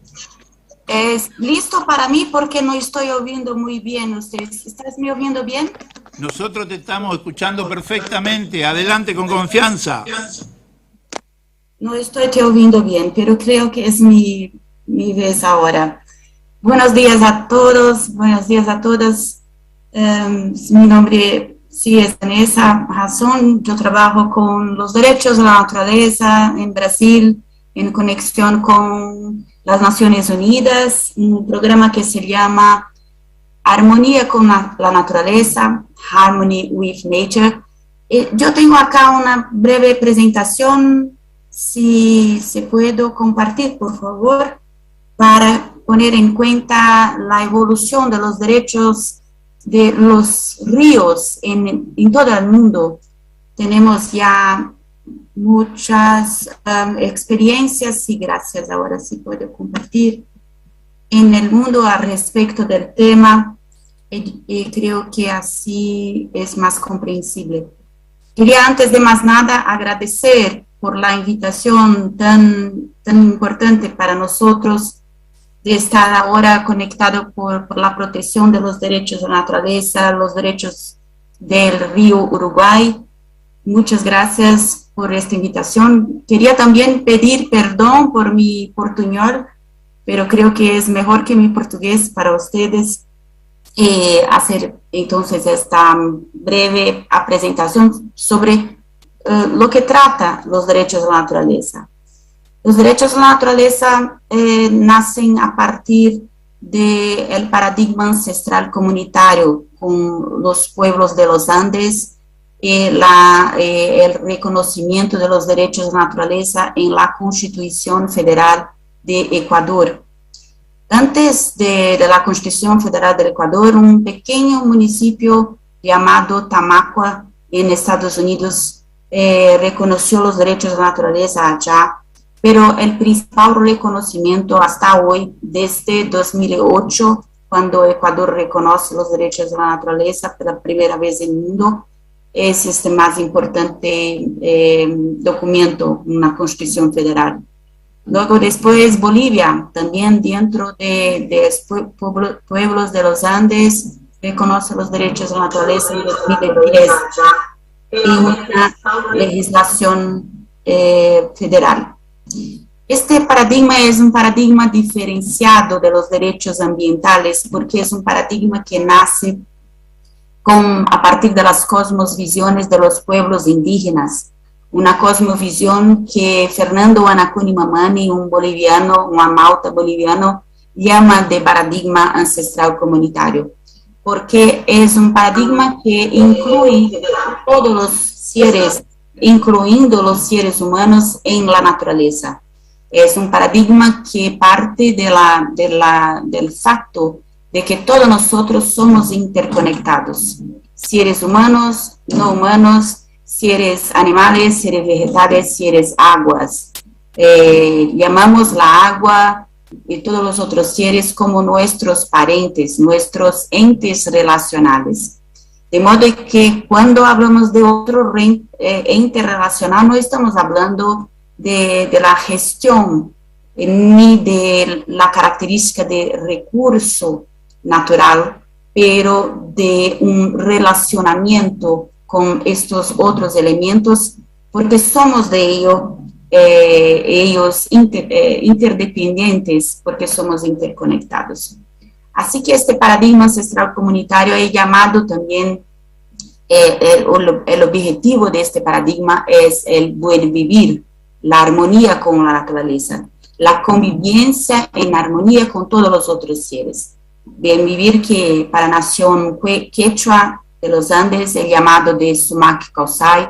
¿Es listo para mí? Porque no estoy oyendo muy bien. ¿Estás me oyendo bien? Nosotros te estamos escuchando perfectamente. Adelante con confianza. No estoy te oyendo bien, pero creo que es mi vez ahora. Buenos días a todos, buenos días a todas. Mi nombre sí es Vanessa Jackson. Yo trabajo con los derechos de la naturaleza en Brasil, en conexión con las Naciones Unidas, un programa que se llama Armonía con la Naturaleza, Harmony with Nature. Yo tengo acá una breve presentación, si se puedo compartir, por favor, para poner en cuenta la evolución de los derechos de los ríos en todo el mundo. Tenemos ya muchas experiencias y gracias, ahora sí puedo compartir en el mundo al respecto del tema y creo que así es más comprensible. Quería antes de más nada agradecer por la invitación tan importante para nosotros de estar ahora conectado por la protección de los derechos de la naturaleza, los derechos del río Uruguay. Muchas gracias por esta invitación. Quería también pedir perdón por mi portuñol, pero creo que es mejor que mi portugués para ustedes hacer entonces esta breve presentación sobre lo que trata los derechos de la naturaleza. Los derechos de la naturaleza nacen a partir del paradigma ancestral comunitario con los pueblos de los Andes, el reconocimiento de los derechos de la naturaleza en la Constitución Federal de Ecuador. Antes de la Constitución Federal del Ecuador, un pequeño municipio llamado Tamacua en Estados Unidos reconoció los derechos de la naturaleza allá, pero el principal reconocimiento hasta hoy, desde 2008, cuando Ecuador reconoce los derechos de la naturaleza por la primera vez en el mundo, es este más importante documento, una Constitución Federal. Luego después Bolivia, también dentro de pueblos de los Andes, reconoce los derechos de la naturaleza en 2010 en una legislación federal. Este paradigma es un paradigma diferenciado de los derechos ambientales porque es un paradigma que nace a partir de las cosmovisiones de los pueblos indígenas, una cosmovisión que Fernando Anacuni Mamani, un boliviano, un amauta boliviano, llama de paradigma ancestral comunitario, porque es un paradigma que incluye todos los seres, incluyendo los seres humanos en la naturaleza. Es un paradigma que parte del facto de que todos nosotros somos interconectados, seres humanos, no humanos, seres animales, seres vegetales, seres aguas. Llamamos la agua y todos los otros seres como nuestros parentes, nuestros entes relacionales. De modo que cuando hablamos de otro ente relacional, no estamos hablando de la gestión ni de la característica de recurso natural, pero de un relacionamiento con estos otros elementos, porque somos de ellos interdependientes, porque somos interconectados. Así que este paradigma ancestral comunitario es llamado también el objetivo de este paradigma es el buen vivir, la armonía con la naturaleza, la convivencia en armonía con todos los otros seres. Bien vivir que para la nación quechua de los Andes, el llamado de Sumac Causay,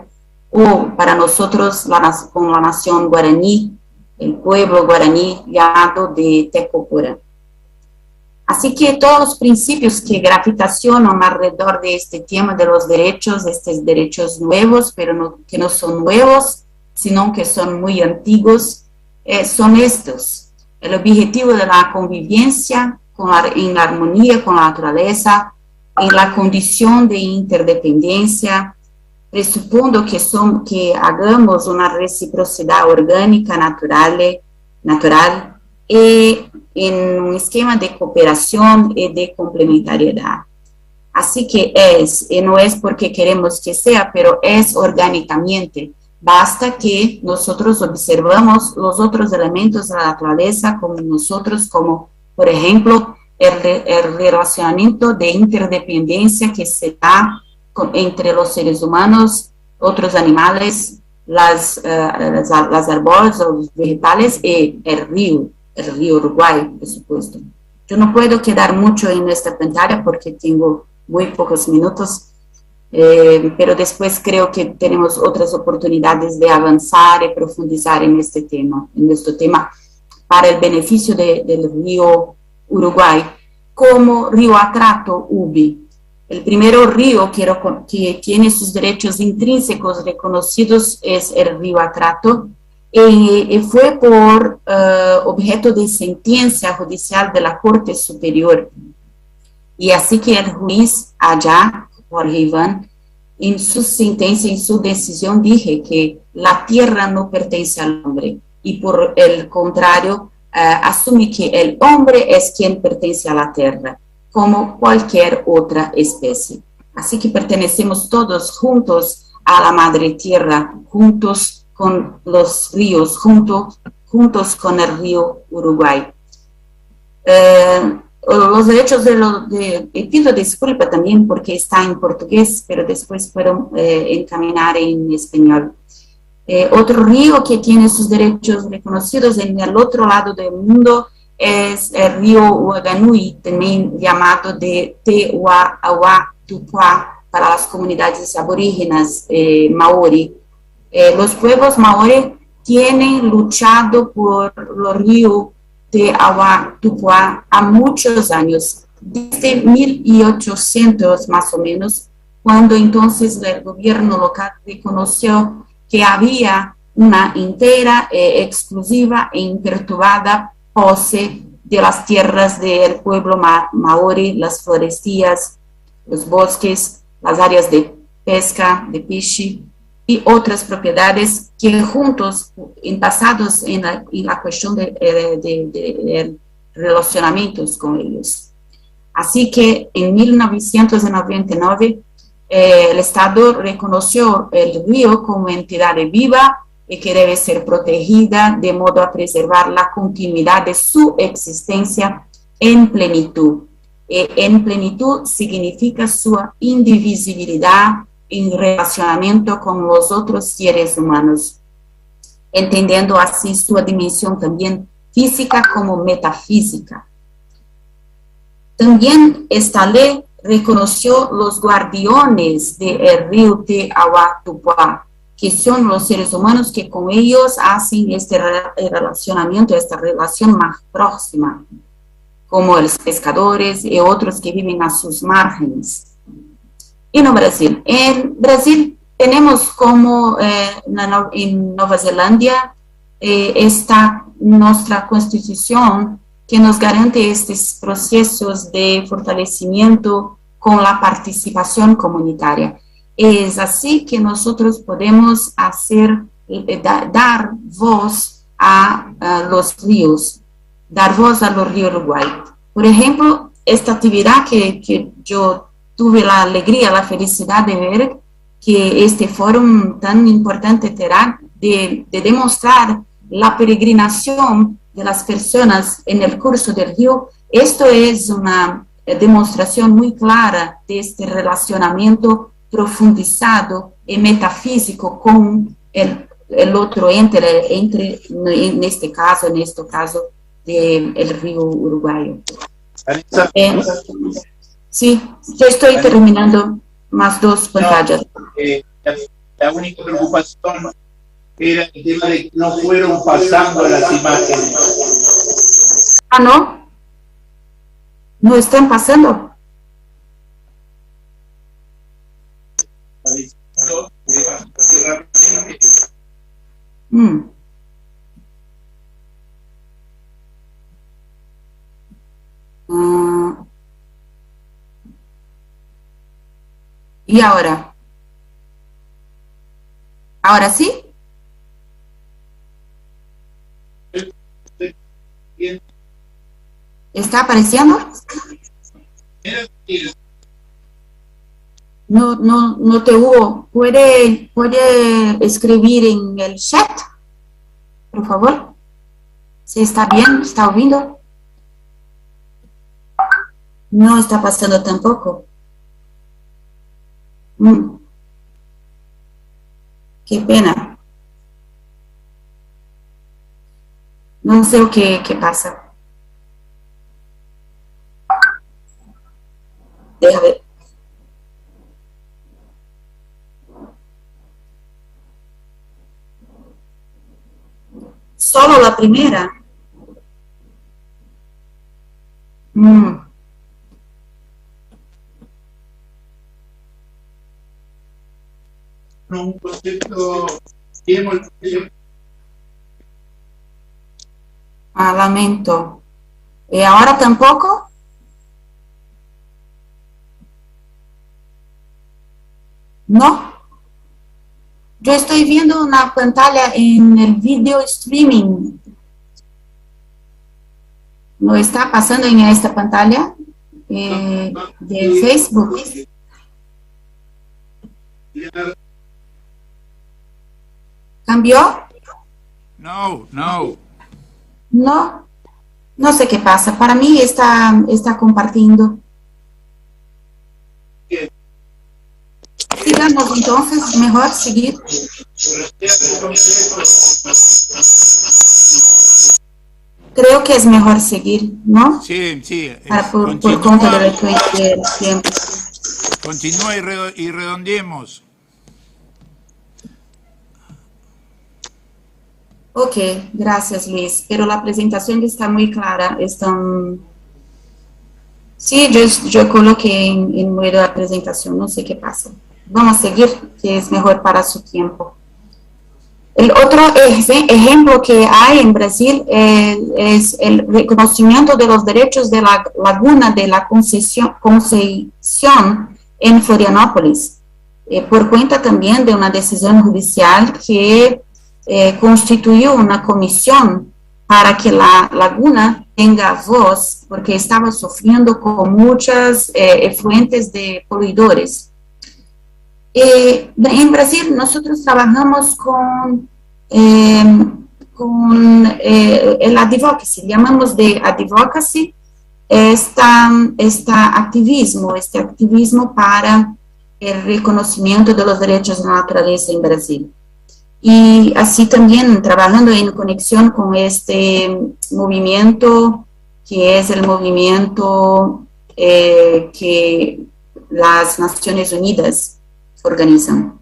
o para nosotros con la nación guaraní, el pueblo guaraní llamado de Tecopura. Así que todos los principios que gravitacionan alrededor de este tema de los derechos, estos derechos nuevos, pero que no son nuevos, sino que son muy antiguos, son estos. El objetivo de la convivencia en la armonía con la naturaleza, en la condición de interdependencia, presupondo que hagamos una reciprocidad orgánica natural y en un esquema de cooperación y de complementariedad. Así que no es porque queremos que sea, pero es orgánicamente. Basta que nosotros observamos los otros elementos de la naturaleza como nosotros, como por ejemplo el relacionamiento de interdependencia que se da entre los seres humanos, otros animales, las árboles, los vegetales y el río Uruguay, por supuesto. Yo no puedo quedar mucho en esta pantalla porque tengo muy pocos minutos, pero después creo que tenemos otras oportunidades de avanzar y profundizar en este tema para el beneficio del río Uruguay, como río Atrato Ubi. El primer río que tiene sus derechos intrínsecos reconocidos es el río Atrato, y fue por objeto de sentencia judicial de la Corte Superior. Y así que el juez allá, Jorge Iván, en su sentencia, en su decisión, dije que la tierra no pertenece al hombre, y por el contrario, asume que el hombre es quien pertenece a la tierra, como cualquier otra especie. Así que pertenecemos todos juntos a la madre tierra, juntos con los ríos, juntos con el río Uruguay. Los derechos pido disculpa también porque está en portugués, pero después puedo encaminar en español. Otro río que tiene sus derechos reconocidos en el otro lado del mundo es el río Uaganui, también llamado de Te-Wa-Awa-Tupua para las comunidades aborígenes maori. Los pueblos maori tienen luchado por los ríos de Awa-Tupua a muchos años, desde 1800 más o menos, cuando entonces el gobierno local reconoció que había una entera, exclusiva e imperturbada pose de las tierras del pueblo maori, las florestías, los bosques, las áreas de pesca, de pichi y otras propiedades que juntos, pasados en la cuestión de relacionamientos con ellos. Así que en 1999 el Estado reconoció el río como entidad viva y que debe ser protegida de modo a preservar la continuidad de su existencia en plenitud. En plenitud significa su indivisibilidad en relacionamiento con los otros seres humanos, entendiendo así su dimensión también física como metafísica. También esta ley reconoció los guardianes del río Te-Awa-Tupua, que son los seres humanos que con ellos hacen este relacionamiento, esta relación más próxima, como los pescadores y otros que viven a sus márgenes. Y en Brasil tenemos como en Nueva Zelanda está nuestra constitución que nos garante estos procesos de fortalecimiento con la participación comunitaria. Es así que nosotros podemos dar voz a los ríos, dar voz a los ríos Uruguay. Por ejemplo, esta actividad que yo tuve la alegría, la felicidad de ver que este foro tan importante tendrá de demostrar la peregrinación de las personas en el curso del río. Esto es una demostración muy clara de este relacionamiento profundizado y metafísico con el otro ente, en este caso, del río Uruguayo. Sí, yo estoy terminando más 2 pantallas. La única preocupación era el tema de que no fueron pasando las imágenes. Ah, ¿no? ¿No están pasando? ¿Y ahora? ¿Ahora sí? ¿Está apareciendo? No te hubo. ¿Puede escribir en el chat? Por favor. ¿Si está bien? ¿Está oyendo? No está pasando tampoco. Qué pena. No sé qué pasa. Déjame ver. Solo la primera. Un concepto. Lamento. ¿Y ahora tampoco? No. Yo estoy viendo una pantalla en el video streaming. ¿No está pasando en esta pantalla de Facebook? ¿Cambió? No. No sé qué pasa. Para mí está compartiendo. Sigamos entonces, mejor seguir. Creo que es mejor seguir, ¿no? Sí. Por cuenta del tiempo. Continúa y redondeemos. Ok, gracias Luis, pero la presentación está muy clara. Sí, yo coloqué en medio de la presentación, no sé qué pasa. Vamos a seguir, que es mejor para su tiempo. El otro ejemplo que hay en Brasil es el reconocimiento de los derechos de la laguna de la Conceição en Florianópolis, por cuenta también de una decisión judicial que constituyó una comisión para que la laguna tenga voz, porque estaba sufriendo con muchas efluentes de poluidores. En Brasil nosotros trabajamos con el advocacy, llamamos de advocacy este activismo para el reconocimiento de los derechos de la naturaleza en Brasil. Y así también trabajando en conexión con este movimiento, que es el movimiento que las Naciones Unidas organizan.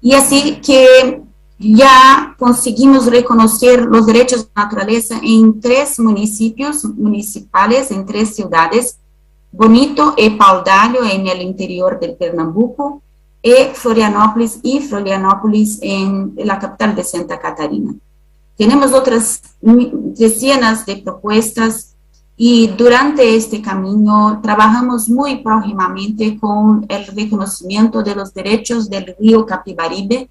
Y así que ya conseguimos reconocer los derechos de la naturaleza en 3 municipios municipales, en 3 ciudades, Bonito y Paudalho en el interior del Pernambuco, y Florianópolis en la capital de Santa Catarina. Tenemos otras decenas de propuestas y durante este camino trabajamos muy próximamente con el reconocimiento de los derechos del río Capibaribe,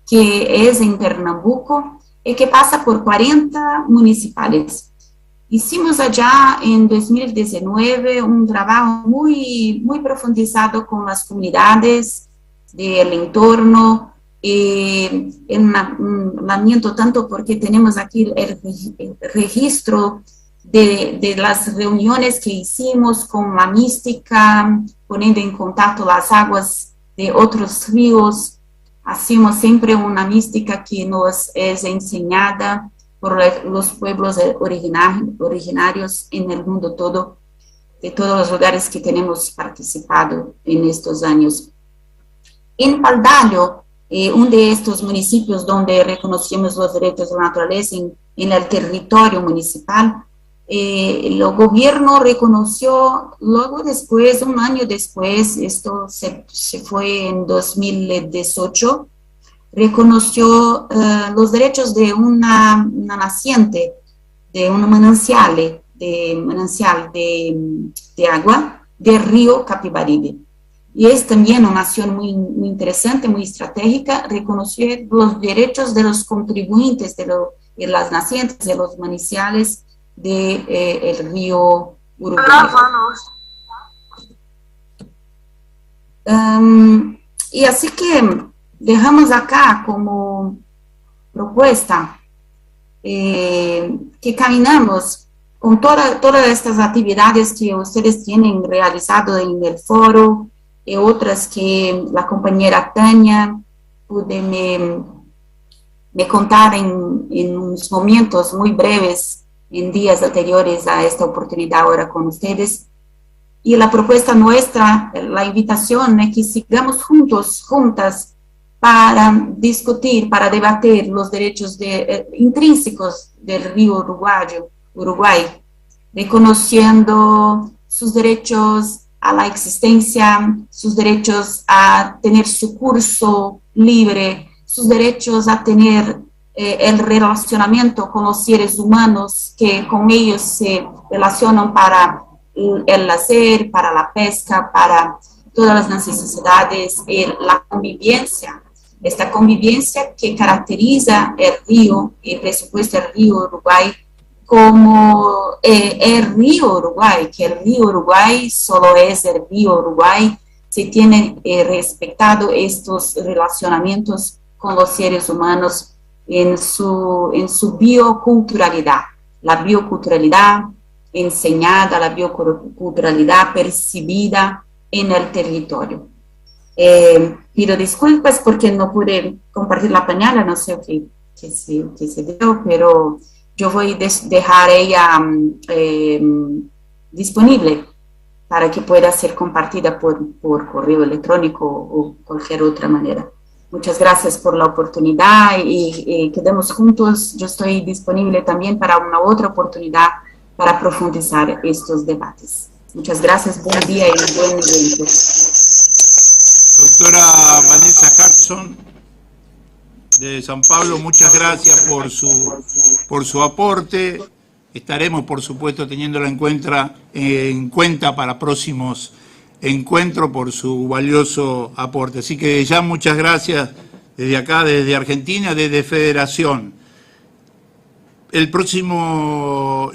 que es en Pernambuco y que pasa por 40 municipales. Hicimos allá en 2019 un trabajo muy profundizado con las comunidades del entorno, lamento tanto porque tenemos aquí el registro de las reuniones que hicimos con la mística, poniendo en contacto las aguas de otros ríos. Hacemos siempre una mística que nos es enseñada por los pueblos originarios en el mundo todo, de todos los lugares que tenemos participado en estos años. En Paudalho, uno de estos municipios donde reconocemos los derechos de la naturaleza en el territorio municipal, el gobierno reconoció luego después, un año después, esto se fue en 2018, reconoció los derechos de una naciente, de un manancial de agua del río Capibaribe. Y es también una acción muy interesante, muy estratégica, reconocer los derechos de los contribuyentes de las nacientes, de los manantiales del río Uruguay. Y así que dejamos acá como propuesta que caminamos con todas estas actividades que ustedes tienen realizado en el foro y otras que la compañera Tania pude me contar en unos momentos muy breves en días anteriores a esta oportunidad ahora con ustedes. Y la propuesta nuestra, la invitación es que sigamos juntas, para discutir, para debatir los derechos intrínsecos del río Uruguay, reconociendo sus derechos a la existencia, sus derechos a tener su curso libre, sus derechos a tener el relacionamiento con los seres humanos que con ellos se relacionan para el lazer, para la pesca, para todas las necesidades, la convivencia. Esta convivencia que caracteriza el río, y presupuesto del río Uruguay, como el río Uruguay, que el río Uruguay solo es el río Uruguay si tiene respetado estos relacionamientos con los seres humanos en su bioculturalidad, la bioculturalidad enseñada, la bioculturalidad percibida en el territorio. Pido disculpas porque no pude compartir la pañala, no sé qué se dio, pero yo voy a dejar ella disponible para que pueda ser compartida por correo electrónico o cualquier otra manera. Muchas gracias por la oportunidad y quedemos juntos. Yo estoy disponible también para una otra oportunidad para profundizar estos debates. Muchas gracias, buen día y buen evento. Doctora Vanessa Jackson, de San Pablo, muchas gracias por su aporte. Estaremos, por supuesto, teniéndola en cuenta para próximos encuentros por su valioso aporte. Así que ya muchas gracias desde acá, desde Argentina, desde Federación. Lo próximo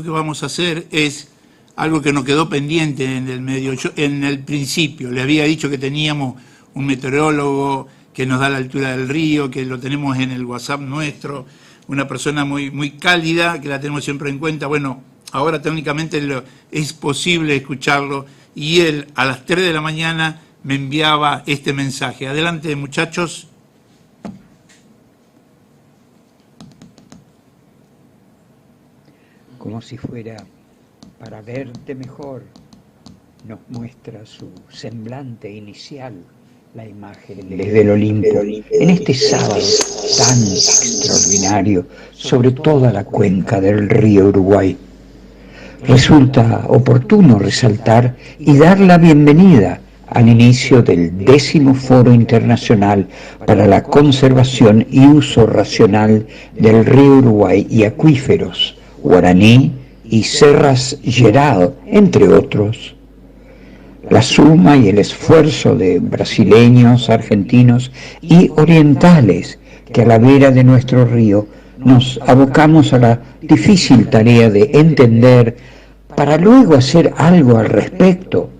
que vamos a hacer es algo que nos quedó pendiente en el medio. En el principio le había dicho que teníamos un meteorólogo que nos da la altura del río, que lo tenemos en el WhatsApp nuestro, una persona muy cálida, que la tenemos siempre en cuenta. Bueno, ahora técnicamente es posible escucharlo, y él a las 3 de la mañana me enviaba este mensaje. Adelante, muchachos. Como si fuera para verte mejor, nos muestra su semblante inicial, la imagen desde el Olimpo, en este sábado tan extraordinario sobre toda la cuenca del río Uruguay. Resulta oportuno resaltar y dar la bienvenida al inicio del 10º Foro Internacional para la Conservación y Uso Racional del Río Uruguay y Acuíferos, Guaraní y Serras Geral, entre otros. La suma y el esfuerzo de brasileños, argentinos y orientales que a la vera de nuestro río nos abocamos a la difícil tarea de entender para luego hacer algo al respecto,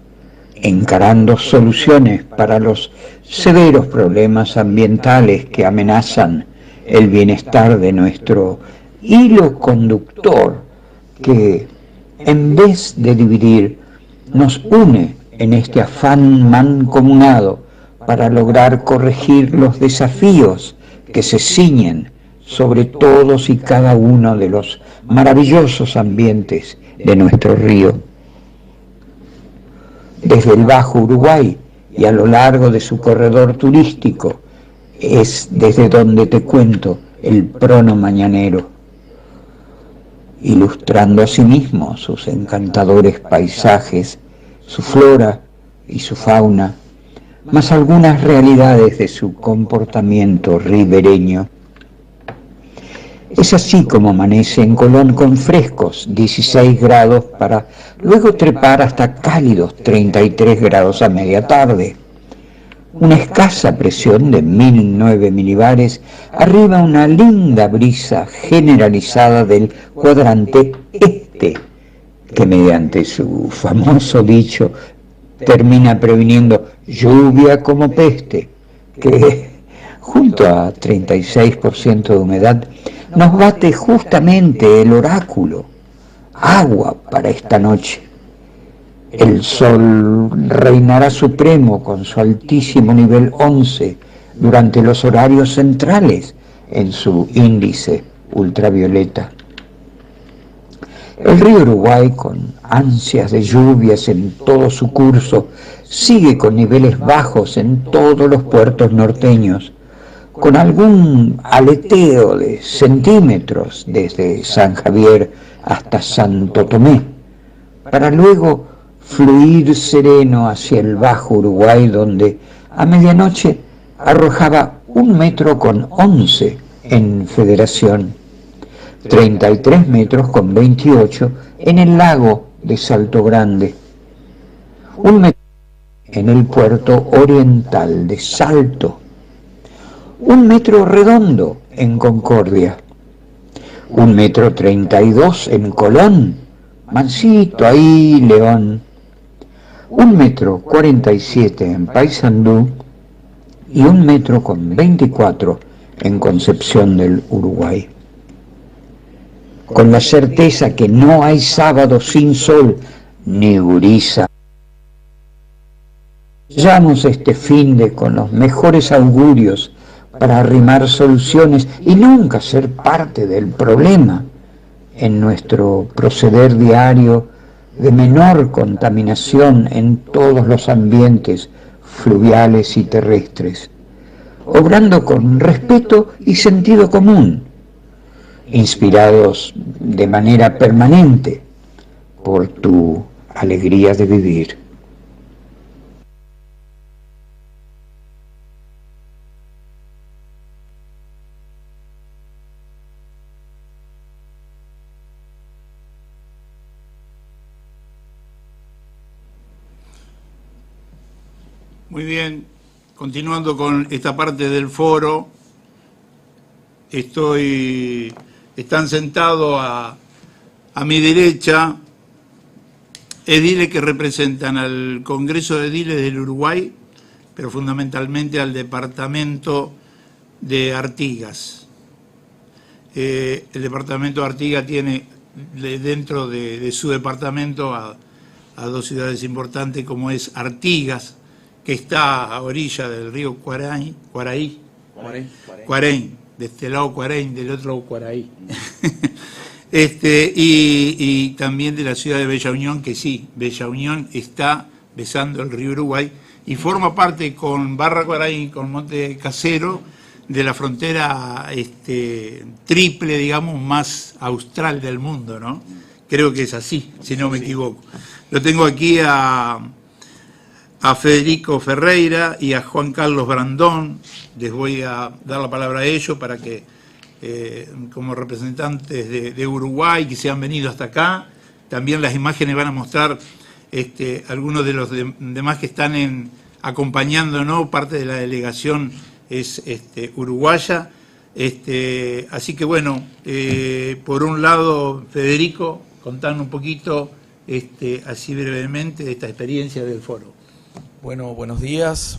encarando soluciones para los severos problemas ambientales que amenazan el bienestar de nuestro hilo conductor, que en vez de dividir nos une en este afán mancomunado para lograr corregir los desafíos que se ciñen sobre todos y cada uno de los maravillosos ambientes de nuestro río. Desde el Bajo Uruguay y a lo largo de su corredor turístico es desde donde te cuento el prono mañanero, ilustrando asimismo sus encantadores paisajes, su flora y su fauna, más algunas realidades de su comportamiento ribereño. Es así como amanece en Colón con frescos 16 grados para luego trepar hasta cálidos 33 grados a media tarde. Una escasa presión de 1009 milibares arriba una linda brisa generalizada del cuadrante este, que mediante su famoso dicho termina previniendo lluvia como peste, que junto a 36% de humedad nos bate justamente el oráculo: agua para esta noche. El sol reinará supremo con su altísimo nivel 11 durante los horarios centrales en su índice ultravioleta. El río Uruguay, con ansias de lluvias en todo su curso, sigue con niveles bajos en todos los puertos norteños, con algún aleteo de centímetros desde San Javier hasta Santo Tomé, para luego fluir sereno hacia el Bajo Uruguay, donde a medianoche arrojaba 1,11 m en Federación, 33 metros con 28 en el lago de Salto Grande, 1 metro en el puerto oriental de Salto, 1 metro redondo en Concordia, 1,32 m en Colón, mansito ahí León, 1,47 m en Paysandú y 1,24 m en Concepción del Uruguay. Con la certeza que no hay sábado sin sol ni gurisa, sellamos este finde con los mejores augurios para arrimar soluciones y nunca ser parte del problema en nuestro proceder diario de menor contaminación en todos los ambientes fluviales y terrestres, obrando con respeto y sentido común, inspirados de manera permanente por tu alegría de vivir. Muy bien, continuando con esta parte del foro, están sentados a mi derecha ediles que representan al Congreso de Ediles del Uruguay, pero fundamentalmente al departamento de Artigas. El departamento de Artigas tiene dentro de su departamento a dos ciudades importantes como es Artigas, que está a orilla del río Cuaraí, de este lado Cuaraí, del otro lado Cuaraí. Y también de la ciudad de Bella Unión, que sí, Bella Unión está besando el río Uruguay y forma parte con Barra Cuaraí, con Monte Casero, de la frontera triple, digamos, más austral del mundo, ¿no? Creo que es así, si no me equivoco. Lo tengo aquí a Federico Ferreira y a Juan Carlos Brandón. Les voy a dar la palabra a ellos para que, como representantes de Uruguay que se han venido hasta acá, también las imágenes van a mostrar algunos de los demás que están acompañándonos, parte de la delegación es uruguaya. Así que bueno, por un lado, Federico, contanos un poquito, así brevemente, de esta experiencia del foro. Bueno, buenos días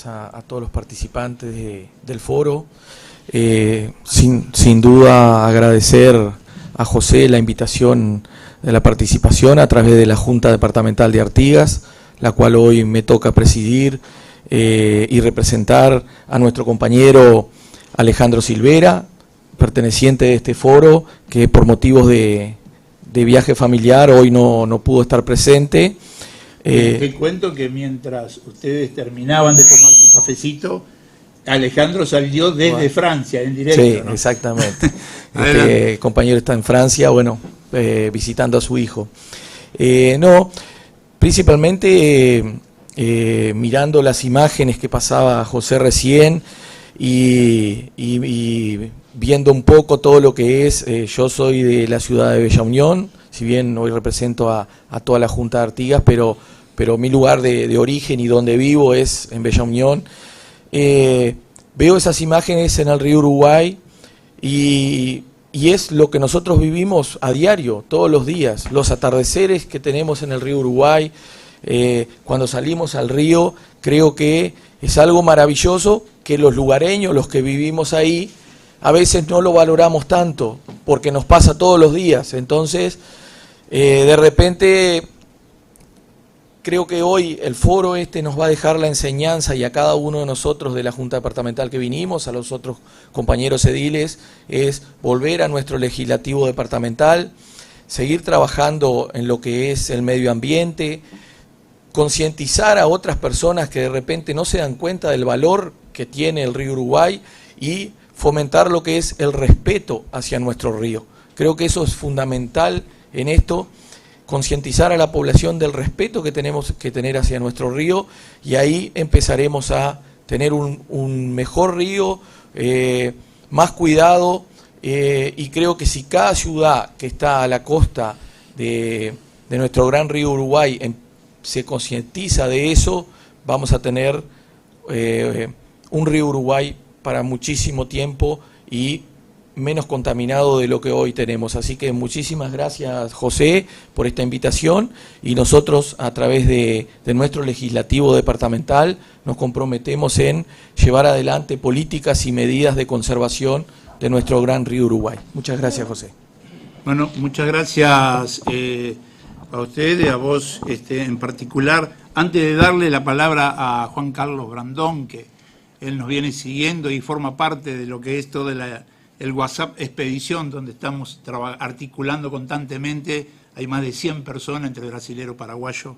a todos los participantes del foro. Sin duda agradecer a José la invitación de la participación a través de la Junta Departamental de Artigas, la cual hoy me toca presidir y representar a nuestro compañero Alejandro Silvera, perteneciente de este foro, que por motivos de viaje familiar hoy no pudo estar presente. Te cuento que mientras ustedes terminaban de tomar su cafecito, Alejandro salió desde Francia en directo. Sí, ¿no? exactamente. El compañero está en Francia, bueno, visitando a su hijo. Principalmente mirando las imágenes que pasaba José recién y viendo un poco todo lo que es, yo soy de la ciudad de Bella Unión, si bien hoy represento a toda la Junta de Artigas, pero mi lugar de origen y donde vivo es en Bella Unión. Veo esas imágenes en el río Uruguay y es lo que nosotros vivimos a diario, todos los días, los atardeceres que tenemos en el río Uruguay. Cuando salimos al río, creo que es algo maravilloso que los lugareños, los que vivimos ahí, a veces no lo valoramos tanto, porque nos pasa todos los días. Entonces, de repente, creo que hoy el foro nos va a dejar la enseñanza, y a cada uno de nosotros de la Junta Departamental que vinimos, a los otros compañeros ediles, es volver a nuestro legislativo departamental, seguir trabajando en lo que es el medio ambiente, concientizar a otras personas que de repente no se dan cuenta del valor que tiene el río Uruguay y fomentar lo que es el respeto hacia nuestro río. Creo que eso es fundamental en esto, concientizar a la población del respeto que tenemos que tener hacia nuestro río, y ahí empezaremos a tener un mejor río, más cuidado, y creo que si cada ciudad que está a la costa de nuestro gran río Uruguay se concientiza de eso, vamos a tener un río Uruguay para muchísimo tiempo y menos contaminado de lo que hoy tenemos. Así que muchísimas gracias, José, por esta invitación, y nosotros a través de nuestro legislativo departamental nos comprometemos en llevar adelante políticas y medidas de conservación de nuestro gran río Uruguay. Muchas gracias, José. Bueno, muchas gracias a usted y a vos en particular. Antes de darle la palabra a Juan Carlos Brandón, que él nos viene siguiendo y forma parte de lo que es todo el WhatsApp Expedición, donde estamos articulando constantemente. Hay más de 100 personas entre brasilero, paraguayo,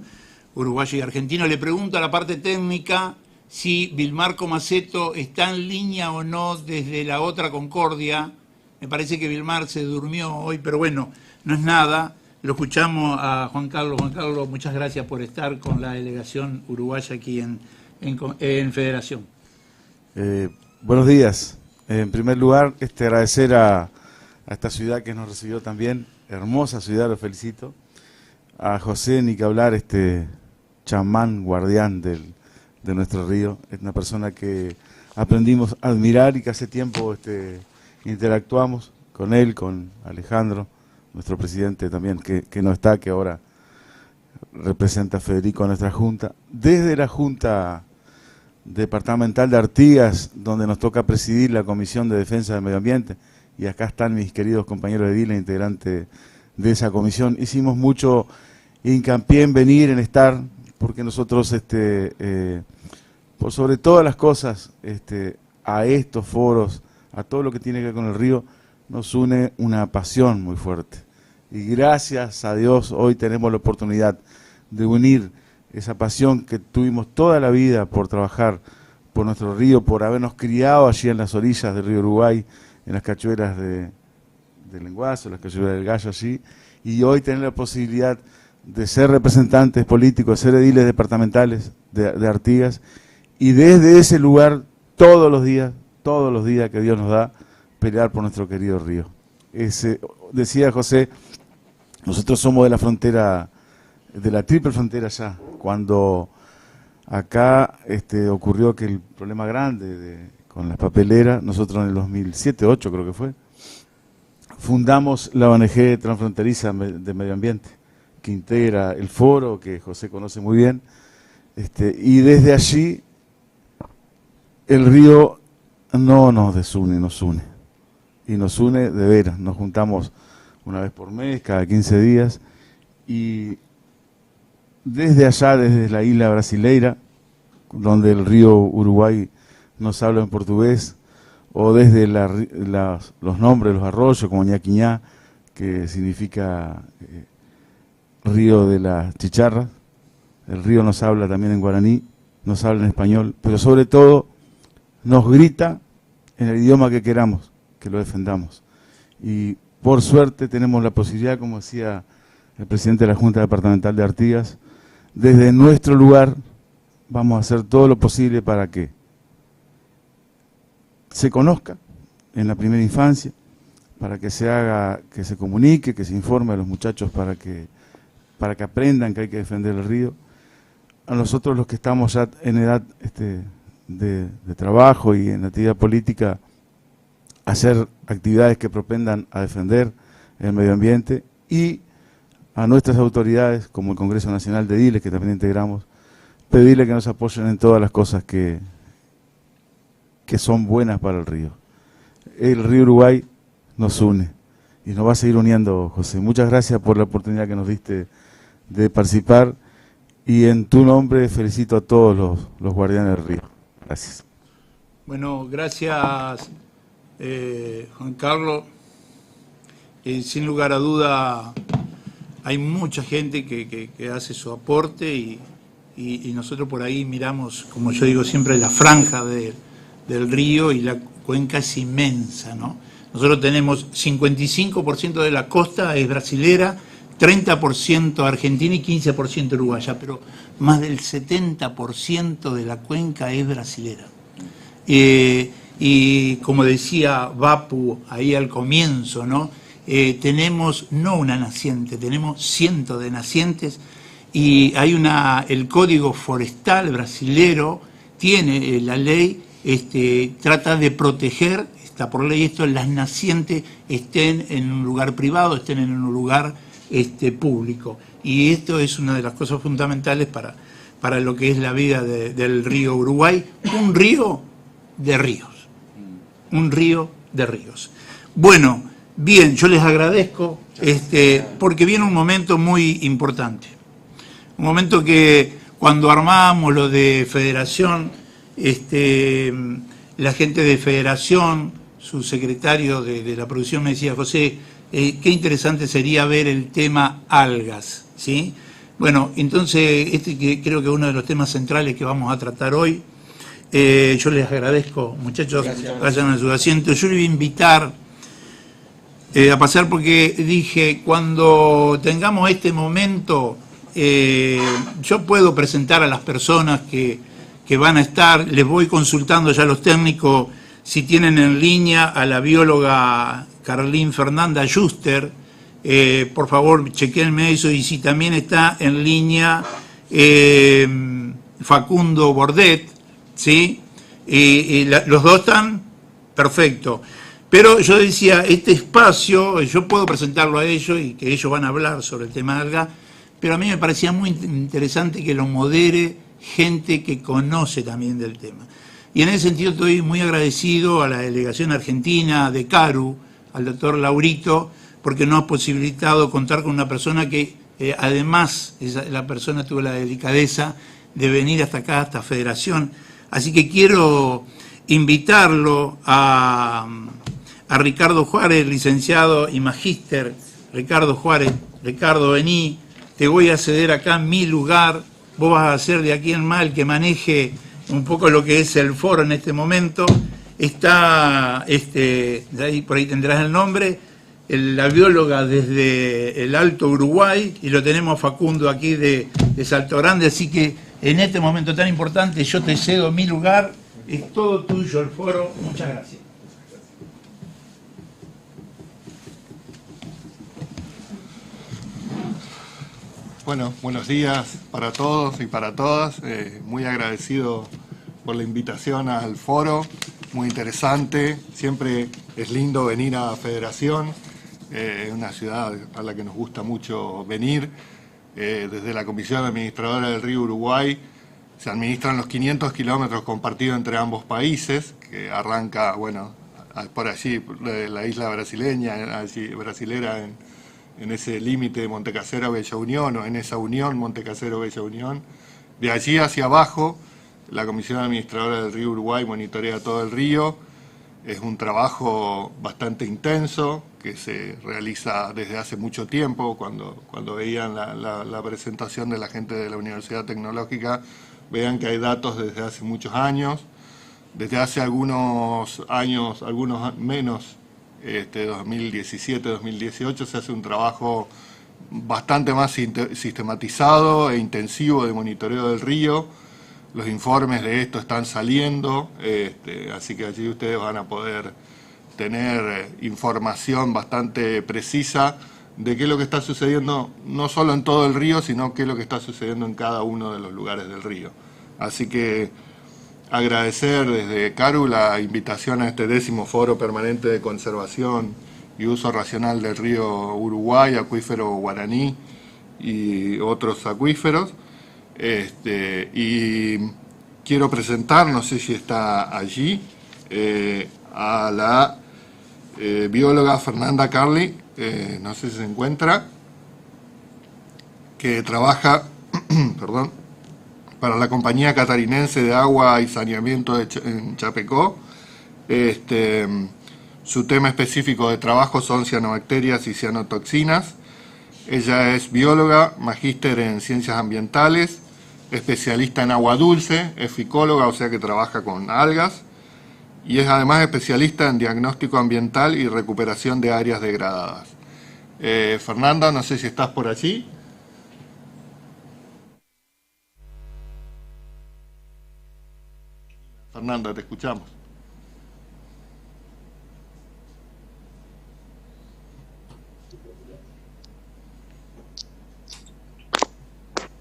uruguayo y argentino. Le pregunto a la parte técnica si Vilmarco Maceto está en línea o no desde la otra Concordia. Me parece que Vilmar se durmió hoy, pero bueno, no es nada. Lo escuchamos a Juan Carlos. Juan Carlos, muchas gracias por estar con la delegación uruguaya aquí en Federación. Buenos días. En primer lugar, agradecer a esta ciudad que nos recibió también, hermosa ciudad, lo felicito. A José, ni que hablar, chamán, guardián de nuestro río. Es una persona que aprendimos a admirar y que hace tiempo interactuamos con él, con Alejandro, nuestro presidente también, que no está, que ahora representa a Federico a nuestra Junta. Desde la Junta Departamental de Artigas, donde nos toca presidir la Comisión de Defensa del Medio Ambiente, y acá están mis queridos compañeros de ediles, integrantes de esa comisión, hicimos mucho hincapié en venir, en estar, porque nosotros, por sobre todas las cosas, a estos foros, a todo lo que tiene que ver con el río, nos une una pasión muy fuerte. Y gracias a Dios hoy tenemos la oportunidad de unir esa pasión que tuvimos toda la vida por trabajar por nuestro río, por habernos criado allí en las orillas del río Uruguay, en las cachuelas de Lenguazo, las cachuelas del Gallo allí, y hoy tener la posibilidad de ser representantes políticos, de ser ediles departamentales de Artigas, y desde ese lugar todos los días que Dios nos da, pelear por nuestro querido río. Decía José, nosotros somos de la frontera, de la triple frontera ya, cuando acá ocurrió que el problema grande con las papeleras, nosotros en el 2007-2008 creo que fue, fundamos la ONG transfronteriza de medio ambiente, que integra el foro, que José conoce muy bien, y desde allí el río no nos desune, nos une, y nos une de veras. Nos juntamos una vez por mes, cada 15 días, y desde allá, desde la isla brasileira, donde el río Uruguay nos habla en portugués, o desde los nombres, los arroyos, como Ñaquiñá, que significa río de las chicharras. El río nos habla también en guaraní, nos habla en español, pero sobre todo nos grita en el idioma que queramos, que lo defendamos. Y por suerte tenemos la posibilidad, como decía el presidente de la Junta Departamental de Artigas, desde nuestro lugar vamos a hacer todo lo posible para que se conozca en la primera infancia, para que se haga, que se comunique, que se informe a los muchachos para que aprendan que hay que defender el río. A nosotros, los que estamos ya en edad de trabajo y en actividad política, hacer actividades que propendan a defender el medio ambiente, y a nuestras autoridades, como el Congreso Nacional de Ediles, que también integramos, pedirle que nos apoyen en todas las cosas que son buenas para el río. El río Uruguay nos une y nos va a seguir uniendo, José. Muchas gracias por la oportunidad que nos diste de participar, y en tu nombre felicito a todos los guardianes del río. Gracias. Bueno, gracias Juan Carlos. Sin lugar a duda hay mucha gente que hace su aporte, y nosotros por ahí miramos, como yo digo siempre, la franja del río, y la cuenca es inmensa, ¿no? Nosotros tenemos 55% de la costa es brasilera, 30% argentina y 15% uruguaya, pero más del 70% de la cuenca es brasilera. Y como decía Vapu ahí al comienzo, ¿no? Tenemos no una naciente, tenemos cientos de nacientes, y hay el Código Forestal brasilero tiene la ley, trata de proteger, está por ley esto, las nacientes estén en un lugar privado, estén en un lugar público. Y esto es una de las cosas fundamentales para lo que es la vida del río Uruguay, un río de ríos, un río de ríos. Bueno, bien, yo les agradezco, porque viene un momento muy importante, un momento que cuando armábamos lo de Federación, la gente de Federación, su secretario de la producción me decía: José, qué interesante sería ver el tema algas, ¿sí? Bueno, entonces que creo que es uno de los temas centrales que vamos a tratar hoy. Yo les agradezco, muchachos, vayan a su asiento. Yo les voy a invitar a pasar, porque dije, cuando tengamos este momento, yo puedo presentar a las personas que van a estar. Les voy consultando ya a los técnicos si tienen en línea a la bióloga Carlín Fernanda Juster. Por favor, chequenme eso, y si también está en línea Facundo Bordet, ¿sí? Los dos están, perfecto. Pero yo decía, este espacio, yo puedo presentarlo a ellos y que ellos van a hablar sobre el tema alga, pero a mí me parecía muy interesante que lo modere gente que conoce también del tema. Y en ese sentido estoy muy agradecido a la delegación argentina de CARU, al doctor Laurito, porque nos ha posibilitado contar con una persona que además la persona tuvo la delicadeza de venir hasta acá, hasta Federación. Así que quiero invitarlo a Ricardo Juárez, licenciado y magíster. Ricardo Juárez, Ricardo, vení, te voy a ceder acá mi lugar, vos vas a ser de aquí en más el que maneje un poco lo que es el foro en este momento. Está, de ahí, por ahí tendrás el nombre, la bióloga desde el Alto Uruguay, y lo tenemos Facundo aquí de Salto Grande, así que en este momento tan importante yo te cedo mi lugar, es todo tuyo el foro, muchas gracias. Bueno, buenos días para todos y para todas. Muy agradecido por la invitación al foro, muy interesante. Siempre es lindo venir a Federación, una ciudad a la que nos gusta mucho venir. Desde la Comisión Administradora del Río Uruguay se administran los 500 kilómetros compartidos entre ambos países, que arranca, bueno, por allí, la isla brasileña, allí, brasilera, en ese límite de Montecasero-Bella Unión, o en esa unión Montecasero-Bella Unión. De allí hacia abajo la Comisión Administradora del Río Uruguay monitorea todo el río. Es un trabajo bastante intenso que se realiza desde hace mucho tiempo. Cuando veían la presentación de la gente de la Universidad Tecnológica, vean que hay datos desde hace muchos años. Desde hace algunos años, algunos menos, 2017, 2018, se hace un trabajo bastante más sistematizado e intensivo de monitoreo del río. Los informes de esto están saliendo, así que allí ustedes van a poder tener información bastante precisa de qué es lo que está sucediendo, no solo en todo el río, sino qué es lo que está sucediendo en cada uno de los lugares del río. Así que agradecer desde CARU la invitación a este 10º Foro Permanente de Conservación y Uso Racional del Río Uruguay, acuífero Guaraní y otros acuíferos. Y quiero presentar, no sé si está allí, a la bióloga Fernanda Carli, no sé si se encuentra, que trabaja perdón, para la Compañía Catarinense de Agua y Saneamiento en Chapecó. Su tema específico de trabajo son cianobacterias y cianotoxinas. Ella es bióloga, magíster en ciencias ambientales, especialista en agua dulce, es ficóloga, o sea que trabaja con algas, y es además especialista en diagnóstico ambiental y recuperación de áreas degradadas. Fernanda, no sé si estás por allí. Fernanda, te escuchamos.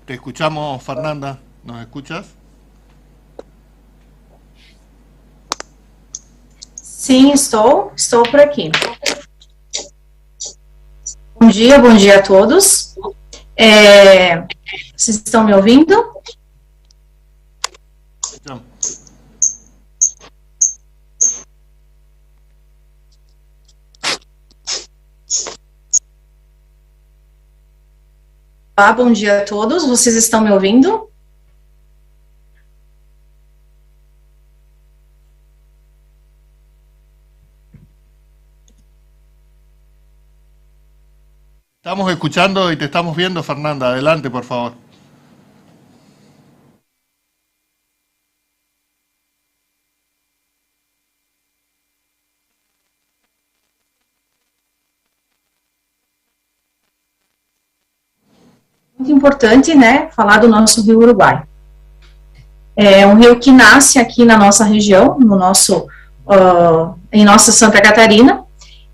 Te escuchamos, Fernanda. ¿Nos escuchas? Sim, estou por aqui. Bom dia a todos. Vocês estão me ouvindo? Olá, bom dia a todos. Vocês estão me ouvindo? Estamos escuchando y te estamos viendo, Fernanda. Adelante, por favor. Muito importante, né, falar do nosso rio Uruguai. É um rio que nasce aqui na nossa região, em nossa Santa Catarina,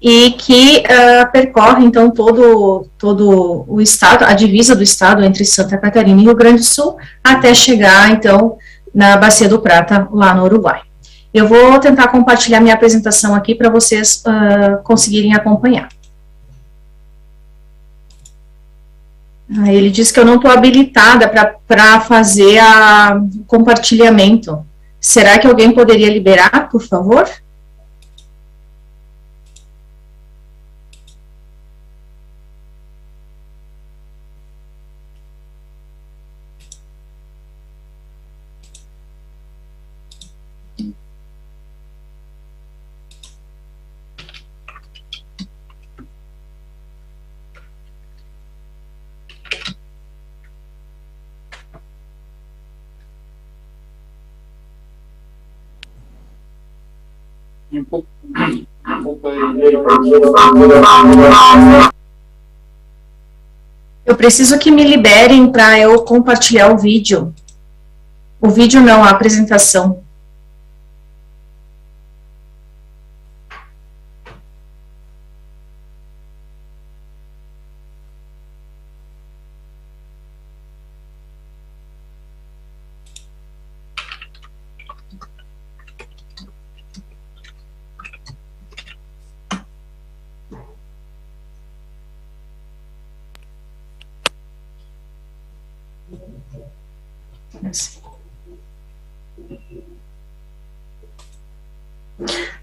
e que percorre, então, todo o estado, a divisa do estado entre Santa Catarina e Rio Grande do Sul, até chegar, então, na Bacia do Prata, lá no Uruguai. Eu vou tentar compartilhar minha apresentação aqui para vocês conseguirem acompanhar. Ele diz que eu não estou habilitada para fazer o compartilhamento. Será que alguém poderia liberar, por favor? Eu preciso que me liberem para eu compartilhar o vídeo. O vídeo não, a apresentação.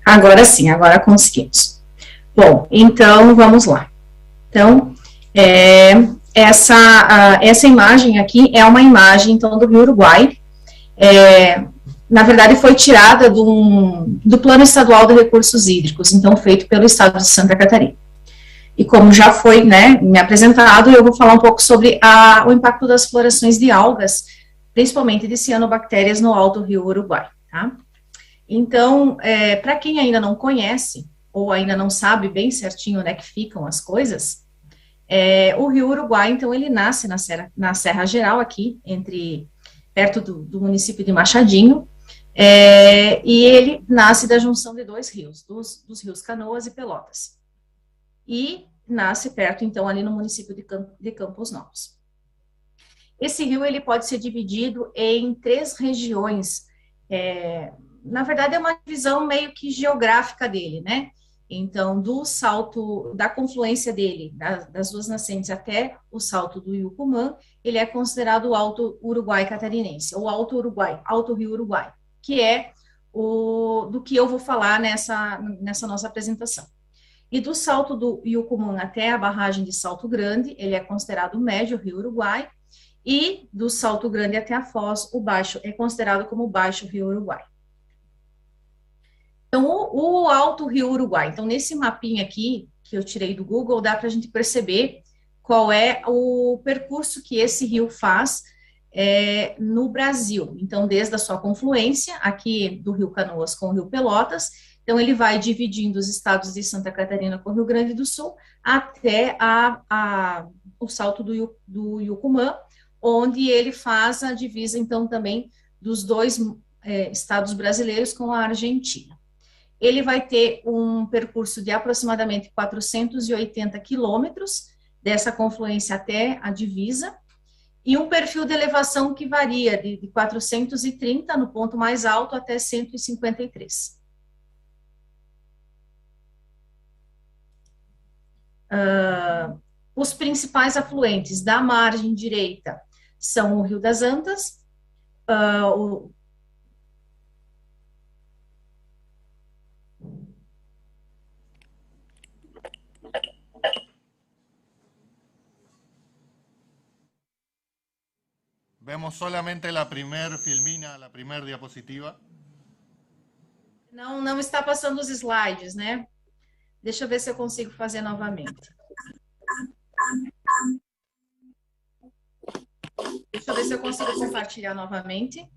Agora sim, agora conseguimos. Bom, então, vamos lá. Então, essa imagem aqui é uma imagem, então, do Rio Uruguai, na verdade, foi tirada do Plano Estadual de Recursos Hídricos, então feito pelo Estado de Santa Catarina. E como já foi, né, me apresentado, eu vou falar um pouco sobre o impacto das florações de algas, principalmente de cianobactérias no Alto Rio Uruguai, tá? Então, para quem ainda não conhece, ou ainda não sabe bem certinho onde é que ficam as coisas, o Rio Uruguai, então, ele nasce na Serra Geral, aqui, perto do município de Machadinho, e ele nasce da junção de dois rios, dos rios Canoas e Pelotas. E nasce perto, então, ali no município de Campos Novos. Esse rio, ele pode ser dividido em 3 regiões, na verdade, é uma divisão meio que geográfica dele, né? Então, do salto, da confluência dele, das duas nascentes até o salto do Yucumã, ele é considerado o Alto Uruguai Catarinense, ou Alto Uruguai, Alto Rio Uruguai, que é do que eu vou falar nessa nossa apresentação. E do salto do Yucumã até a barragem de Salto Grande, ele é considerado o Médio Rio Uruguai, e do Salto Grande até a Foz, o Baixo é considerado como o Baixo Rio Uruguai. Então, o Alto Rio Uruguai. Então, nesse mapinha aqui, que eu tirei do Google, dá para a gente perceber qual é o percurso que esse rio faz no Brasil. Então, desde a sua confluência, aqui do Rio Canoas com o Rio Pelotas, então ele vai dividindo os estados de Santa Catarina com o Rio Grande do Sul, até o salto do Yucumã, onde ele faz a divisa, então, também dos 2 estados brasileiros com a Argentina. Ele vai ter um percurso de aproximadamente 480 quilômetros, dessa confluência até a divisa, e um perfil de elevação que varia de 430 no ponto mais alto até 153. Os principais afluentes da margem direita são o Rio das Antas, Vemos solamente la primer filmina, la primer diapositiva. Não está passando os slides, né? Deixa eu ver se eu consigo fazer novamente. Deixa eu ver se eu consigo compartilhar novamente.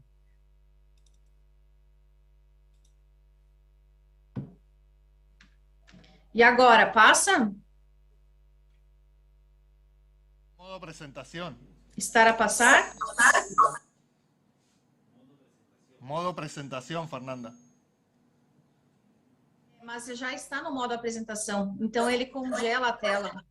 E agora, passa? Modo apresentación. Estar a passar? Modo apresentación, Fernanda. Mas já está no modo apresentação, então ele congela a tela.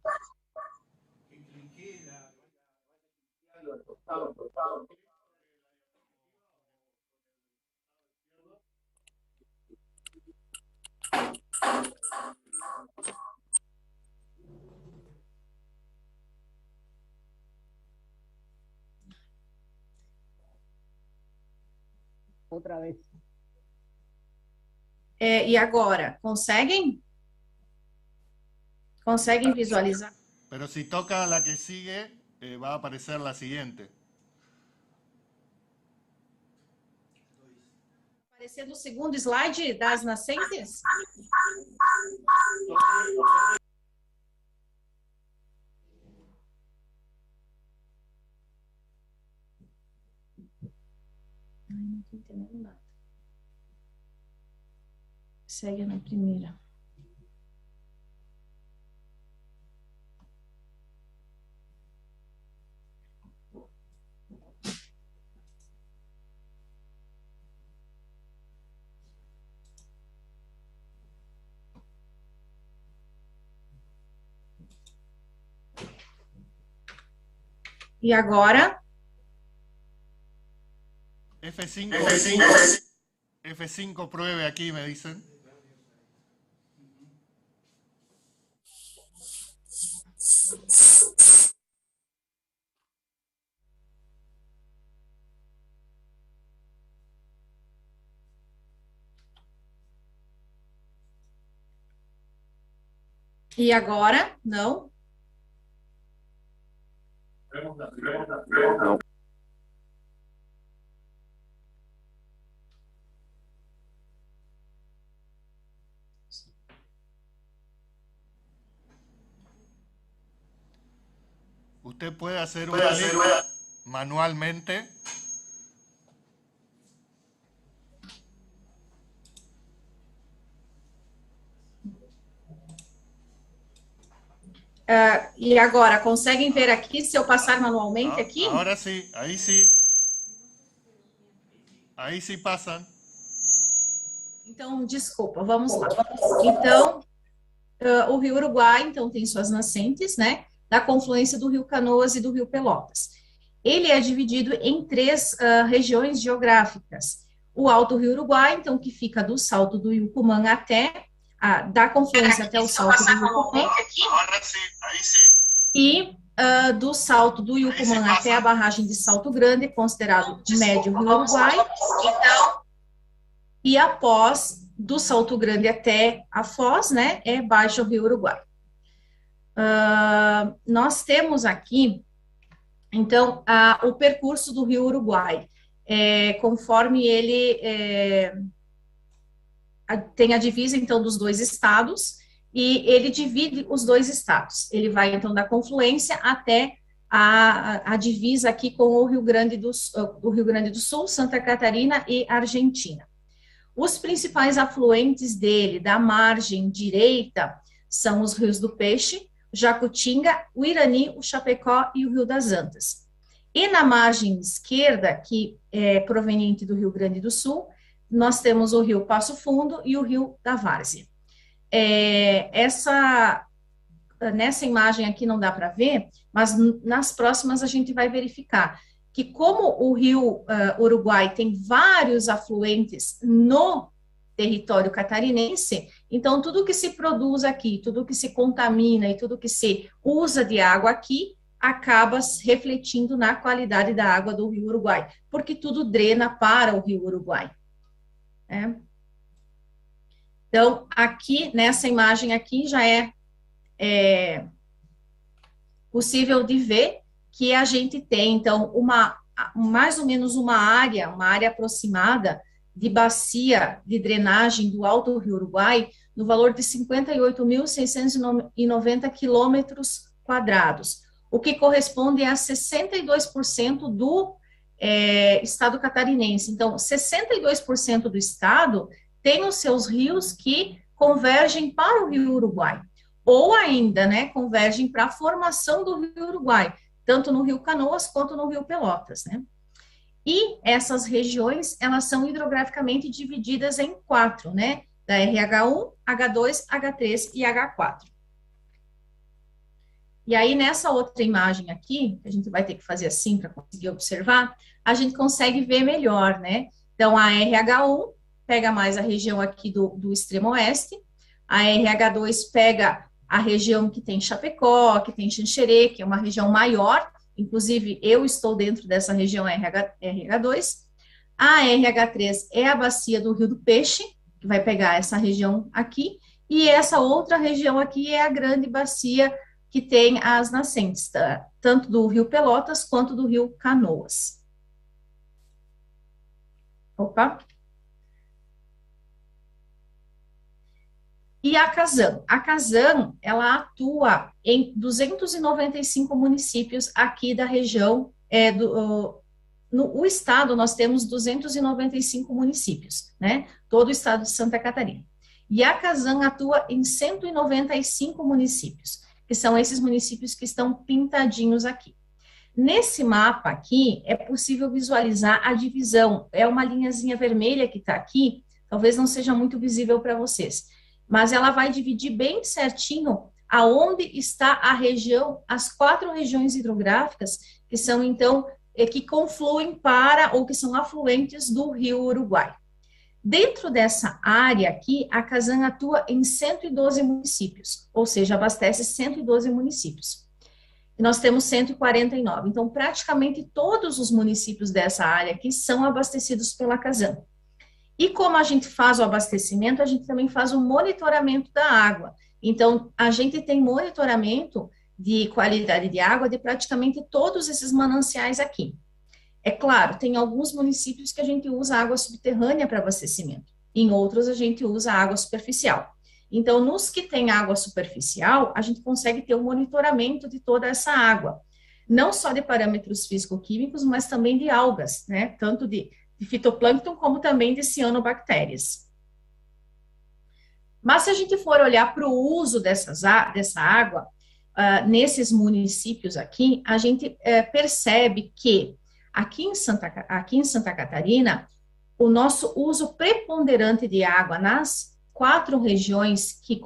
Outra vez. E agora, conseguem? Conseguem visualizar? Pero si toca la que sigue, va a aparecer la siguiente. Aparecendo o segundo slide das nascentes? Não estou entendendo nada. Segue na primeira. E agora? F5 pruebe aquí, me dicen. E agora? Não? Não. usted puede hacer un manualmente. E agora, conseguem ver aqui se eu passar manualmente aqui? Agora sim, aí sim. Aí sim passam. Então, desculpa, vamos lá. Então, o Rio Uruguai, então, tem suas nascentes, né, da confluência do Rio Canoas e do Rio Pelotas. Ele é dividido em 3 regiões geográficas. O Alto Rio Uruguai, então, que fica do Salto do Yucumã até, da confluência até o Salto do Yucumã. E do Salto do Yucumã até a barragem de Salto Grande, considerado médio Rio Uruguai. Então, e após, do Salto Grande até a Foz, né, é Baixo Rio Uruguai. Nós temos aqui, então, o percurso do Rio Uruguai, conforme ele tem a divisa, então, dos 2 estados, e ele divide os 2 estados. Ele vai, então, da confluência até a divisa aqui com o Rio Grande do Sul, Santa Catarina e Argentina. Os principais afluentes dele, da margem direita, são os rios do Peixe, Jacutinga, o Irani, o Chapecó e o Rio das Antas. E na margem esquerda, que é proveniente do Rio Grande do Sul, nós temos o Rio Passo Fundo e o Rio da Várzea. Nessa imagem aqui não dá para ver, mas nas próximas a gente vai verificar que como o Rio Uruguai tem vários afluentes no território catarinense, então tudo que se produz aqui, tudo que se contamina e tudo que se usa de água aqui, acaba refletindo na qualidade da água do Rio Uruguai, porque tudo drena para o Rio Uruguai. Então, aqui, nessa imagem aqui, já é possível de ver que a gente tem, então, mais ou menos uma área aproximada de bacia de drenagem do Alto Rio Uruguai, no valor de 58.690 quilômetros quadrados, o que corresponde a 62% do estado catarinense. Então, 62% do estado tem os seus rios que convergem para o Rio Uruguai, ou ainda, né, convergem para a formação do Rio Uruguai, tanto no Rio Canoas quanto no Rio Pelotas, né? E essas regiões, elas são hidrograficamente divididas em 4, né? Da RH1, H2, H3 e H4. E aí, nessa outra imagem aqui, que a gente vai ter que fazer assim para conseguir observar, a gente consegue ver melhor, né? Então, a RH1 pega mais a região aqui do extremo oeste, a RH2 pega a região que tem Chapecó, que tem Xanxerê, que é uma região maior, inclusive eu estou dentro dessa região RH2, a RH3 é a bacia do Rio do Peixe, que vai pegar essa região aqui, e essa outra região aqui é a grande bacia que tem as nascentes, tanto do Rio Pelotas quanto do Rio Canoas. Opa! E a Casan? A Casan, ela atua em 295 municípios aqui da região, no estado nós temos 295 municípios, né? Todo o estado de Santa Catarina. E a Casan atua em 195 municípios, que são esses municípios que estão pintadinhos aqui. Nesse mapa aqui, é possível visualizar a divisão, é uma linhazinha vermelha que está aqui, talvez não seja muito visível para vocês, mas ela vai dividir bem certinho aonde está a região, as 4 regiões hidrográficas, que são, então, que confluem para, ou que são afluentes do Rio Uruguai. Dentro dessa área aqui, a Casan atua em 112 municípios, ou seja, abastece 112 municípios. E nós temos 149, então praticamente todos os municípios dessa área aqui são abastecidos pela Casan. E como a gente faz o abastecimento, a gente também faz o monitoramento da água. Então, a gente tem monitoramento de qualidade de água de praticamente todos esses mananciais aqui. É claro, tem alguns municípios que a gente usa água subterrânea para abastecimento, em outros a gente usa água superficial. Então, nos que tem água superficial, a gente consegue ter um monitoramento de toda essa água. não só de parâmetros físico-químicos, mas também de algas, né, tanto de fitoplâncton como também de cianobactérias. Mas se a gente for olhar para o uso dessa água, nesses municípios aqui, a gente percebe que aqui em Santa Catarina, o nosso uso preponderante de água nas 4 regiões que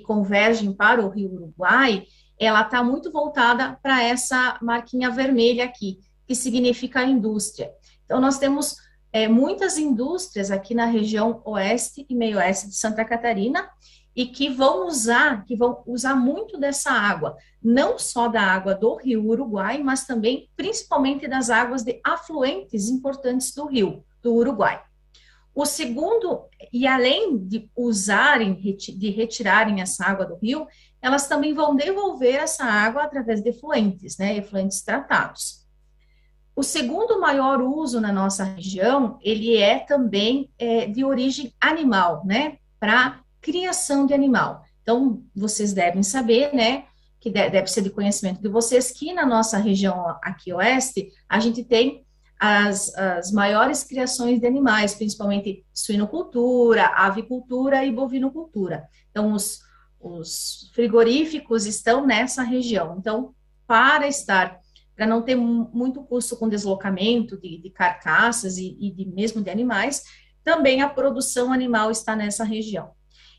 convergem para o Rio Uruguai, ela está muito voltada para essa marquinha vermelha aqui, que significa indústria. Então, nós temos muitas indústrias aqui na região oeste e meio-oeste de Santa Catarina, e que vão usar muito dessa água, não só da água do Rio Uruguai, mas também, principalmente, das águas de afluentes importantes do Rio, do Uruguai. O segundo, e além de de retirarem essa água do rio, elas também vão devolver essa água através de efluentes, né, efluentes tratados. O segundo maior uso na nossa região, ele é também de origem animal, né, para criação de animal. Então, vocês devem saber, né, que deve ser de conhecimento de vocês, que na nossa região aqui oeste, a gente tem as maiores criações de animais, principalmente suinocultura, avicultura e bovinocultura. Então, os frigoríficos estão nessa região. Então, para não ter muito custo com deslocamento de carcaças e mesmo de animais, também a produção animal está nessa região.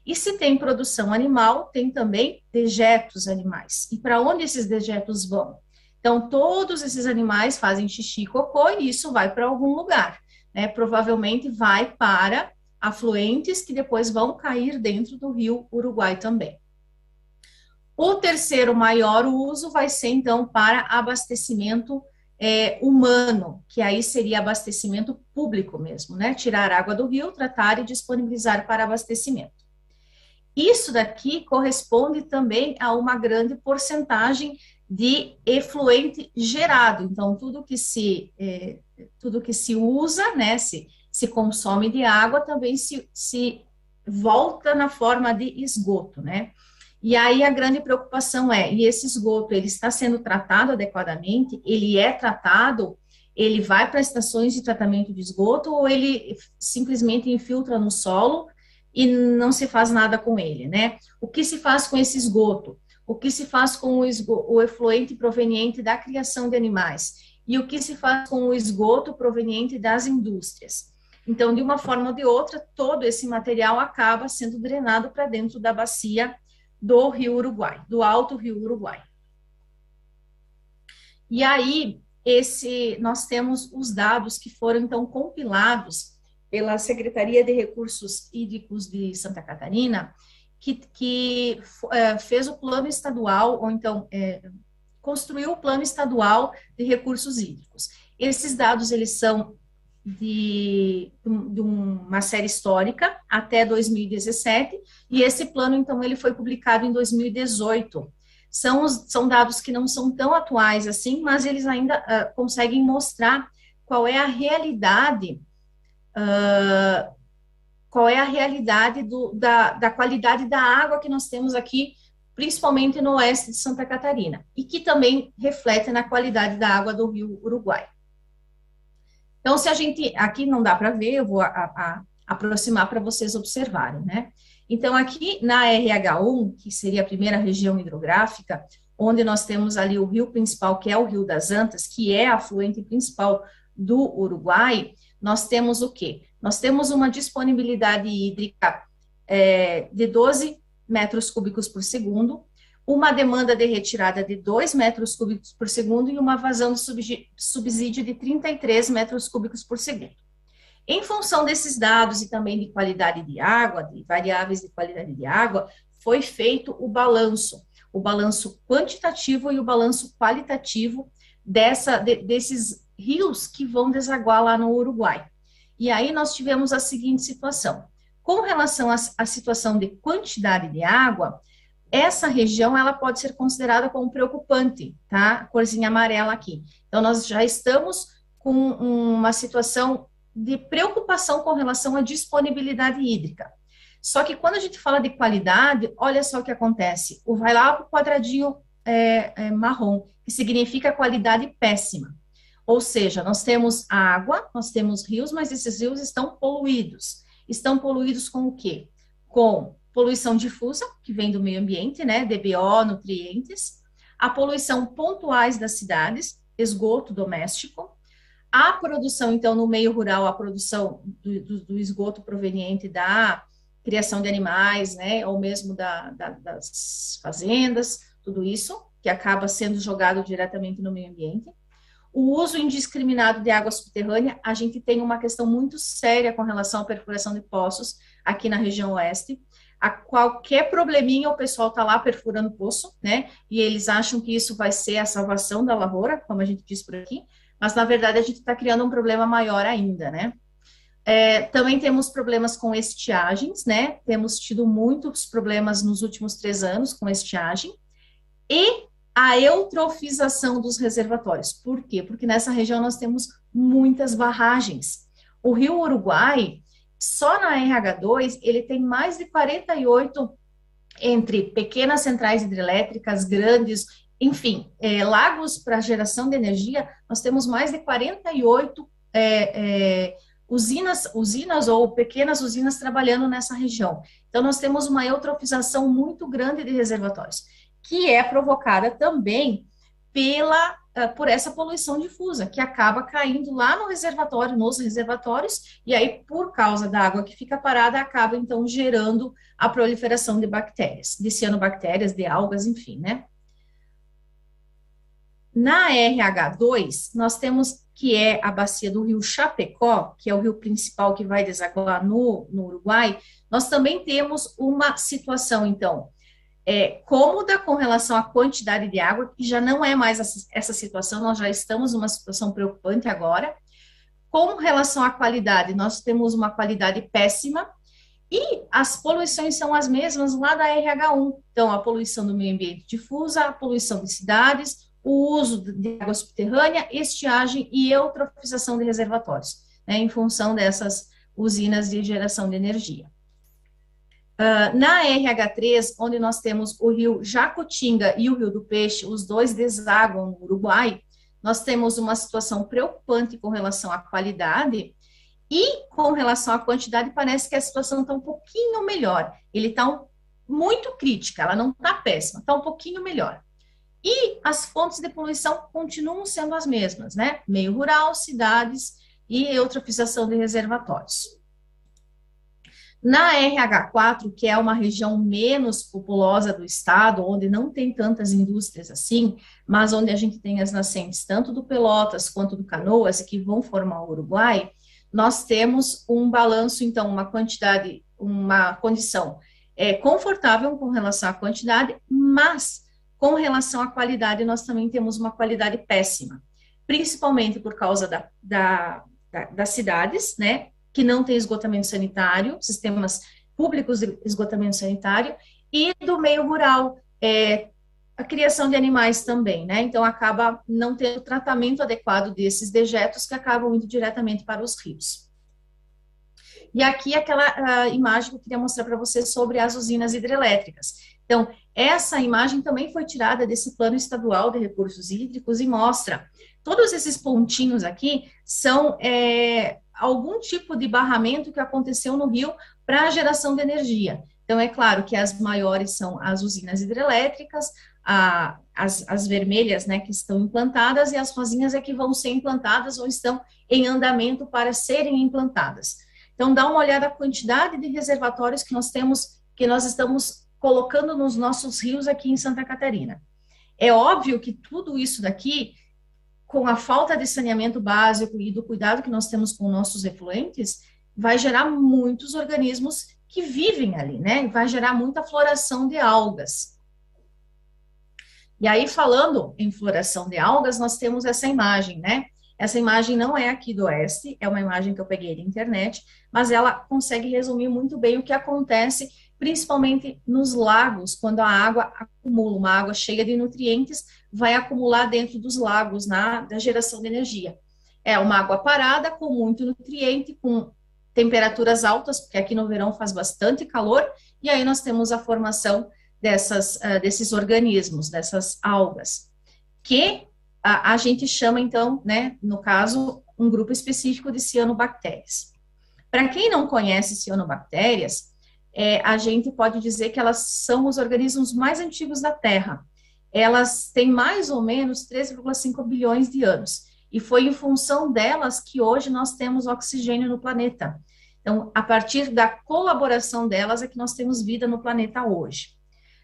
E se tem produção animal, tem também dejetos animais. E para onde esses dejetos vão? Então, todos esses animais fazem xixi e cocô e isso vai para algum lugar, né? Provavelmente vai para afluentes que depois vão cair dentro do Rio Uruguai também. O terceiro maior uso vai ser, então, para abastecimento humano, que aí seria abastecimento público mesmo, né? Tirar água do rio, tratar e disponibilizar para abastecimento. Isso daqui corresponde também a uma grande porcentagem de efluente gerado. Então, tudo que se usa, né, se consome de água, também se volta na forma de esgoto, né? E aí a grande preocupação e esse esgoto, ele está sendo tratado adequadamente? Ele é tratado? Ele vai para estações de tratamento de esgoto ou ele simplesmente infiltra no solo e não se faz nada com ele, né? O que se faz com esse esgoto? O que se faz com o efluente proveniente da criação de animais? E o que se faz com o esgoto proveniente das indústrias? Então, de uma forma ou de outra, todo esse material acaba sendo drenado para dentro da bacia do Rio Uruguai, do Alto Rio Uruguai. E aí, nós temos os dados que foram, então, compilados pela Secretaria de Recursos Hídricos de Santa Catarina, que fez o plano estadual, ou então construiu o plano estadual de recursos hídricos. Esses dados, eles são de uma série histórica até 2017, e esse plano, então, ele foi publicado em 2018. São dados que não são tão atuais assim, mas eles ainda conseguem mostrar qual é a realidade da qualidade da água que nós temos aqui, principalmente no oeste de Santa Catarina, e que também reflete na qualidade da água do Rio Uruguai. Então, se a gente, aqui não dá para ver, eu vou aproximar para vocês observarem, né? Então, aqui na RH1, que seria a primeira região hidrográfica, onde nós temos ali o rio principal, que é o Rio das Antas, que é a afluente principal do Uruguai, nós temos o quê? Nós temos uma disponibilidade hídrica de 12 metros cúbicos por segundo, uma demanda de retirada de 2 metros cúbicos por segundo e uma vazão de subsídio de 33 metros cúbicos por segundo. Em função desses dados e também de qualidade de água, de variáveis de qualidade de água, foi feito o balanço quantitativo e o balanço qualitativo desses rios que vão desaguar lá no Uruguai. E aí nós tivemos a seguinte situação. Com relação à situação de quantidade de água, essa região, ela pode ser considerada como preocupante, tá? Corzinha amarela aqui. Então, nós já estamos com uma situação de preocupação com relação à disponibilidade hídrica. Só que quando a gente fala de qualidade, olha só o que acontece. Vai lá para o quadradinho marrom, que significa qualidade péssima. Ou seja, nós temos água, nós temos rios, mas esses rios estão poluídos. Estão poluídos com o quê? Com poluição difusa, que vem do meio ambiente, né, DBO, nutrientes, a poluição pontuais das cidades, esgoto doméstico, a produção, então, no meio rural, a produção do esgoto proveniente da criação de animais, né, ou mesmo das fazendas, tudo isso, que acaba sendo jogado diretamente no meio ambiente. O uso indiscriminado de água subterrânea, a gente tem uma questão muito séria com relação à perfuração de poços aqui na região oeste. A qualquer probleminha, o pessoal está lá perfurando poço, né? E eles acham que isso vai ser a salvação da lavoura, como a gente diz por aqui, mas na verdade a gente está criando um problema maior ainda, né? Também temos problemas com estiagens, né? Temos tido muitos problemas nos últimos 3 anos com estiagem. E a eutrofização dos reservatórios. Por quê? Porque nessa região nós temos muitas barragens. O rio Uruguai, só na RH2, ele tem mais de 48, entre pequenas centrais hidrelétricas, grandes, enfim, lagos para geração de energia, nós temos mais de 48 usinas ou pequenas usinas trabalhando nessa região. Então, nós temos uma eutrofização muito grande de reservatórios, que é provocada também por essa poluição difusa, que acaba caindo lá no reservatório, nos reservatórios, e aí, por causa da água que fica parada, acaba, então, gerando a proliferação de bactérias, de cianobactérias, de algas, enfim, né? Na RH2, nós temos que é a bacia do rio Chapecó, que é o rio principal que vai desaguar no Uruguai, nós também temos uma situação, então, cômoda com relação à quantidade de água, que já não é mais essa situação, nós já estamos numa situação preocupante agora. Com relação à qualidade, nós temos uma qualidade péssima, e as poluições são as mesmas lá da RH1, então a poluição do meio ambiente difusa, a poluição de cidades, o uso de água subterrânea, estiagem e eutrofização de reservatórios, né, em função dessas usinas de geração de energia. Na RH3, onde nós temos o rio Jacutinga e o rio do Peixe, os dois desaguam no Uruguai, nós temos uma situação preocupante com relação à qualidade, e com relação à quantidade, parece que a situação está um pouquinho melhor. Ele está muito crítica, ela não está péssima, está um pouquinho melhor. E as fontes de poluição continuam sendo as mesmas, né? Meio rural, cidades e eutrofização de reservatórios. Na RH4, que é uma região menos populosa do estado, onde não tem tantas indústrias assim, mas onde a gente tem as nascentes tanto do Pelotas quanto do Canoas, que vão formar o Uruguai, nós temos um balanço, então, uma quantidade, uma condição confortável com relação à quantidade, mas com relação à qualidade, nós também temos uma qualidade péssima, principalmente por causa das cidades, né, que não tem esgotamento sanitário, sistemas públicos de esgotamento sanitário, e do meio rural, a criação de animais também, né, então acaba não tendo tratamento adequado desses dejetos que acabam indo diretamente para os rios. E aqui aquela imagem que eu queria mostrar para vocês sobre as usinas hidrelétricas. Então, essa imagem também foi tirada desse plano estadual de recursos hídricos e mostra, todos esses pontinhos aqui são algum tipo de barramento que aconteceu no rio para a geração de energia. Então, é claro que as maiores são as usinas hidrelétricas, as vermelhas, né, que estão implantadas, e as rosinhas é que vão ser implantadas ou estão em andamento para serem implantadas. Então, dá uma olhada na quantidade de reservatórios que nós temos, que nós estamos colocando nos nossos rios aqui em Santa Catarina. É óbvio que tudo isso daqui, com a falta de saneamento básico e do cuidado que nós temos com nossos efluentes, vai gerar muitos organismos que vivem ali, né? Vai gerar muita floração de algas. E aí, falando em floração de algas, nós temos essa imagem, né? Essa imagem não é aqui do Oeste, é uma imagem que eu peguei da internet, mas ela consegue resumir muito bem o que acontece, principalmente nos lagos, quando a água acumula, uma água cheia de nutrientes, vai acumular dentro dos lagos, da geração de energia. É uma água parada, com muito nutriente, com temperaturas altas, porque aqui no verão faz bastante calor, e aí nós temos a formação desses organismos, dessas algas, que a gente chama, então, né, no caso, um grupo específico de cianobactérias. Para quem não conhece cianobactérias, a gente pode dizer que elas são os organismos mais antigos da Terra. Elas têm mais ou menos 3,5 bilhões de anos. E foi em função delas que hoje nós temos oxigênio no planeta. Então, a partir da colaboração delas é que nós temos vida no planeta hoje.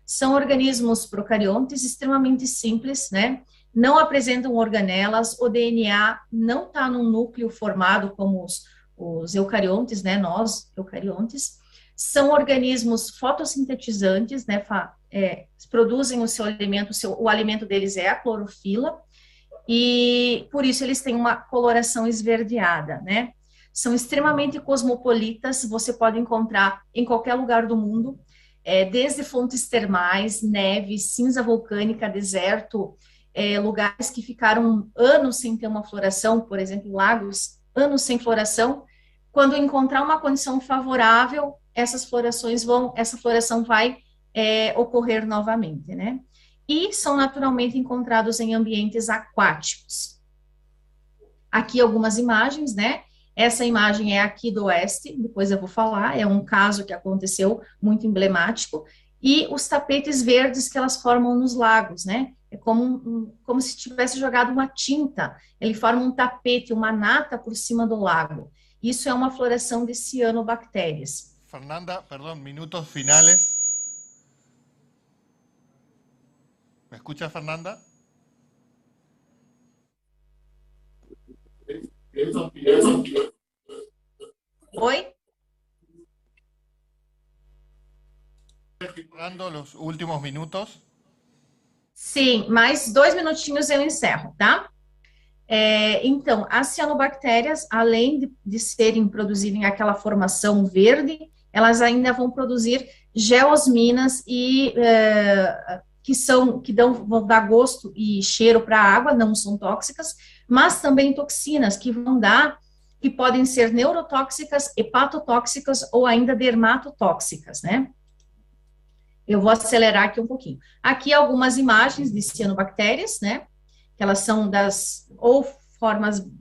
São organismos procariontes extremamente simples, né? Não apresentam organelas, o DNA não está num núcleo formado como os eucariontes, né? Nós, eucariontes. São organismos fotossintetizantes, né? Produzem o seu alimento, o alimento deles é a clorofila, e por isso eles têm uma coloração esverdeada, né? São extremamente cosmopolitas, você pode encontrar em qualquer lugar do mundo, desde fontes termais, neve, cinza vulcânica, deserto, lugares que ficaram anos sem ter uma floração, por exemplo, lagos, anos sem floração. Quando encontrar uma condição favorável, essa floração vai ocorrer novamente, né? E são naturalmente encontrados em ambientes aquáticos. Aqui algumas imagens, né? Essa imagem é aqui do oeste, depois eu vou falar, é um caso que aconteceu muito emblemático, e os tapetes verdes que elas formam nos lagos, né? É como se tivesse jogado uma tinta, ele forma um tapete, uma nata por cima do lago. Isso é uma floração de cianobactérias. Fernanda, perdón, minutos finales. ¿Me escucha, Fernanda? Oi? Dando los últimos minutos. Sim, mais 2 minutinhos eu encerro, tá? Então, as cianobactérias, além de serem produzirem aquela formação verde, elas ainda vão produzir geosminas e vão dar gosto e cheiro para a água, não são tóxicas, mas também toxinas que podem ser neurotóxicas, hepatotóxicas ou ainda dermatotóxicas, né? Eu vou acelerar aqui um pouquinho. Aqui algumas imagens de cianobactérias, né? Que elas são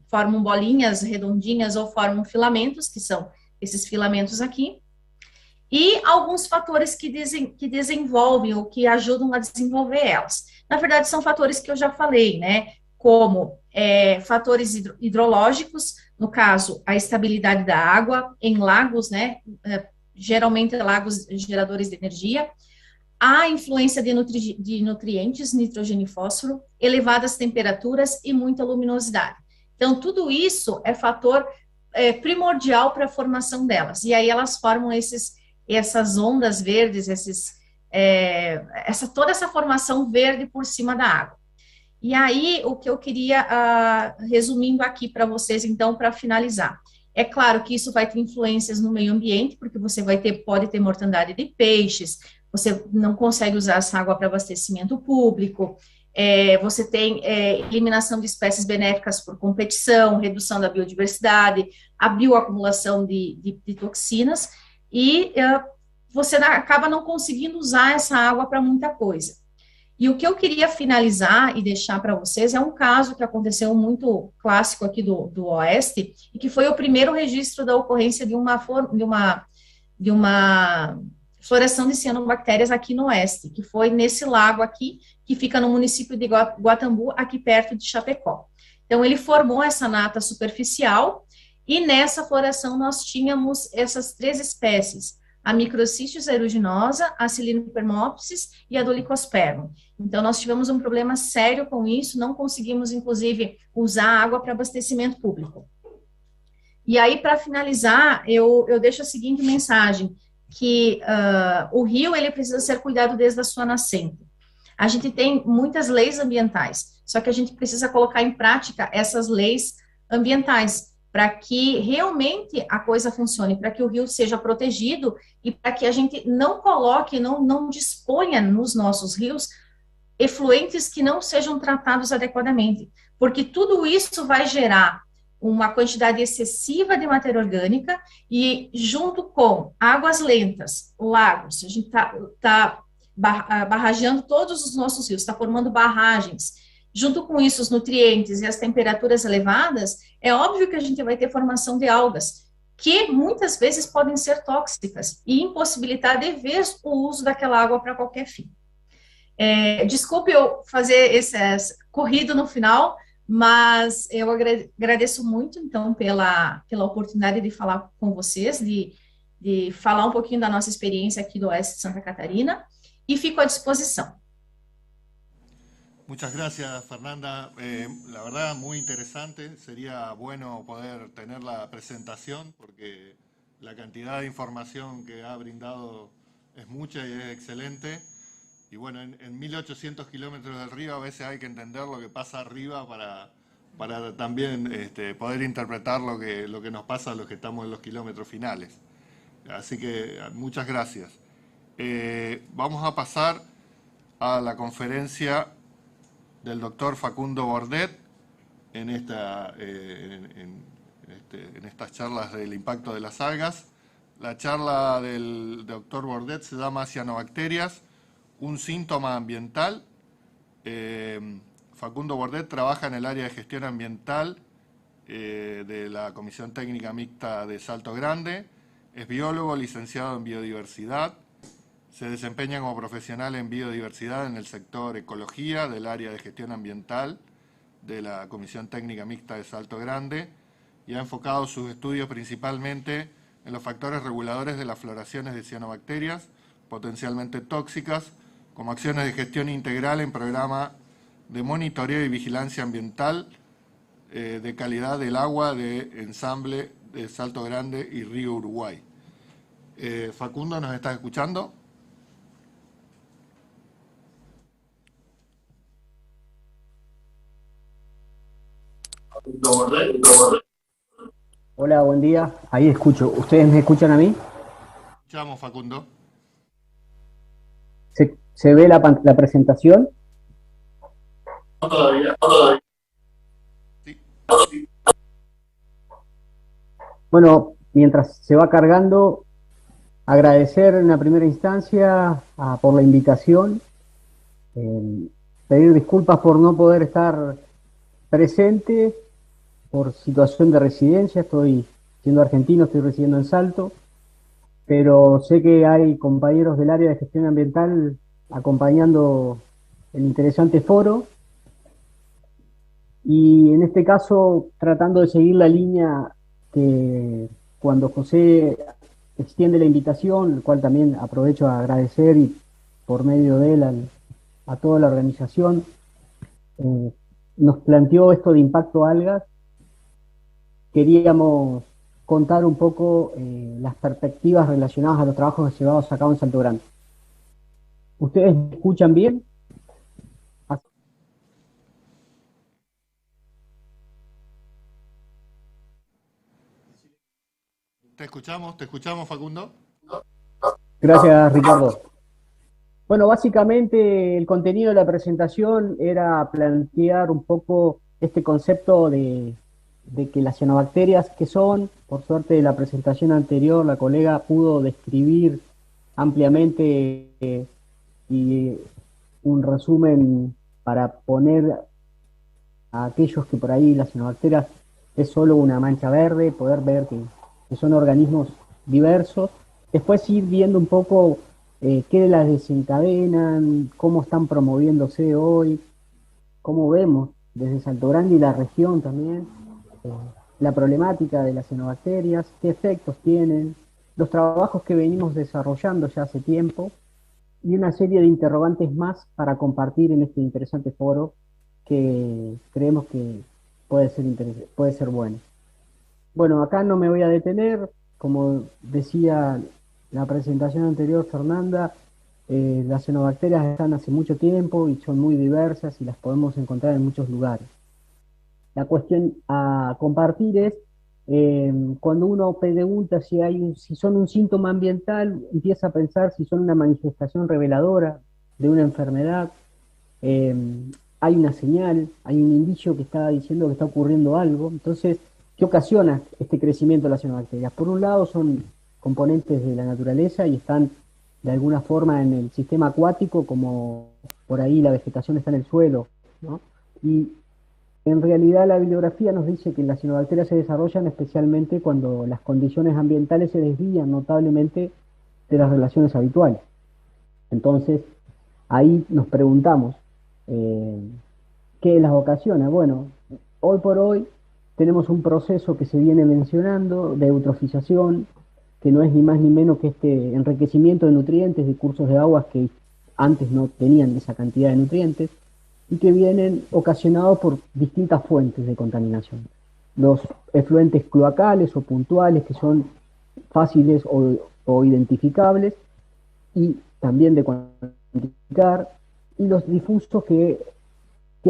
formam bolinhas redondinhas ou formam filamentos, que são esses filamentos aqui. E alguns fatores que desenvolvem ou que ajudam a desenvolver elas. Na verdade, são fatores que eu já falei, né? Como fatores hidrológicos, no caso, a estabilidade da água em lagos, né? Geralmente lagos geradores de energia, a influência de nutrientes, nitrogênio e fósforo, elevadas temperaturas e muita luminosidade. Então, tudo isso é fator primordial para a formação delas. E aí elas formam essas ondas verdes, toda essa formação verde por cima da água. E aí, o que eu queria, resumindo aqui para vocês, então, para finalizar. É claro que isso vai ter influências no meio ambiente, porque você pode ter mortandade de peixes, você não consegue usar essa água para abastecimento público, você tem eliminação de espécies benéficas por competição, redução da biodiversidade, a bioacumulação de toxinas, e você acaba não conseguindo usar essa água para muita coisa. E o que eu queria finalizar e deixar para vocês é um caso que aconteceu muito clássico aqui do Oeste, e que foi o primeiro registro da ocorrência de uma floração de cianobactérias aqui no Oeste, que foi nesse lago aqui, que fica no município de Guatambu, aqui perto de Chapecó. Então, ele formou essa nata superficial, e nessa floração nós tínhamos essas 3 espécies, a Microcystis aeruginosa, a Selinopermopsis e a Dolichospermum. Então, nós tivemos um problema sério com isso, não conseguimos, inclusive, usar água para abastecimento público. E aí, para finalizar, eu deixo a seguinte mensagem, que o rio, ele precisa ser cuidado desde a sua nascente. A gente tem muitas leis ambientais, só que a gente precisa colocar em prática essas leis ambientais, para que realmente a coisa funcione, para que o rio seja protegido e para que a gente não coloque, não disponha nos nossos rios efluentes que não sejam tratados adequadamente, porque tudo isso vai gerar uma quantidade excessiva de matéria orgânica e junto com águas lentas, lagos, a gente está barrageando todos os nossos rios, está formando barragens. Junto com isso, os nutrientes e as temperaturas elevadas, é óbvio que a gente vai ter formação de algas, que muitas vezes podem ser tóxicas e impossibilitar de vez o uso daquela água para qualquer fim. Desculpe eu fazer esse corrido no final, mas eu agradeço muito, então, pela oportunidade de falar com vocês, de falar um pouquinho da nossa experiência aqui do Oeste de Santa Catarina, e fico à disposição. Muchas gracias, Fernanda. La verdad, muy interesante. Sería bueno poder tener la presentación porque la cantidad de información que ha brindado es mucha y es excelente. Y bueno, en 1800 kilómetros del río a veces hay que entender lo que pasa arriba para también poder interpretar lo que nos pasa a los que estamos en los kilómetros finales. Así que muchas gracias. Vamos a pasar a la conferencia del doctor Facundo Bordet en estas charlas del impacto de las algas. La charla del doctor Bordet se llama Cianobacterias, un síntoma ambiental. Facundo Bordet trabaja en el área de gestión ambiental de la Comisión Técnica Mixta de Salto Grande. Es biólogo, licenciado en biodiversidad. Se desempeña como profesional en biodiversidad en el sector ecología del área de gestión ambiental de la Comisión Técnica Mixta de Salto Grande y ha enfocado sus estudios principalmente en los factores reguladores de las floraciones de cianobacterias potencialmente tóxicas, como acciones de gestión integral en programa de monitoreo y vigilancia ambiental de calidad del agua de ensamble de Salto Grande y Río Uruguay. Facundo, ¿nos estás escuchando? Hola, buen día. Ahí escucho. ¿Ustedes me escuchan a mí? Escuchamos, Facundo. ¿Se ve la presentación? No todavía. Sí. Bueno, mientras se va cargando, agradecer en la primera instancia por la invitación, pedir disculpas por no poder estar presente por situación de residencia. Estoy siendo argentino, estoy residiendo en Salto, pero sé que hay compañeros del área de gestión ambiental acompañando el interesante foro y en este caso tratando de seguir la línea que cuando José extiende la invitación, el cual también aprovecho a agradecer y por medio de él a toda la organización, nos planteó esto de impacto algas. Queríamos contar un poco las perspectivas relacionadas a los trabajos llevados a cabo en Salto Grande. ¿Ustedes me escuchan bien? Te escuchamos, Facundo. Gracias, Ricardo. Bueno, básicamente el contenido de la presentación era plantear un poco este concepto de que las cianobacterias, ¿qué son? Por suerte de la presentación anterior, la colega pudo describir ampliamente y un resumen para poner a aquellos que por ahí las cianobacterias es solo una mancha verde, poder ver que son organismos diversos. Después ir viendo un poco qué las desencadenan, cómo están promoviéndose hoy, cómo vemos desde Salto Grande y la región también, la problemática de las cianobacterias, qué efectos tienen, los trabajos que venimos desarrollando ya hace tiempo y una serie de interrogantes más para compartir en este interesante foro que creemos que puede ser bueno. Bueno, acá no me voy a detener, como decía la presentación anterior Fernanda, las cianobacterias están hace mucho tiempo y son muy diversas y las podemos encontrar en muchos lugares. La cuestión a compartir es, cuando uno pregunta si son un síntoma ambiental, empieza a pensar si son una manifestación reveladora de una enfermedad, hay una señal, hay un indicio que está diciendo que está ocurriendo algo. Entonces, ¿qué ocasiona este crecimiento de las cianobacterias? Por un lado son componentes de la naturaleza y están de alguna forma en el sistema acuático, como por ahí la vegetación está en el suelo, ¿no? Y en realidad la bibliografía nos dice que las cianobacterias se desarrollan especialmente cuando las condiciones ambientales se desvían notablemente de las relaciones habituales. Entonces, ahí nos preguntamos, ¿qué las ocasiona? Bueno, hoy por hoy tenemos un proceso que se viene mencionando de eutrofización, que no es ni más ni menos que este enriquecimiento de nutrientes de cursos de aguas que antes no tenían esa cantidad de nutrientes y que vienen ocasionados por distintas fuentes de contaminación. Los efluentes cloacales o puntuales, que son fáciles o identificables y también de cuantificar, y los difusos que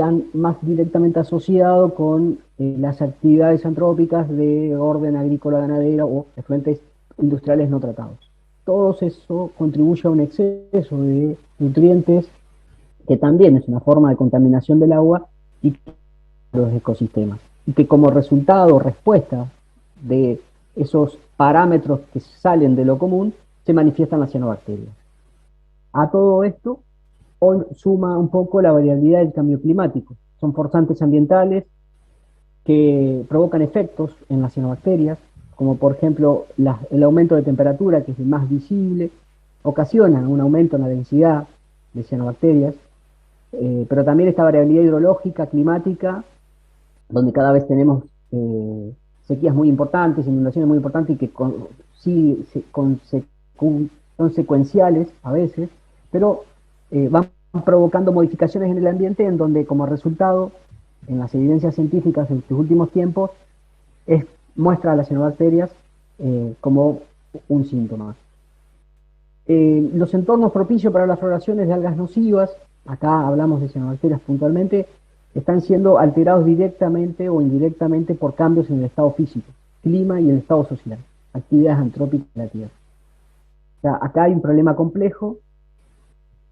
han más directamente asociado con las actividades antrópicas de orden agrícola ganadera o efluentes industriales no tratados. Todo eso contribuye a un exceso de nutrientes que también es una forma de contaminación del agua y los ecosistemas. Y que como resultado o respuesta de esos parámetros que salen de lo común, se manifiestan las cianobacterias. A todo esto, hoy suma un poco la variabilidad del cambio climático. Son forzantes ambientales que provocan efectos en las cianobacterias, como por ejemplo el aumento de temperatura, que es el más visible, ocasiona un aumento en la densidad de cianobacterias, pero también esta variabilidad hidrológica, climática, donde cada vez tenemos sequías muy importantes, inundaciones muy importantes y que son secuenciales a veces, pero van provocando modificaciones en el ambiente en donde como resultado, en las evidencias científicas en los últimos tiempos, muestra a las cianobacterias como un síntoma. Los entornos propicios para las floraciones de algas nocivas, acá hablamos de cianobacterias puntualmente, están siendo alterados directamente o indirectamente por cambios en el estado físico, clima y el estado social, actividades antrópicas de la Tierra. O sea, acá hay un problema complejo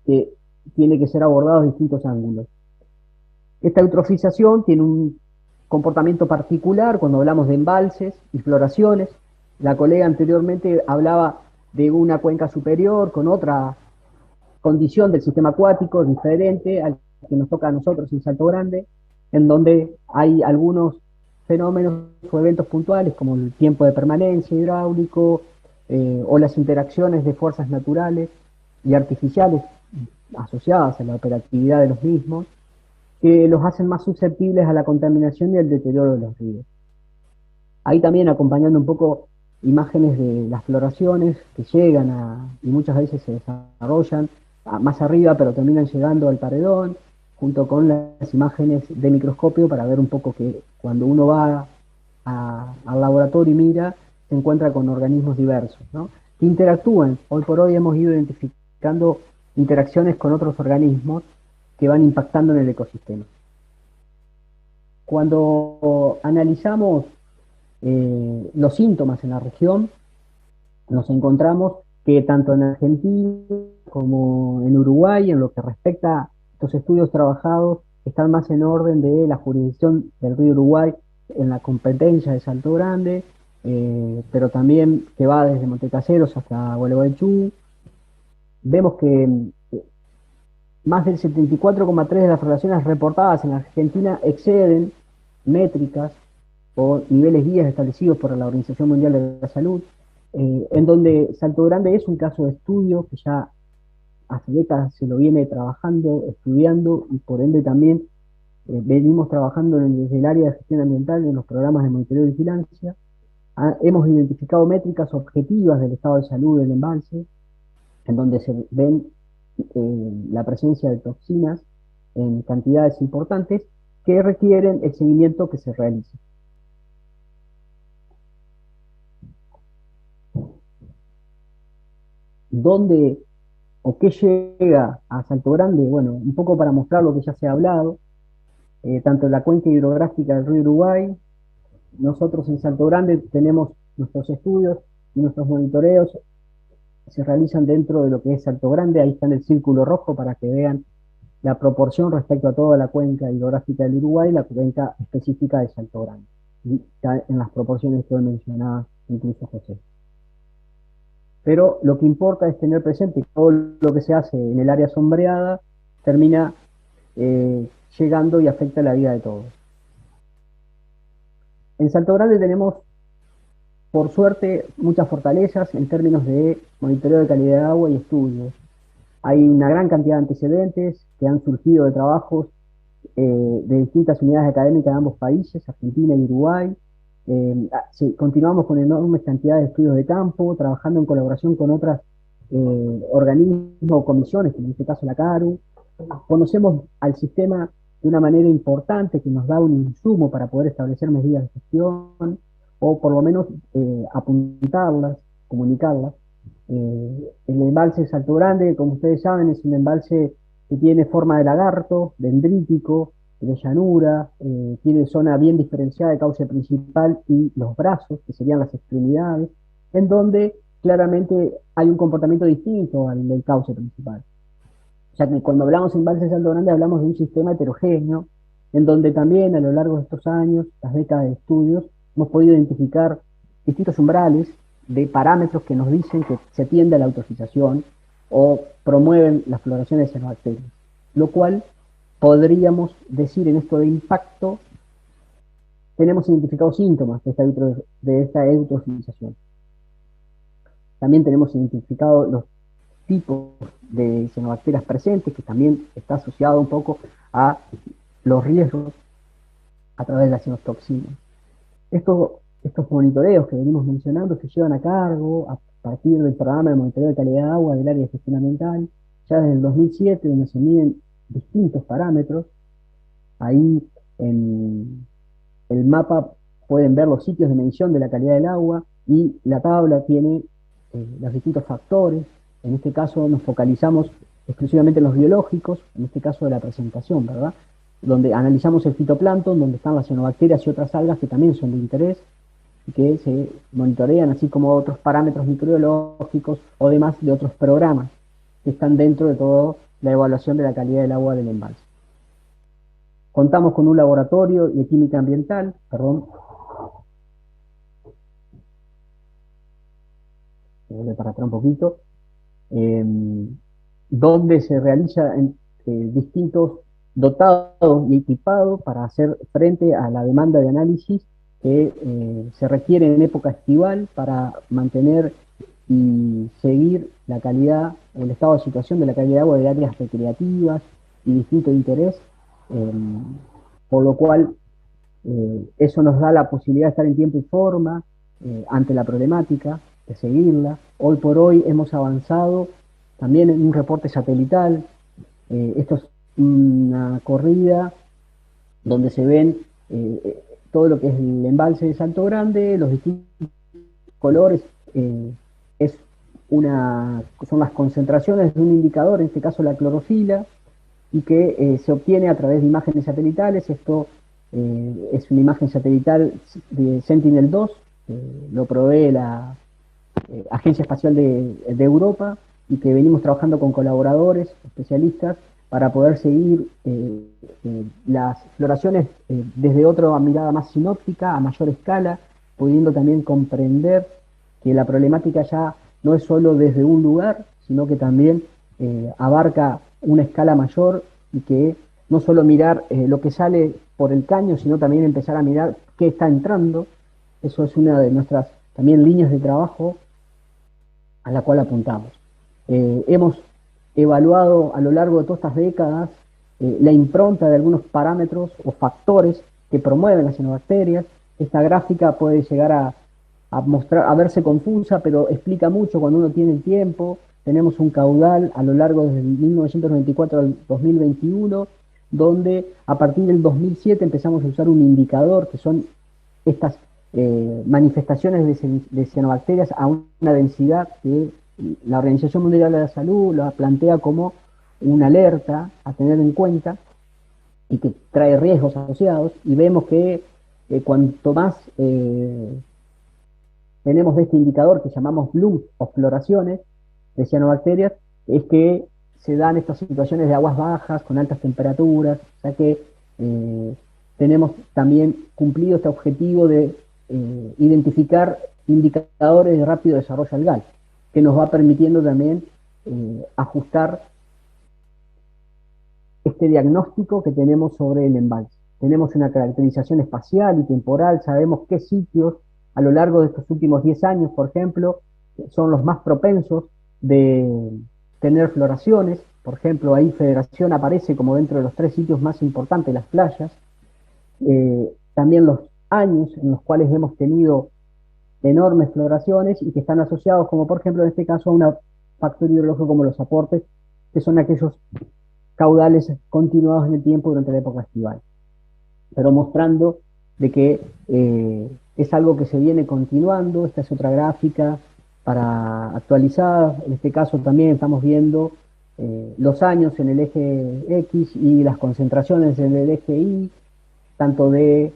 que tiene que ser abordado desde distintos ángulos. Esta eutrofización tiene un comportamiento particular cuando hablamos de embalses y floraciones. La colega anteriormente hablaba de una cuenca superior con otra condición del sistema acuático diferente al que nos toca a nosotros en Salto Grande, en donde hay algunos fenómenos o eventos puntuales como el tiempo de permanencia hidráulico o las interacciones de fuerzas naturales y artificiales asociadas a la operatividad de los mismos, que los hacen más susceptibles a la contaminación y al deterioro de los ríos. Ahí también acompañando un poco imágenes de las floraciones que llegan y muchas veces se desarrollan más arriba, pero terminan llegando al paredón, junto con las imágenes de microscopio para ver un poco que cuando uno va al laboratorio y mira, se encuentra con organismos diversos, ¿no? Que interactúan. Hoy por hoy hemos ido identificando interacciones con otros organismos que van impactando en el ecosistema. Cuando analizamos los síntomas en la región, nos encontramos que tanto en Argentina como en Uruguay, en lo que respecta a estos estudios trabajados, están más en orden de la jurisdicción del río Uruguay en la competencia de Salto Grande, pero también que va desde Montecaseros hasta Gualeguaychú. Vemos que más del 74,3% de las floraciones reportadas en la Argentina exceden métricas o niveles guías establecidos por la Organización Mundial de la Salud, en donde Salto Grande es un caso de estudio que ya hace décadas se lo viene trabajando, estudiando, y por ende también venimos trabajando desde el área de gestión ambiental en los programas de monitoreo y vigilancia. Hemos identificado métricas objetivas del estado de salud del embalse, en donde se ven la presencia de toxinas en cantidades importantes que requieren el seguimiento que se realice. ¿Dónde o qué llega a Salto Grande? Bueno, un poco para mostrar lo que ya se ha hablado, tanto en la cuenca hidrográfica del río Uruguay. Nosotros en Salto Grande tenemos nuestros estudios y nuestros monitoreos se realizan dentro de lo que es Salto Grande. Ahí está en el círculo rojo para que vean la proporción respecto a toda la cuenca hidrográfica del Uruguay, la cuenca específica de Salto Grande, y está en las proporciones que hoy mencionaba incluso José. pero lo que importa es tener presente que todo lo que se hace en el área sombreada termina llegando y afecta la vida de todos. En Salto Grande tenemos, por suerte, muchas fortalezas en términos de monitoreo de calidad de agua y estudios. Hay una gran cantidad de antecedentes que han surgido de trabajos de distintas unidades académicas de ambos países, Argentina y Uruguay. Continuamos con enormes cantidades de estudios de campo, trabajando en colaboración con otras organismos o comisiones, como en este caso la CARU. Conocemos al sistema de una manera importante que nos da un insumo para poder establecer medidas de gestión, o por lo menos apuntarlas, comunicarlas. El embalse Salto Grande, como ustedes saben, es un embalse que tiene forma de lagarto, dendrítico, de llanura, tiene zona bien diferenciada de cauce principal y los brazos, que serían las extremidades, en donde claramente hay un comportamiento distinto al del cauce principal. O sea que cuando hablamos de embalse Salto Grande hablamos de un sistema heterogéneo, en donde también a lo largo de estos años, las décadas de estudios, hemos podido identificar distintos umbrales de parámetros que nos dicen que se tiende a la eutrofización o promueven la floración de cianobacterias, lo cual podríamos decir en esto de impacto, tenemos identificados síntomas de esta eutrofización. También tenemos identificados los tipos de cianobacterias presentes, que también está asociado un poco a los riesgos a través de las cianotoxinas. Estos monitoreos que venimos mencionando se llevan a cargo a partir del programa de monitoreo de calidad de agua del área de gestión ambiental, ya desde el 2007, donde se miden distintos parámetros. Ahí en el mapa pueden ver los sitios de medición de la calidad del agua, y la tabla tiene los distintos factores. En este caso nos focalizamos exclusivamente en los biológicos, en este caso de la presentación, ¿verdad? Donde analizamos el fitoplancton, donde están las cianobacterias y otras algas que también son de interés, y que se monitorean, así como otros parámetros microbiológicos o demás de otros programas que están dentro de toda la evaluación de la calidad del agua del embalse. Contamos con un laboratorio de química ambiental, voy para atrás un poquito, donde se realiza distintos dotados y equipados para hacer frente a la demanda de análisis que se requiere en época estival para mantener y seguir la calidad o el estado de situación de la calidad de agua de áreas recreativas y distinto interés, por lo cual eso nos da la posibilidad de estar en tiempo y forma ante la problemática, de seguirla. Hoy por hoy hemos avanzado también en un reporte satelital. Esto es una corrida donde se ven todo lo que es el embalse de Salto Grande, los distintos colores, son las concentraciones de un indicador, en este caso la clorofila, y que se obtiene a través de imágenes satelitales. Esto es una imagen satelital de Sentinel-2, lo provee la Agencia Espacial de Europa, y que venimos trabajando con colaboradores, especialistas, para poder seguir las floraciones desde otra mirada más sinóptica, a mayor escala, pudiendo también comprender que la problemática ya no es solo desde un lugar, sino que también abarca una escala mayor, y que no solo mirar lo que sale por el caño, sino también empezar a mirar qué está entrando. Eso es una de nuestras también líneas de trabajo a la cual apuntamos. Hemos evaluado a lo largo de todas estas décadas la impronta de algunos parámetros o factores que promueven las cianobacterias. Esta gráfica puede llegar a verse confusa, pero explica mucho cuando uno tiene el tiempo. Tenemos un caudal a lo largo desde 1994 al 2021, donde a partir del 2007 empezamos a usar un indicador, que son estas manifestaciones de cianobacterias a una densidad que la Organización Mundial de la Salud la plantea como una alerta a tener en cuenta y que trae riesgos asociados, y vemos que cuanto más tenemos de este indicador que llamamos bloom o floraciones de cianobacterias, es que se dan estas situaciones de aguas bajas con altas temperaturas. O sea que tenemos también cumplido este objetivo de identificar indicadores de rápido desarrollo algal. que nos va permitiendo también ajustar este diagnóstico que tenemos sobre el embalse. Tenemos una caracterización espacial y temporal, sabemos qué sitios a lo largo de estos últimos 10 años, por ejemplo, son los más propensos de tener floraciones. Por ejemplo, ahí Federación aparece como dentro de los 3 sitios más importantes, las playas. También los años en los cuales hemos tenido enormes floraciones y que están asociados, como por ejemplo en este caso, a un factor hidrológico como los aportes, que son aquellos caudales continuados en el tiempo durante la época estival, pero mostrando de que es algo que se viene continuando. Esta es otra gráfica para actualizar. En este caso también estamos viendo los años en el eje X y las concentraciones en el eje Y, tanto de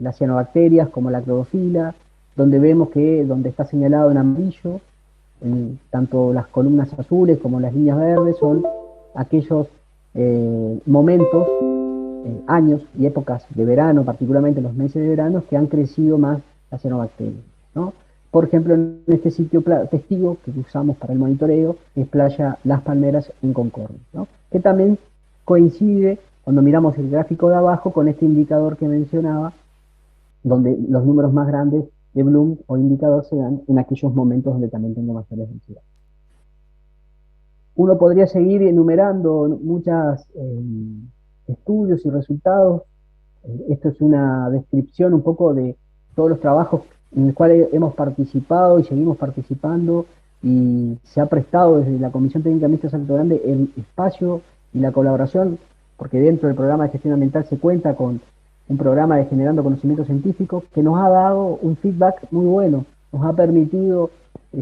las cianobacterias como la clorofila, donde vemos que donde está señalado en amarillo, tanto las columnas azules como las líneas verdes son aquellos momentos, años y épocas de verano, particularmente los meses de verano, que han crecido más las cianobacterias, ¿no? Por ejemplo, en este sitio testigo que usamos para el monitoreo es Playa Las Palmeras en Concordia, ¿no? Que también coincide, cuando miramos el gráfico de abajo, con este indicador que mencionaba, donde los números más grandes de Bloom o indicador se dan en aquellos momentos donde también tengo mayores densidades. Uno podría seguir enumerando muchos estudios y resultados. Esto es una descripción un poco de todos los trabajos en los cuales hemos participado y seguimos participando, y se ha prestado desde la Comisión Técnica Mixta Salto Grande el espacio y la colaboración, porque dentro del programa de gestión ambiental se cuenta con un programa de Generando Conocimiento Científico que nos ha dado un feedback muy bueno, nos ha permitido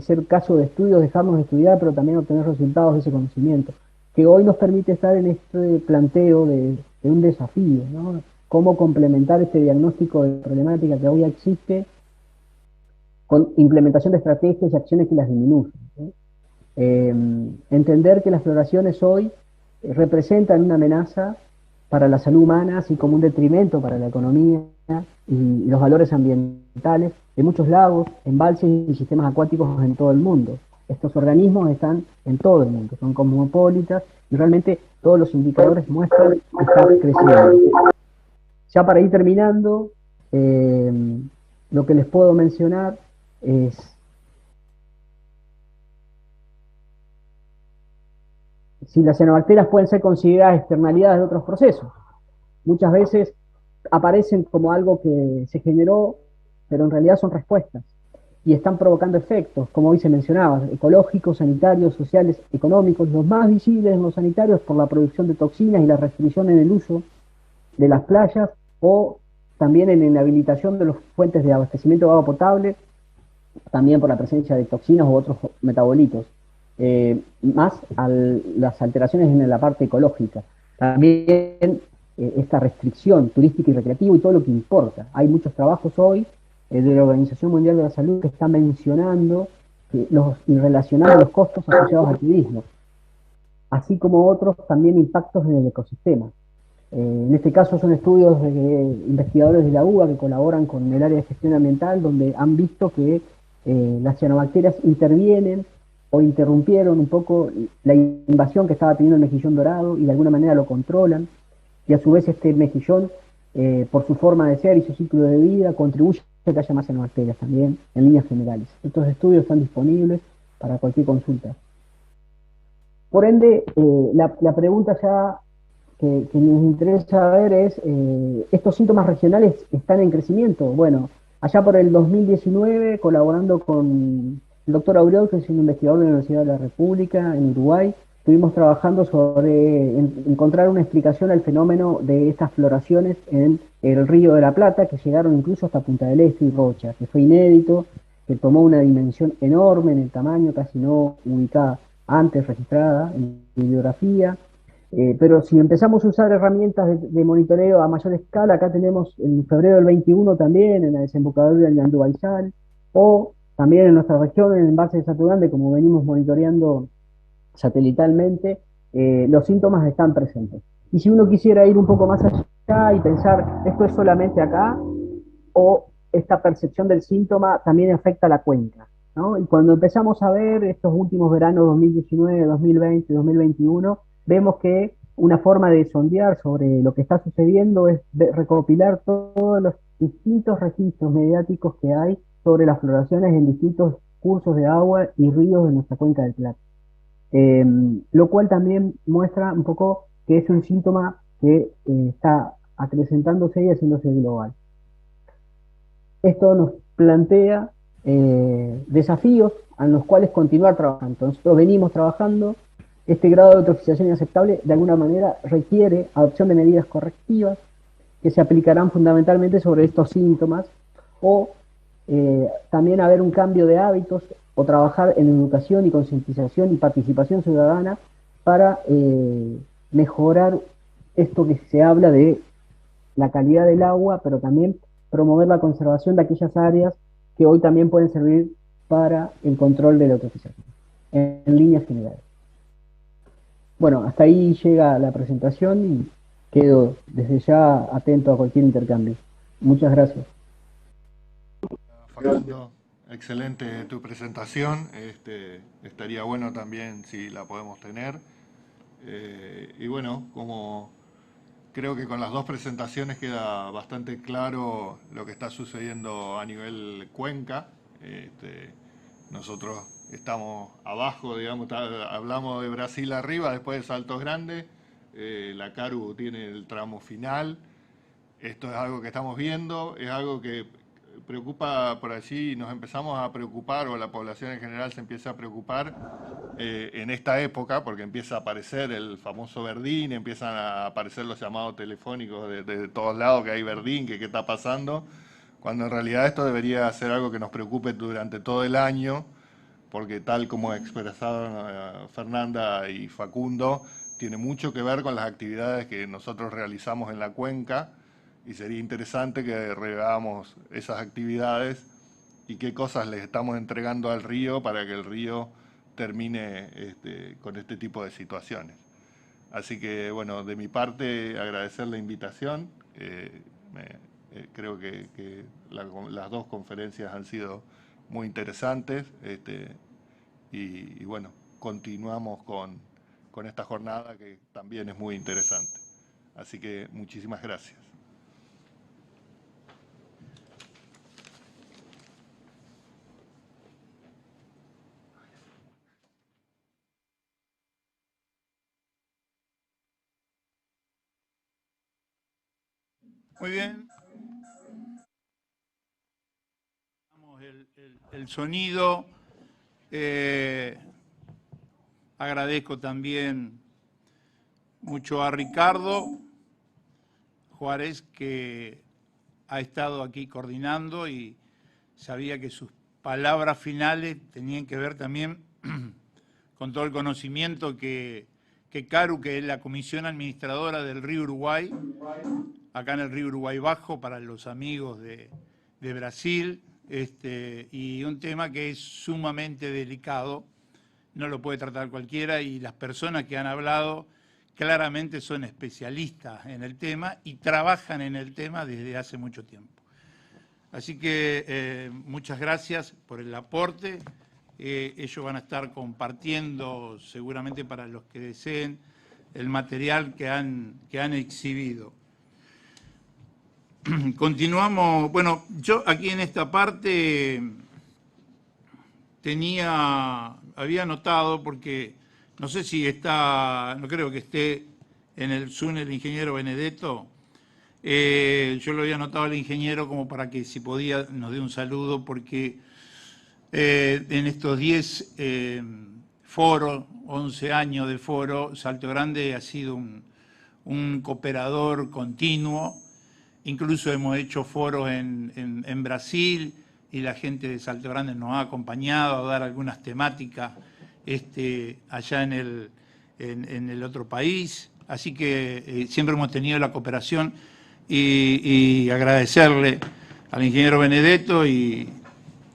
ser caso de estudios, dejarnos de estudiar, pero también obtener resultados de ese conocimiento, que hoy nos permite estar en este planteo de un desafío, ¿no? Cómo complementar este diagnóstico de problemática que hoy existe con implementación de estrategias y acciones que las disminuyan, ¿sí? Entender que las floraciones hoy representan una amenaza para la salud humana, así como un detrimento para la economía y los valores ambientales de muchos lagos, embalses y sistemas acuáticos en todo el mundo. Estos organismos están en todo el mundo, son cosmopolitas y realmente todos los indicadores muestran que están creciendo. Ya para ir terminando, lo que les puedo mencionar es si las cianobacterias pueden ser consideradas externalidades de otros procesos. Muchas veces aparecen como algo que se generó, pero en realidad son respuestas y están provocando efectos, como hoy se mencionaba, ecológicos, sanitarios, sociales, económicos. Los más visibles en los sanitarios por la producción de toxinas y la restricción en el uso de las playas, o también en la inhabilitación de las fuentes de abastecimiento de agua potable, también por la presencia de toxinas u otros metabolitos, más las alteraciones en la parte ecológica. También esta restricción turística y recreativa y todo lo que importa. Hay muchos trabajos hoy de la Organización Mundial de la Salud que está mencionando y relacionando los costos asociados al turismo, así como otros también impactos en el ecosistema. En este caso son estudios de investigadores de la UBA que colaboran con el área de gestión ambiental, donde han visto que las cianobacterias intervienen o interrumpieron un poco la invasión que estaba teniendo el mejillón dorado y de alguna manera lo controlan, y a su vez este mejillón, por su forma de ser y su ciclo de vida, contribuye a que haya más cianobacterias también, en líneas generales. Estos estudios están disponibles para cualquier consulta. Por ende, la pregunta ya que nos interesa saber es, ¿estos síntomas regionales están en crecimiento? Bueno, allá por el 2019, colaborando con el doctor Aurel, que es un investigador de la Universidad de la República en Uruguay, estuvimos trabajando sobre encontrar una explicación al fenómeno de estas floraciones en el Río de la Plata, que llegaron incluso hasta Punta del Este y Rocha, que fue inédito, que tomó una dimensión enorme en el tamaño, casi no ubicada antes, registrada en bibliografía. Pero si empezamos a usar herramientas de monitoreo a mayor escala, acá tenemos en febrero del 21 también, en la desembocadura del Ñandú-Baizal, o también en nuestra región, en el embalse de Salto Grande, como venimos monitoreando satelitalmente, los síntomas están presentes. Y si uno quisiera ir un poco más allá y pensar, ¿esto es solamente acá? ¿O esta percepción del síntoma también afecta a la cuenca? ¿no? Y cuando empezamos a ver estos últimos veranos 2019, 2020, 2021, vemos que una forma de sondear sobre lo que está sucediendo es recopilar todos los distintos registros mediáticos que hay sobre las floraciones en distintos cursos de agua y ríos de nuestra cuenca del Plata. Lo cual también muestra un poco que es un síntoma que está acrecentándose y haciéndose global. Esto nos plantea desafíos a los cuales continuar trabajando. Nosotros venimos trabajando. Este grado de eutrofización inaceptable de alguna manera requiere adopción de medidas correctivas que se aplicarán fundamentalmente sobre estos síntomas, o también haber un cambio de hábitos o trabajar en educación y concientización y participación ciudadana para mejorar esto que se habla de la calidad del agua, pero también promover la conservación de aquellas áreas que hoy también pueden servir para el control de la eutrofización, en líneas generales. Bueno, hasta ahí llega la presentación y quedo desde ya atento a cualquier intercambio. Muchas gracias. Facundo, excelente tu presentación. Estaría bueno también si la podemos tener. Y bueno, como creo que con las dos presentaciones queda bastante claro lo que está sucediendo a nivel cuenca. Nosotros estamos abajo, digamos, hablamos de Brasil arriba, después de Saltos Grandes, la Caru tiene el tramo final. Esto es algo que estamos viendo, es algo que preocupa por allí, nos empezamos a preocupar, o la población en general se empieza a preocupar en esta época, porque empieza a aparecer el famoso verdín, empiezan a aparecer los llamados telefónicos de todos lados, que hay verdín, que qué está pasando, cuando en realidad esto debería ser algo que nos preocupe durante todo el año, porque tal como expresaron Fernanda y Facundo, tiene mucho que ver con las actividades que nosotros realizamos en la cuenca, y sería interesante que reveamos esas actividades y qué cosas les estamos entregando al río para que el río termine con este tipo de situaciones. Así que, bueno, de mi parte, agradecer la invitación. Creo que las dos conferencias han sido muy interesantes y bueno, continuamos con esta jornada que también es muy interesante. Así que muchísimas gracias. Muy bien. El sonido. Agradezco también mucho a Ricardo Juárez, que ha estado aquí coordinando, y sabía que sus palabras finales tenían que ver también con todo el conocimiento que CARU, que es la Comisión Administradora del Río Uruguay, acá en el Río Uruguay Bajo, para los amigos de Brasil, y un tema que es sumamente delicado, no lo puede tratar cualquiera, y las personas que han hablado claramente son especialistas en el tema y trabajan en el tema desde hace mucho tiempo. Así que muchas gracias por el aporte. Ellos van a estar compartiendo seguramente para los que deseen el material que han exhibido. Continuamos. Bueno, yo aquí en esta parte había notado, porque no sé si está, no creo que esté en el Zoom el ingeniero Benedetto. Yo lo había notado al ingeniero como para que, si podía, nos dé un saludo, porque en estos 10 foros, 11 años de foro, Salto Grande ha sido un cooperador continuo. Incluso hemos hecho foros en Brasil, y la gente de Salto Grande nos ha acompañado a dar algunas temáticas allá en el otro país. Así que siempre hemos tenido la cooperación, y agradecerle al ingeniero Benedetto y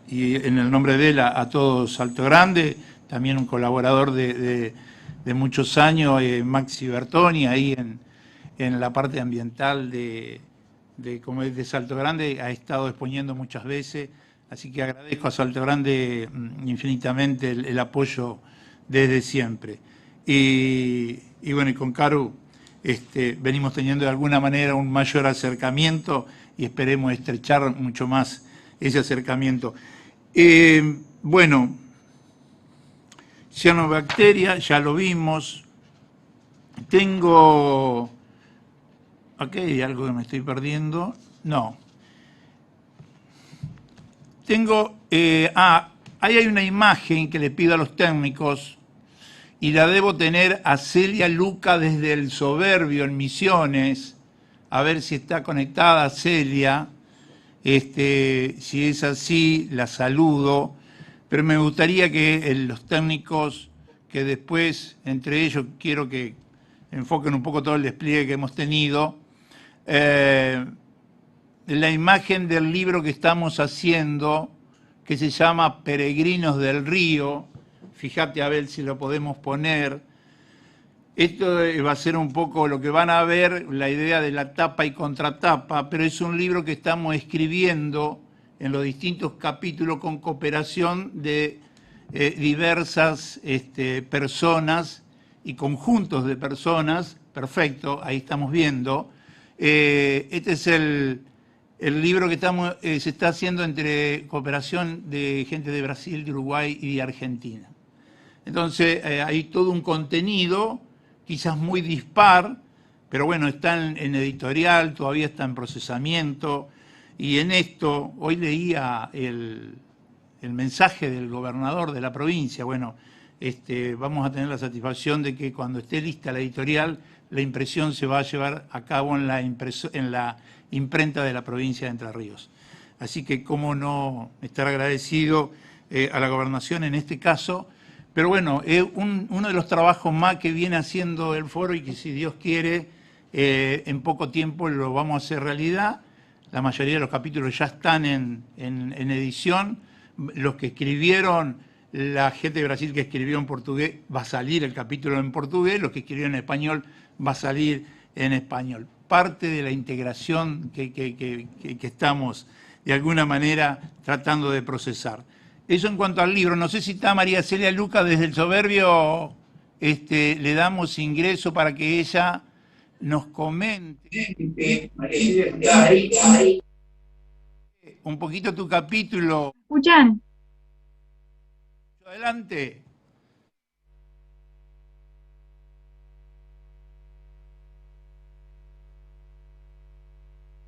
en el nombre de él a todo Salto Grande, también un colaborador de muchos años, Maxi Bertoni, ahí en la parte ambiental como es de Salto Grande, ha estado exponiendo muchas veces Así que agradezco a Salto Grande infinitamente el apoyo desde siempre. Y bueno, y con Caru venimos teniendo de alguna manera un mayor acercamiento y esperemos estrechar mucho más ese acercamiento. Bueno, cianobacteria, ya lo vimos. Tengo... Aquí hay algo que me estoy perdiendo. No. Tengo... ahí hay una imagen que le pido a los técnicos y la debo tener a Celia Luca desde el Soberbio en Misiones. A ver si está conectada Celia. Si es así, la saludo. Pero me gustaría que los técnicos, que después, entre ellos, quiero que enfoquen un poco todo el despliegue que hemos tenido, la imagen del libro que estamos haciendo, que se llama Peregrinos del Río. Fíjate a ver si lo podemos poner. Esto va a ser un poco lo que van a ver, la idea de la tapa y contratapa, pero es un libro que estamos escribiendo en los distintos capítulos con cooperación de diversas personas y conjuntos de personas. Perfecto, ahí estamos viendo. Este es el libro que se está haciendo entre cooperación de gente de Brasil, de Uruguay y de Argentina. Entonces, hay todo un contenido, quizás muy dispar, pero bueno, está en editorial, todavía está en procesamiento, y en esto, hoy leía el mensaje del gobernador de la provincia. Bueno, vamos a tener la satisfacción de que cuando esté lista la editorial, la impresión se va a llevar a cabo en la imprenta de la provincia de Entre Ríos. Así que cómo no estar agradecido a la gobernación en este caso. Pero bueno, es uno de los trabajos más que viene haciendo el foro y que si Dios quiere, en poco tiempo lo vamos a hacer realidad. La mayoría de los capítulos ya están en edición. Los que escribieron, la gente de Brasil que escribió en portugués, va a salir el capítulo en portugués. Los que escribieron en español, va a salir en español. Parte de la integración que estamos de alguna manera tratando de procesar. Eso en cuanto al libro. No sé si está María Celia Luca desde el Soberbio, le damos ingreso para que ella nos comente un poquito tu capítulo. ¿Escuchan? Adelante.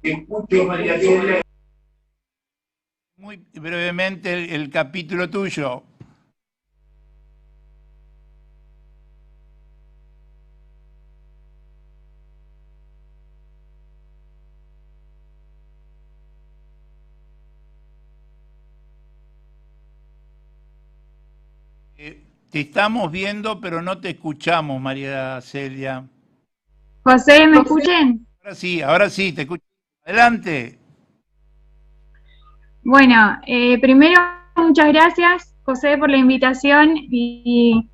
Escucho, María Celia. Muy brevemente el capítulo tuyo. Te estamos viendo, pero no te escuchamos, María Celia. José, ¿me escuchen? Ahora sí, te escucho. Adelante. Bueno, primero, muchas gracias, José, por la invitación, y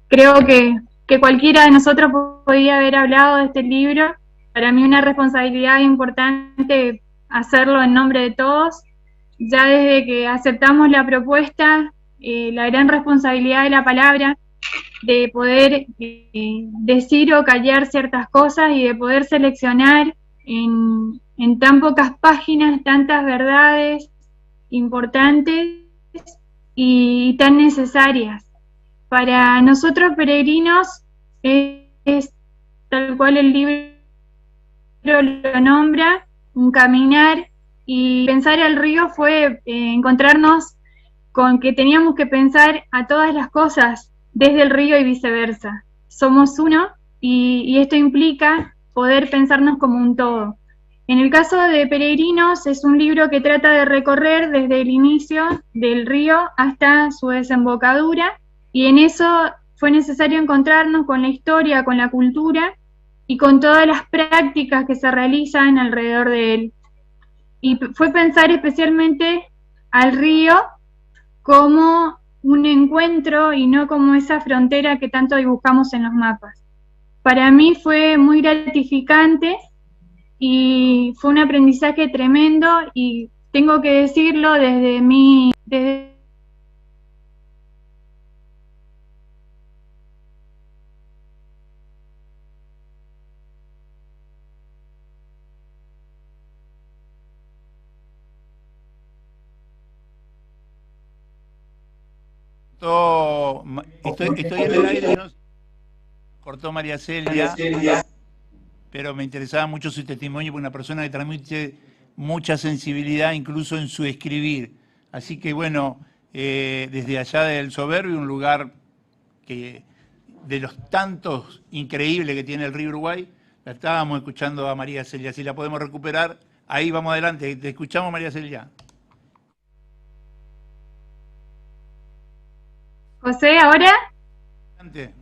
creo que cualquiera de nosotros podía haber hablado de este libro. Para mí una responsabilidad importante hacerlo en nombre de todos. Ya desde que aceptamos la propuesta, la gran responsabilidad de la palabra, de poder decir o callar ciertas cosas y de poder seleccionar en tan pocas páginas tantas verdades importantes y tan necesarias. Para nosotros peregrinos es tal cual el libro lo nombra, un caminar, y pensar el río fue encontrarnos con que teníamos que pensar a todas las cosas desde el río y viceversa. Somos uno y esto implica poder pensarnos como un todo. En el caso de Peregrinos es un libro que trata de recorrer desde el inicio del río hasta su desembocadura, y en eso fue necesario encontrarnos con la historia, con la cultura y con todas las prácticas que se realizan alrededor de él. Y fue pensar especialmente al río como un encuentro y no como esa frontera que tanto dibujamos en los mapas. Para mí fue muy gratificante y fue un aprendizaje tremendo, y tengo que decirlo desde Estoy en el aire, no, cortó María Celia, pero me interesaba mucho su testimonio, porque una persona que transmite mucha sensibilidad incluso en su escribir. Así que bueno, desde allá del Soberbio, un lugar que de los tantos increíbles que tiene el río Uruguay, la estábamos escuchando a María Celia. Si la podemos recuperar, ahí vamos adelante. Te escuchamos, María Celia. José, ¿ahora? Adelante.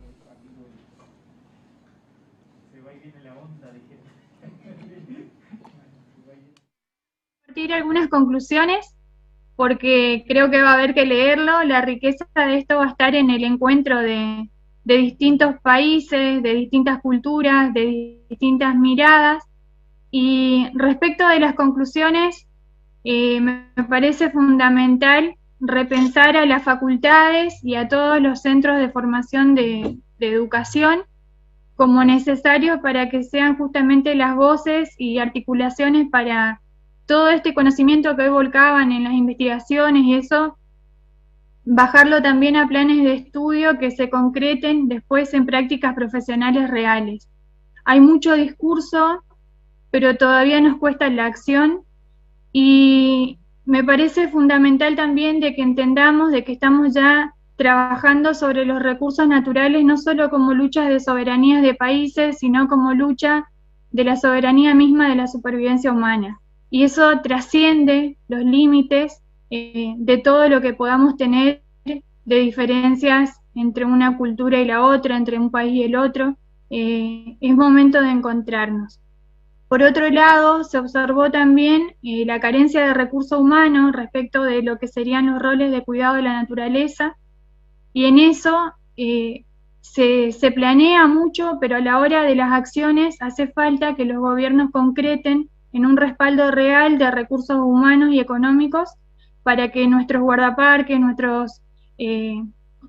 Compartir algunas conclusiones, porque creo que va a haber que leerlo. La riqueza de esto va a estar en el encuentro de distintos países, de distintas culturas, de distintas miradas. Y respecto de las conclusiones, me parece fundamental repensar a las facultades y a todos los centros de formación de educación como necesarios para que sean justamente las voces y articulaciones para todo este conocimiento que hoy volcaban en las investigaciones y eso, bajarlo también a planes de estudio que se concreten después en prácticas profesionales reales. Hay mucho discurso, pero todavía nos cuesta la acción, y me parece fundamental también de que entendamos de que estamos ya trabajando sobre los recursos naturales no solo como luchas de soberanías de países, sino como lucha de la soberanía misma de la supervivencia humana. Y eso trasciende los límites de todo lo que podamos tener de diferencias entre una cultura y la otra, entre un país y el otro. Es momento de encontrarnos. Por otro lado, se observó también la carencia de recursos humanos respecto de lo que serían los roles de cuidado de la naturaleza, y en eso se planea mucho, pero a la hora de las acciones hace falta que los gobiernos concreten en un respaldo real de recursos humanos y económicos para que nuestros guardaparques,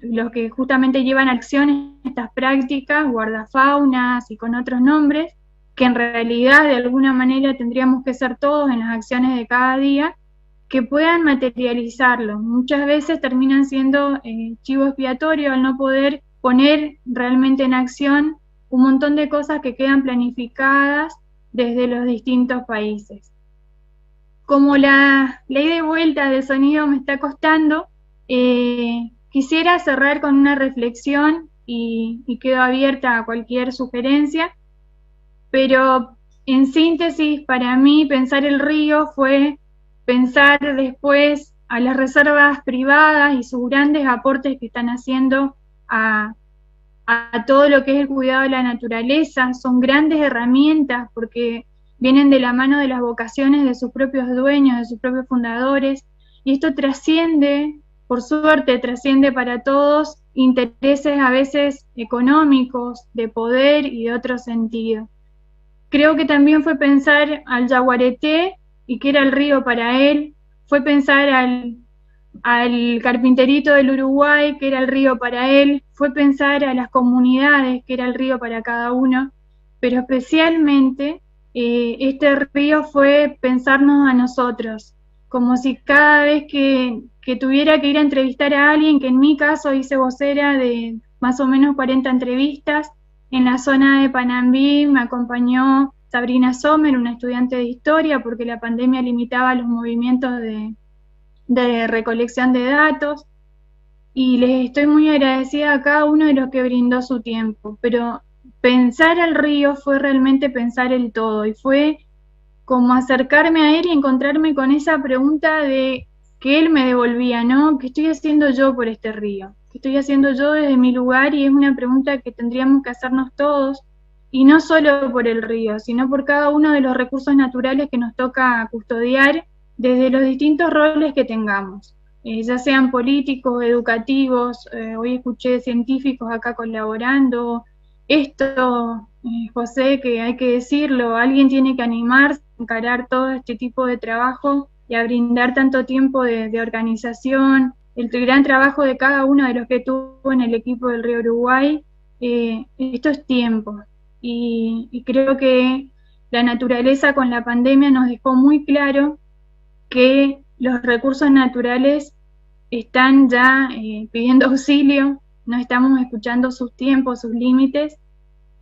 los que justamente llevan acciones, estas prácticas, guardafaunas y con otros nombres, que en realidad de alguna manera tendríamos que ser todos en las acciones de cada día, que puedan materializarlo. Muchas veces terminan siendo chivo expiatorio al no poder poner realmente en acción un montón de cosas que quedan planificadas desde los distintos países. Como la ida y vuelta del sonido me está costando, quisiera cerrar con una reflexión y quedo abierta a cualquier sugerencia, pero en síntesis, para mí pensar el río fue pensar después a las reservas privadas y sus grandes aportes que están haciendo a todo lo que es el cuidado de la naturaleza. Son grandes herramientas porque vienen de la mano de las vocaciones de sus propios dueños, de sus propios fundadores, y esto trasciende, por suerte, trasciende para todos intereses a veces económicos, de poder y de otro sentido. Creo que también fue pensar al Yaguareté y que era el río para él, fue pensar al carpinterito del Uruguay, que era el río para él, fue pensar a las comunidades, que era el río para cada uno, pero especialmente este río fue pensarnos a nosotros, como si cada vez que tuviera que ir a entrevistar a alguien, que en mi caso hice vocera de más o menos 40 entrevistas, en la zona de Panambí me acompañó Sabrina Sommer, una estudiante de historia, porque la pandemia limitaba los movimientos de recolección de datos, y les estoy muy agradecida a cada uno de los que brindó su tiempo, pero pensar al río fue realmente pensar el todo, y fue como acercarme a él y encontrarme con esa pregunta de que él me devolvía, ¿no? ¿Qué estoy haciendo yo por este río? ¿Qué estoy haciendo yo desde mi lugar? Y es una pregunta que tendríamos que hacernos todos, y no solo por el río, sino por cada uno de los recursos naturales que nos toca custodiar desde los distintos roles que tengamos, ya sean políticos, educativos, hoy escuché científicos acá colaborando. Esto, José, que hay que decirlo, alguien tiene que animarse a encarar todo este tipo de trabajo a brindar tanto tiempo de organización, el gran trabajo de cada uno de los que tuvo en el equipo del Río Uruguay. Esto es tiempo, y creo que la naturaleza con la pandemia nos dejó muy claro que los recursos naturales están ya pidiendo auxilio, no estamos escuchando sus tiempos, sus límites.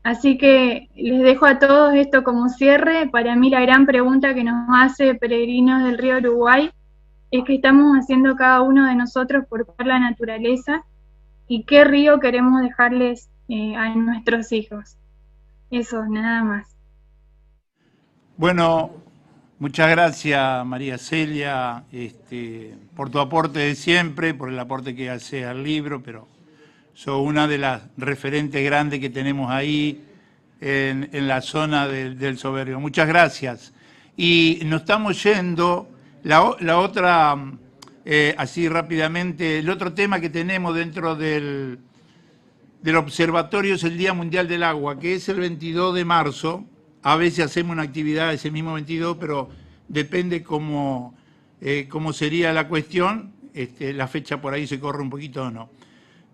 Así que les dejo a todos esto como cierre. Para mí la gran pregunta que nos hace Peregrinos del Río Uruguay es qué estamos haciendo cada uno de nosotros por cuidar la naturaleza y qué río queremos dejarles a nuestros hijos. Eso, nada más. Bueno, muchas gracias María Celia por tu aporte de siempre, por el aporte que hace al libro, pero sos una de las referentes grandes que tenemos ahí en la zona del Soberbio. Muchas gracias. Y nos estamos yendo, la otra, así rápidamente, el otro tema que tenemos dentro del observatorio es el Día Mundial del Agua, que es el 22 de marzo. A veces hacemos una actividad ese mismo 22, pero depende cómo sería la cuestión, la fecha por ahí se corre un poquito o no.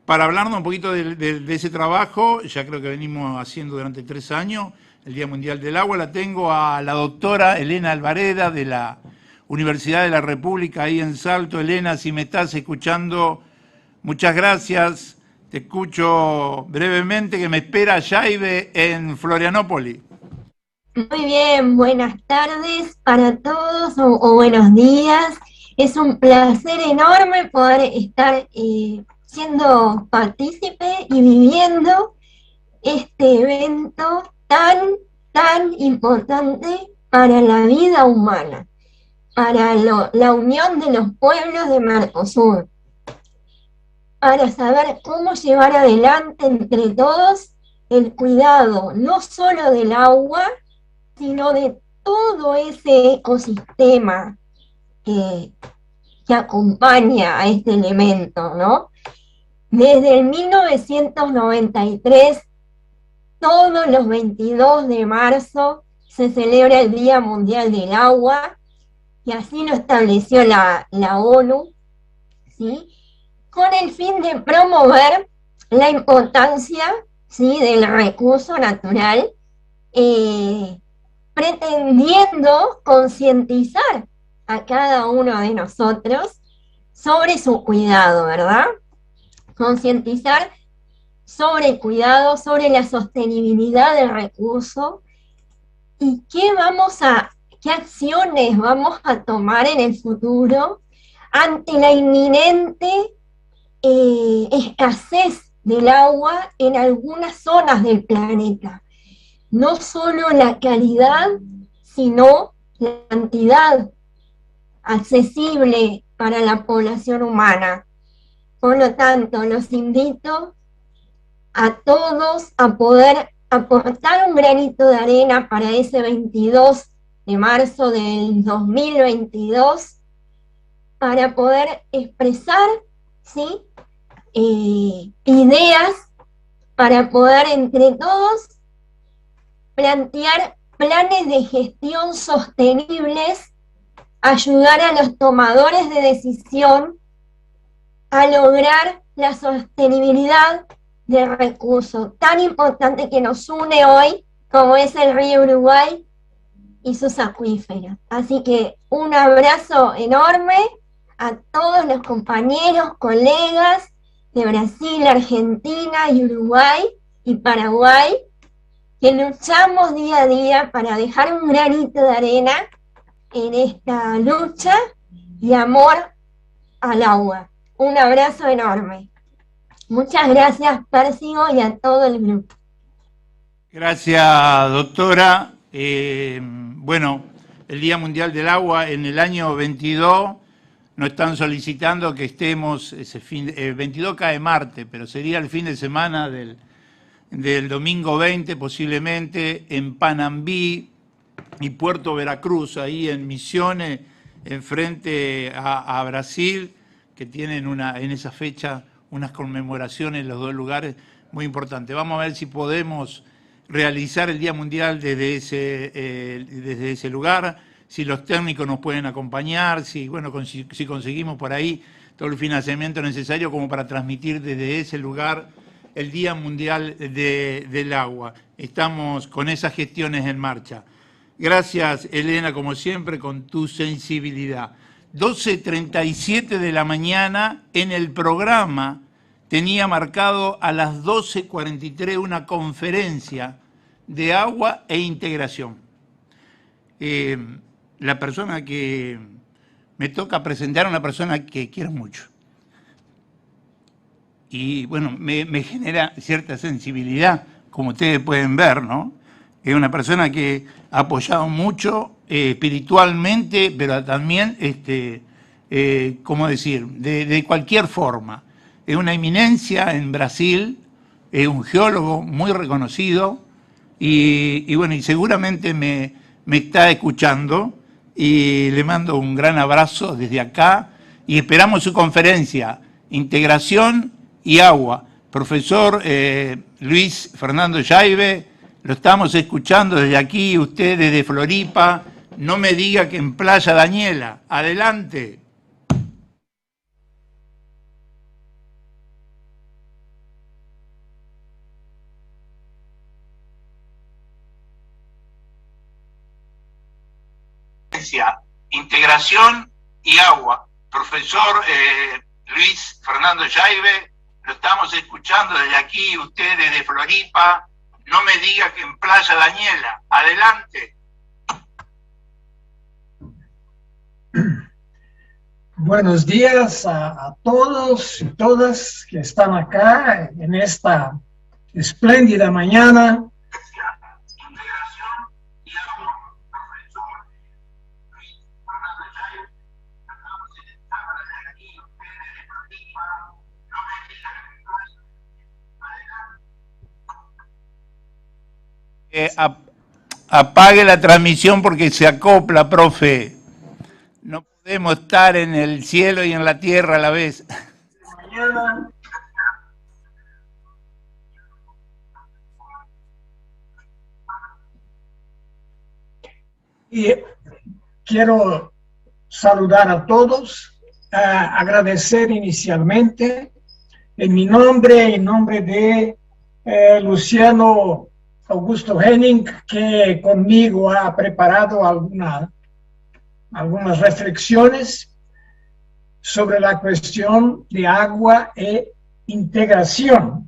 Para hablarnos un poquito de ese trabajo, ya creo que venimos haciendo durante 3 años, el Día Mundial del Agua, la tengo a la doctora Elena Alvareda de la Universidad de la República, ahí en Salto. Elena, si me estás escuchando, muchas gracias. Te escucho brevemente, que me espera Yaibe en Florianópolis. Muy bien, buenas tardes para todos o buenos días. Es un placer enorme poder estar siendo partícipe y viviendo este evento tan importante para la vida humana, para la unión de los pueblos de Mercosur, para saber cómo llevar adelante entre todos el cuidado no solo del agua, sino de todo ese ecosistema que acompaña a este elemento, ¿no? Desde el 1993, todos los 22 de marzo se celebra el Día Mundial del Agua, y así lo estableció la ONU, ¿sí? Con el fin de promover la importancia, ¿sí?, del recurso natural, pretendiendo concientizar a cada uno de nosotros sobre su cuidado, ¿verdad? Concientizar sobre el cuidado, sobre la sostenibilidad del recurso y qué acciones vamos a tomar en el futuro ante la inminente escasez del agua en algunas zonas del planeta. No solo la calidad, sino la cantidad accesible para la población humana. Por lo tanto, los invito a todos a poder aportar un granito de arena para ese 22 de marzo del 2022, para poder expresar, ¿sí?, ideas, para poder entre todos plantear planes de gestión sostenibles, ayudar a los tomadores de decisión a lograr la sostenibilidad del recurso tan importante que nos une hoy, como es el río Uruguay y sus acuíferos. Así que un abrazo enorme a todos los compañeros, colegas de Brasil, Argentina y Uruguay y Paraguay, que luchamos día a día para dejar un granito de arena en esta lucha y amor al agua. Un abrazo enorme. Muchas gracias, Pérsigo, y a todo el grupo. Gracias, doctora. Bueno, el Día Mundial del Agua en el año 22 nos están solicitando que estemos, ese 22 cae martes, pero sería el fin de semana del domingo 20 posiblemente, en Panambí y Puerto Veracruz, ahí en Misiones, enfrente a Brasil, que tienen en esa fecha unas conmemoraciones en los dos lugares muy importantes. Vamos a ver si podemos realizar el Día Mundial desde ese lugar. si los técnicos nos pueden acompañar, si, bueno, si conseguimos por ahí todo el financiamiento necesario como para transmitir desde ese lugar el Día Mundial del Agua. Estamos con esas gestiones en marcha. Gracias, Elena, como siempre, con tu sensibilidad. 12:37 de la mañana, en el programa tenía marcado a las 12:43 una conferencia de agua e integración. La persona que me toca presentar a una persona que quiero mucho. Y bueno, me genera cierta sensibilidad, como ustedes pueden ver, ¿no? Es una persona que ha apoyado mucho espiritualmente, pero también, ¿cómo decir?, de cualquier forma. Es una eminencia en Brasil, es un geólogo muy reconocido y bueno, y seguramente me está escuchando y le mando un gran abrazo desde acá y esperamos su conferencia, Integración y Agua. Profesor Luis Fernando Yaibe, lo estamos escuchando desde aquí, usted desde Floripa, no me diga que en Playa Daniela. Adelante. Integración y Agua. Profesor Luis Fernando Yaibe, lo estamos escuchando desde aquí, usted desde Floripa, no me diga que en Playa Daniela. Adelante. Buenos días a todos y todas que están acá en esta espléndida mañana. Apague la transmisión porque se acopla, profe. No podemos estar en el cielo y en la tierra a la vez. Mañana. Y quiero saludar a todos, agradecer inicialmente en mi nombre, en nombre de Luciano Augusto Henning, que conmigo ha preparado algunas reflexiones sobre la cuestión de agua e integración.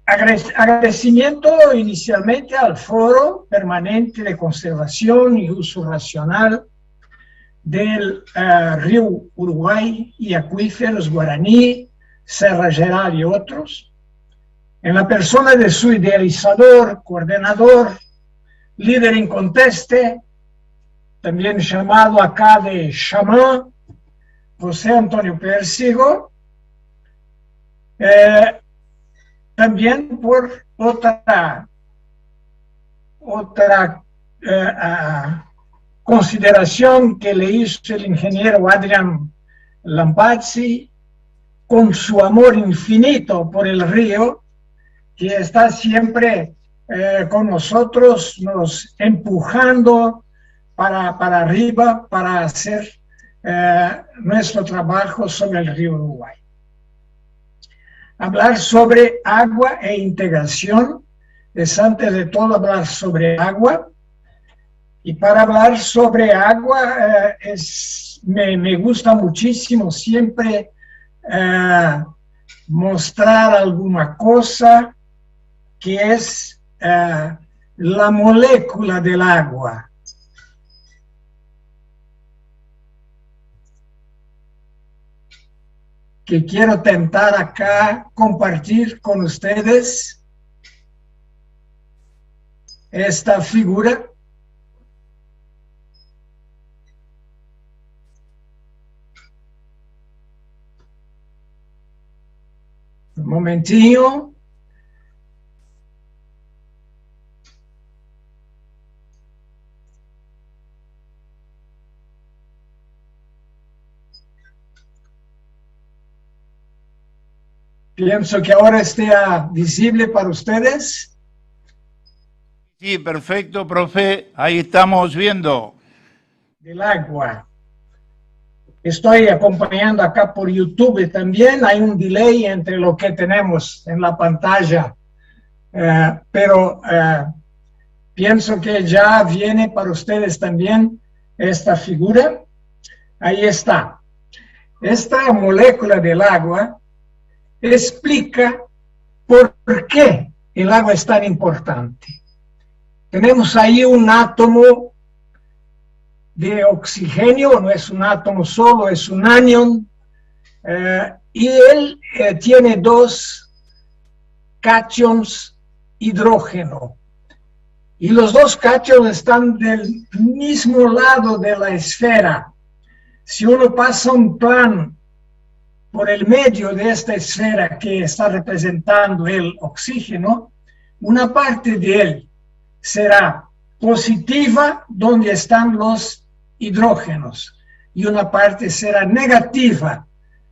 Agradecimiento inicialmente al Foro Permanente de Conservación y Uso Racional del río Uruguay y acuíferos Guaraní, Serra Geral y otros, en la persona de su idealizador, coordinador, líder inconteste, también llamado acá de chamán, José Antonio Pérsigo, también por otra consideración que le hizo el ingeniero Adrián Lampazzi, con su amor infinito por el río, que está siempre con nosotros, nos empujando para arriba para hacer nuestro trabajo sobre el río Uruguay. Hablar sobre agua e integración es antes de todo hablar sobre agua, y para hablar sobre agua me gusta muchísimo siempre mostrar alguna cosa que es la molécula del agua. Que quiero tentar acá compartir con ustedes esta figura. Un momentinho. Pienso que ahora esté visible para ustedes. Sí, perfecto, profe. Ahí estamos viendo. Del agua. Estoy acompañando acá por YouTube también. Hay un delay entre lo que tenemos en la pantalla, pero pienso que ya viene para ustedes también esta figura. Ahí está. Esta molécula del agua explica por qué el agua es tan importante. Tenemos ahí un átomo de oxígeno, no es un átomo solo, es un anión, y él tiene dos cations hidrógeno. Y los dos cations están del mismo lado de la esfera. Si uno pasa un plan por el medio de esta esfera que está representando el oxígeno, una parte de él será positiva donde están los hidrógenos y una parte será negativa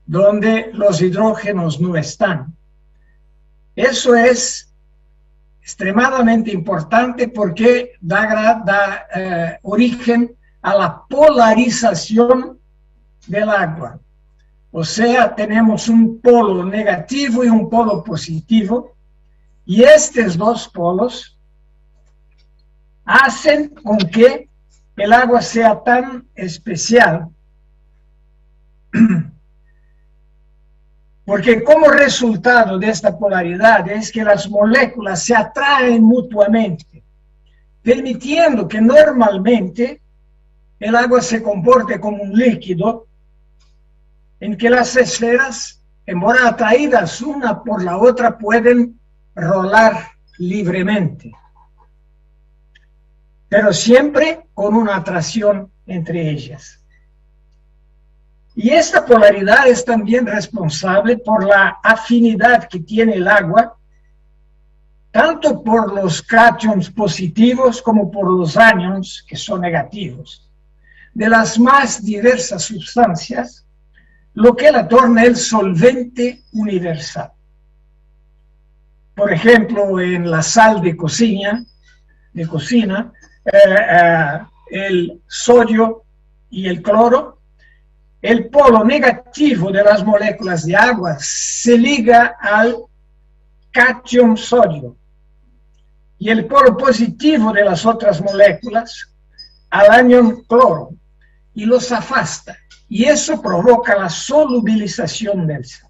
donde los hidrógenos no están. Eso es extremadamente importante porque da origen a la polarización del agua. O sea, tenemos un polo negativo y un polo positivo, y estos dos polos hacen con que el agua sea tan especial, porque como resultado de esta polaridad es que las moléculas se atraen mutuamente, permitiendo que normalmente el agua se comporte como un líquido en que las esferas, embora atraídas una por la otra, pueden rolar libremente, pero siempre con una atracción entre ellas. Y esta polaridad es también responsable por la afinidad que tiene el agua, tanto por los cations positivos como por los anions, que son negativos, de las más diversas sustancias, lo que la torna el solvente universal. Por ejemplo, en la sal de cocina, el sodio y el cloro, el polo negativo de las moléculas de agua se liga al cation sodio y el polo positivo de las otras moléculas al anión cloro y los afasta, y eso provoca la solubilización del sal.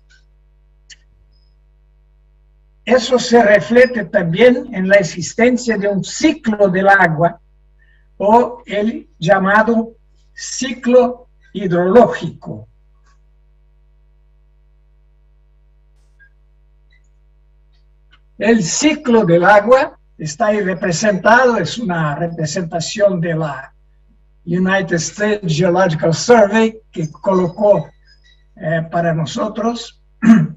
Eso se refleja también en la existencia de un ciclo del agua, o el llamado ciclo hidrológico. El ciclo del agua está ahí representado, es una representación de la United States Geological Survey que colocó para nosotros,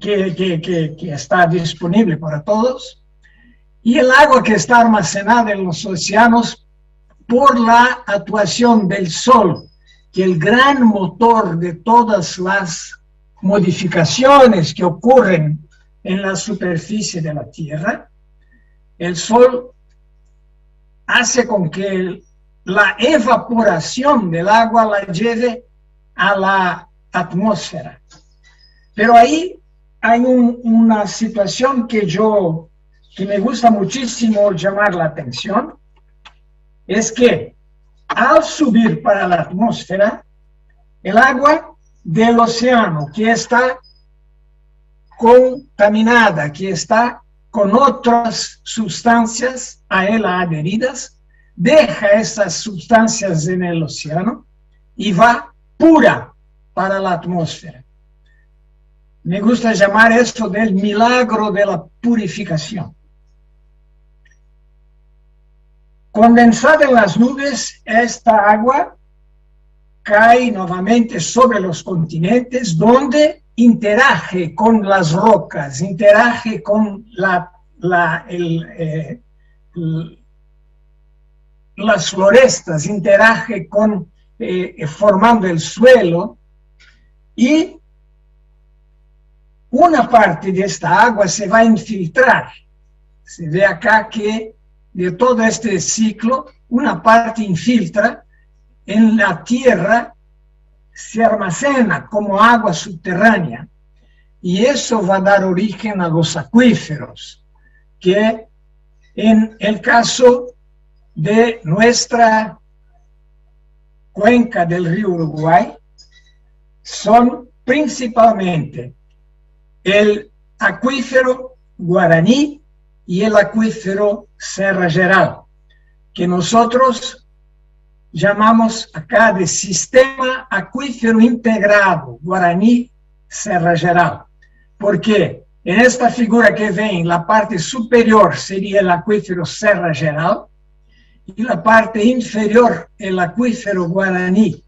que está disponible para todos, y el agua que está almacenada en los océanos por la actuación del sol, que es el gran motor de todas las modificaciones que ocurren en la superficie de la Tierra. El sol hace con que la evaporación del agua la lleve a la atmósfera. Pero ahí hay una situación que me gusta muchísimo llamar la atención, es que al subir para la atmósfera, el agua del océano que está contaminada, que está con otras sustancias a él adheridas, deja esas sustancias en el océano y va pura para la atmósfera. Me gusta llamar esto del milagro de la purificación. Condensada en las nubes, esta agua cae nuevamente sobre los continentes, donde interage con las rocas, interage con las florestas, interage con formando el suelo, y una parte de esta agua se va a infiltrar. Se ve acá que de todo este ciclo, una parte infiltra en la tierra, se almacena como agua subterránea, y eso va a dar origen a los acuíferos, que en el caso de nuestra cuenca del río Uruguay son principalmente el acuífero Guaraní y el acuífero Serra Geral, que nosotros llamamos acá de sistema acuífero integrado Guaraní Serra Geral, porque en esta figura que ven, la parte superior sería el acuífero Serra Geral y la parte inferior el acuífero Guaraní.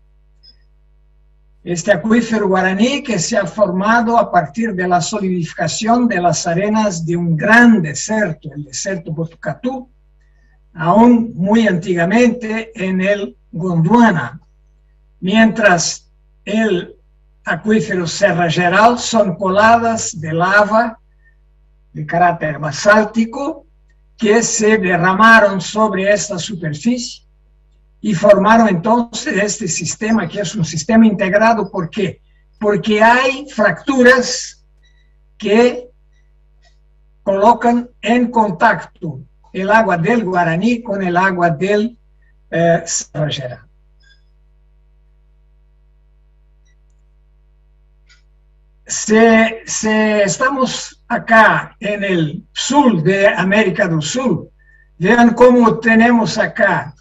Este acuífero Guaraní que se ha formado a partir de la solidificación de las arenas de un gran desierto, el desierto Botucatu, aún muy antiguamente en el Gondwana, mientras el acuífero Serra Geral son coladas de lava de carácter basáltico que se derramaron sobre esta superficie y formaron entonces este sistema, que es un sistema integrado. ¿Por qué? Porque hay fracturas que colocan en contacto el agua del Guaraní con el agua del Serra Geral. Estamos acá en el sur de América del Sur. Vean cómo tenemos acá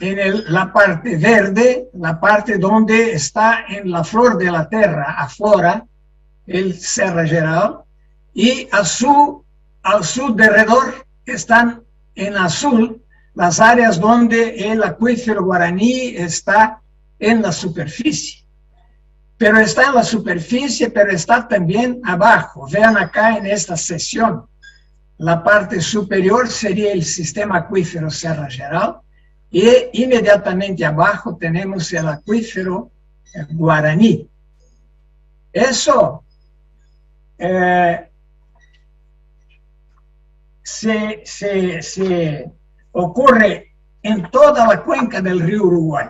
en la parte verde, la parte donde está en la flor de la tierra, aflora el Serra Geral, y al su derredor están en azul las áreas donde el acuífero Guaraní está en la superficie. Pero está en la superficie, pero está también abajo. Vean acá en esta sección. La parte superior sería el sistema acuífero Serra Geral y inmediatamente abajo tenemos el acuífero Guaraní. Eso se ocurre en toda la cuenca del río Uruguay.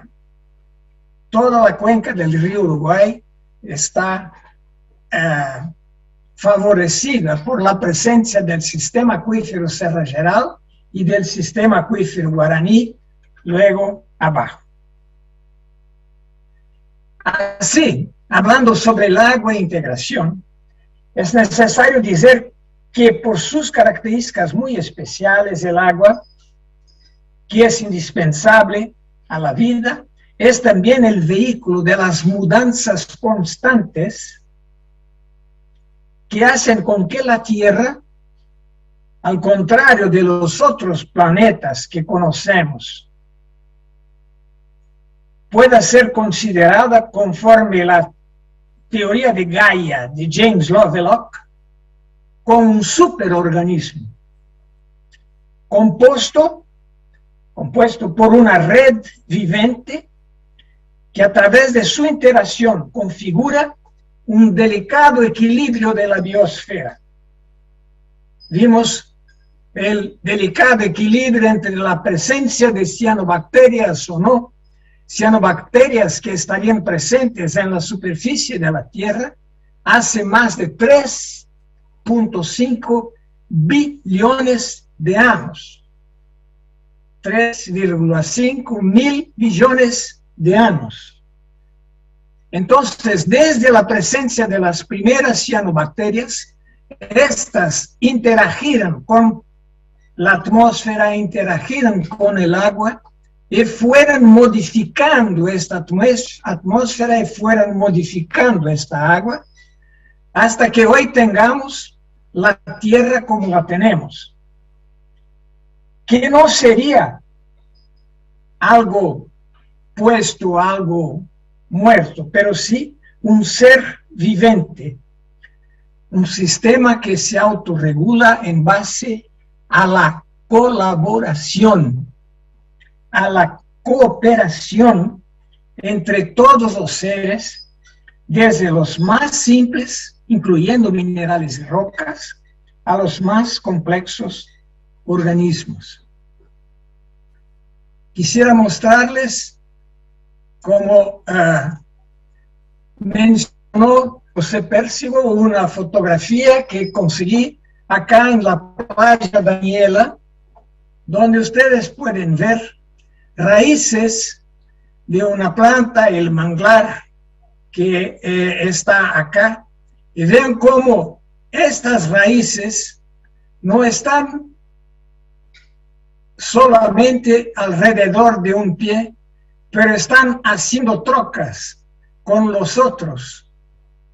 Toda la cuenca del río Uruguay está favorecida por la presencia del sistema acuífero Serra Geral y del sistema acuífero Guaraní, luego abajo. Así, hablando sobre el agua e integración, es necesario decir que por sus características muy especiales, el agua, que es indispensable a la vida, es también el vehículo de las mudanzas constantes que hacen con que la Tierra, al contrario de los otros planetas que conocemos, pueda ser considerada conforme la teoría de Gaia de James Lovelock como un superorganismo compuesto por una red vivente que a través de su interacción configura un delicado equilibrio de la biosfera. Vimos el delicado equilibrio entre la presencia de cianobacterias o no, cianobacterias que estarían presentes en la superficie de la Tierra hace más de 3.5 billones de años. 3,5 mil billones de años. Entonces, desde la presencia de las primeras cianobacterias, estas interagieron con la atmósfera, interagieron con el agua y fueron modificando esta atmósfera y fueron modificando esta agua hasta que hoy tengamos la Tierra como la tenemos, que no sería algo puesto, algo muerto, pero sí un ser vivente, un sistema que se autorregula en base a la colaboración, a la cooperación entre todos los seres, desde los más simples, incluyendo minerales y rocas, a los más complejos organismos. quisiera mostrarles, como mencionó José Pérsigo, una fotografía que conseguí acá en la playa Daniela, donde ustedes pueden ver raíces de una planta, el manglar, que está acá, y vean cómo estas raíces no están solamente alrededor de un pie, pero están haciendo trocas con los otros,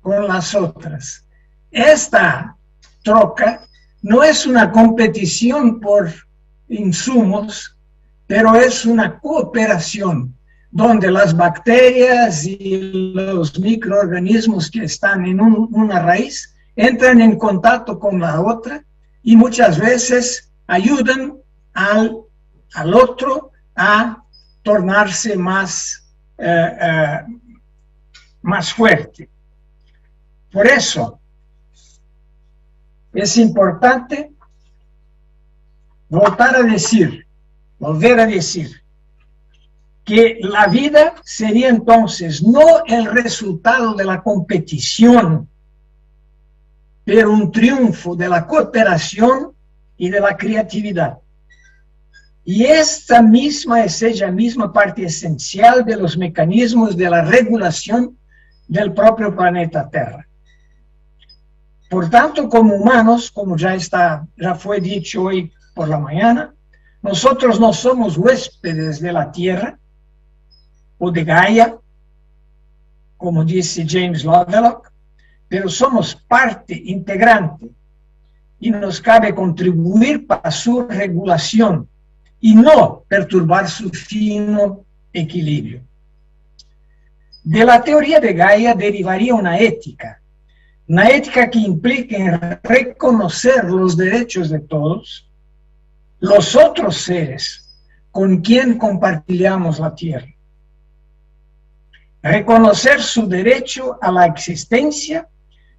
con las otras. Esta troca no es una competición por insumos, pero es una cooperación donde las bacterias y los microorganismos que están en una raíz entran en contacto con la otra y muchas veces ayudan al otro a tornarse más fuerte. Por eso es importante volver a decir que la vida sería entonces no el resultado de la competición, pero un triunfo de la cooperación y de la creatividad. Y esta misma es ella misma parte esencial de los mecanismos de la regulación del propio planeta Tierra. Por tanto, como humanos, como ya fue dicho hoy por la mañana, nosotros no somos huéspedes de la Tierra o de Gaia, como dice James Lovelock, pero somos parte integrante y nos cabe contribuir para su regulación y no perturbar su fino equilibrio. De la teoría de Gaia derivaría una ética que implica en reconocer los derechos de todos, los otros seres con quien compartilhamos la Tierra. Reconocer su derecho a la existencia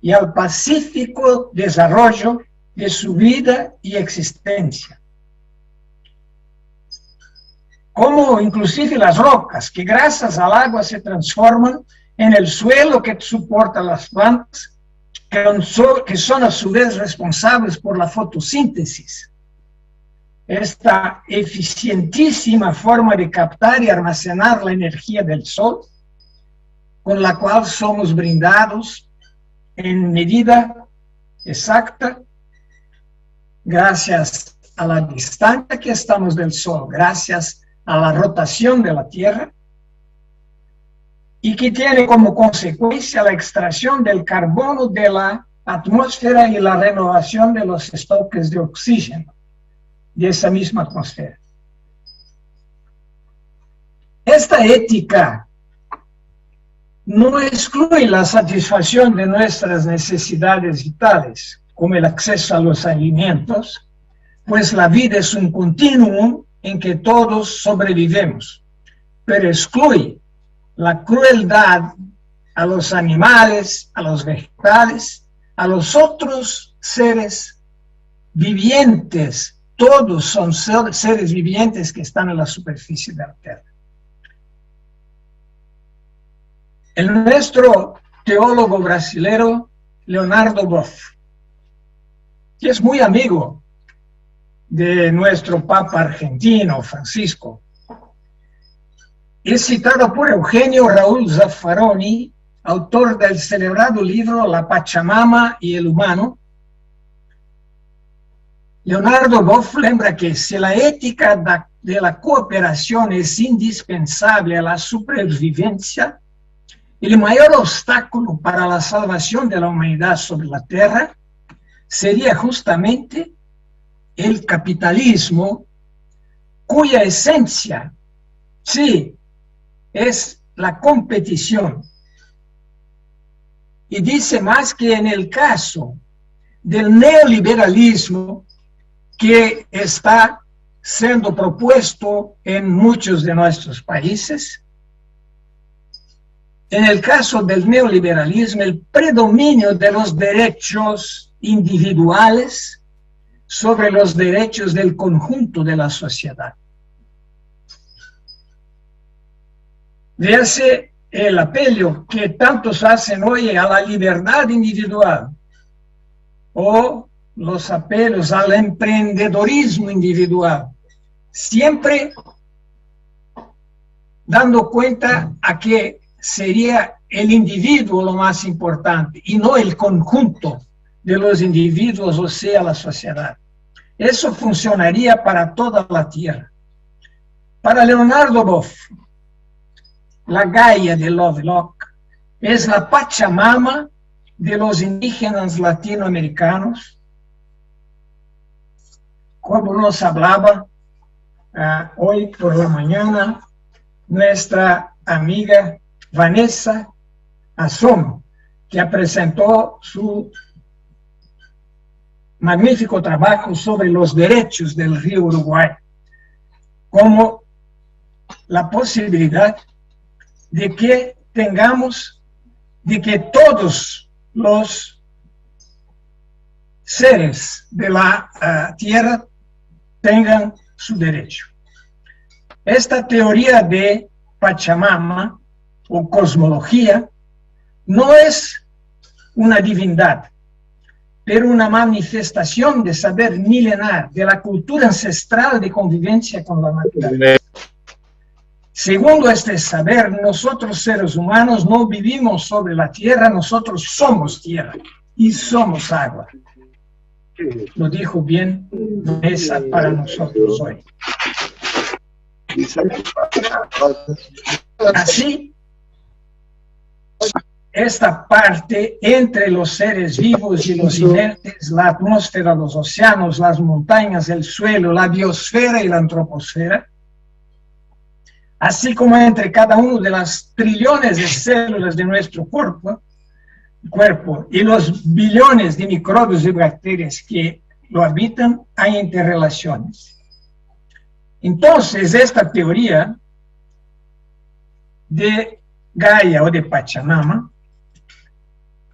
y al pacífico desarrollo de su vida y existencia. Como inclusive las rocas, que gracias al agua se transforman en el suelo que soporta las plantas, que son a su vez responsables por la fotosíntesis. Esta eficientísima forma de captar y almacenar la energía del sol, con la cual somos brindados en medida exacta, gracias a la distancia que estamos del sol, gracias a la rotación de la Tierra, y que tiene como consecuencia la extracción del carbono de la atmósfera y la renovación de los estoques de oxígeno de esa misma atmósfera. Esta ética no excluye la satisfacción de nuestras necesidades vitales, como el acceso a los alimentos, pues la vida es un continuum en que todos sobrevivimos, pero excluye la crueldad a los animales, a los vegetales, a los otros seres vivientes. Todos son seres vivientes que están en la superficie de la Tierra. El nuestro teólogo brasilero Leonardo Boff, que es muy amigo de nuestro Papa argentino, Francisco, es citado por Eugenio Raúl Zaffaroni, autor del celebrado libro La Pachamama y el Humano. Leonardo Boff lembra que si la ética de la cooperación es indispensable a la supervivencia, el mayor obstáculo para la salvación de la humanidad sobre la Tierra sería justamente el capitalismo, cuya esencia, sí, es la competición. Y dice más que en el caso del neoliberalismo que está siendo propuesto en muchos de nuestros países, en el caso del neoliberalismo, el predominio de los derechos individuales sobre los derechos del conjunto de la sociedad. véase el apelo que tantos hacen hoy a la libertad individual o los apelos al emprendedorismo individual, siempre dando cuenta a que sería el individuo lo más importante y no el conjunto de los individuos, o sea, la sociedad. Eso funcionaría para toda la tierra. Para Leonardo Boff, la Gaia de Lovelock es la Pachamama de los indígenas latinoamericanos, como nos hablaba hoy por la mañana nuestra amiga Vanessa Assom, que presentó su magnífico trabajo sobre los derechos del río Uruguay, como la posibilidad de que todos los seres de la tierra tengan su derecho. Esta teoría de Pachamama o cosmología no es una divindad, pero una manifestación de saber milenar, de la cultura ancestral de convivencia con la naturaleza. Segundo este saber, nosotros seres humanos no vivimos sobre la tierra, nosotros somos tierra y somos agua. Lo dijo bien Vanessa para nosotros hoy. Así, esta parte entre los seres vivos y los inertes, la atmósfera, los océanos, las montañas, el suelo, la biosfera y la antroposfera, así como entre cada uno de las trillones de células de nuestro cuerpo y los billones de microbios y bacterias que lo habitan, hay interrelaciones. Entonces, esta teoría de Gaia o de Pachamama,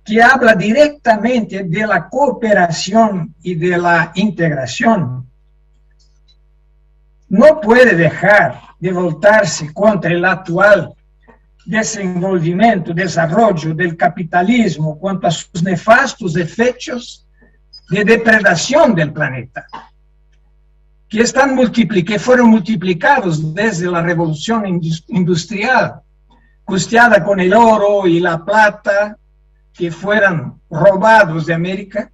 que habla directamente de la cooperación y de la integración, no puede dejar de voltarse contra el actual desenvolvimiento, desarrollo del capitalismo, cuanto a sus nefastos efectos de depredación del planeta, que fueron multiplicados desde la revolución industrial, costeada con el oro y la plata que fueron robados de América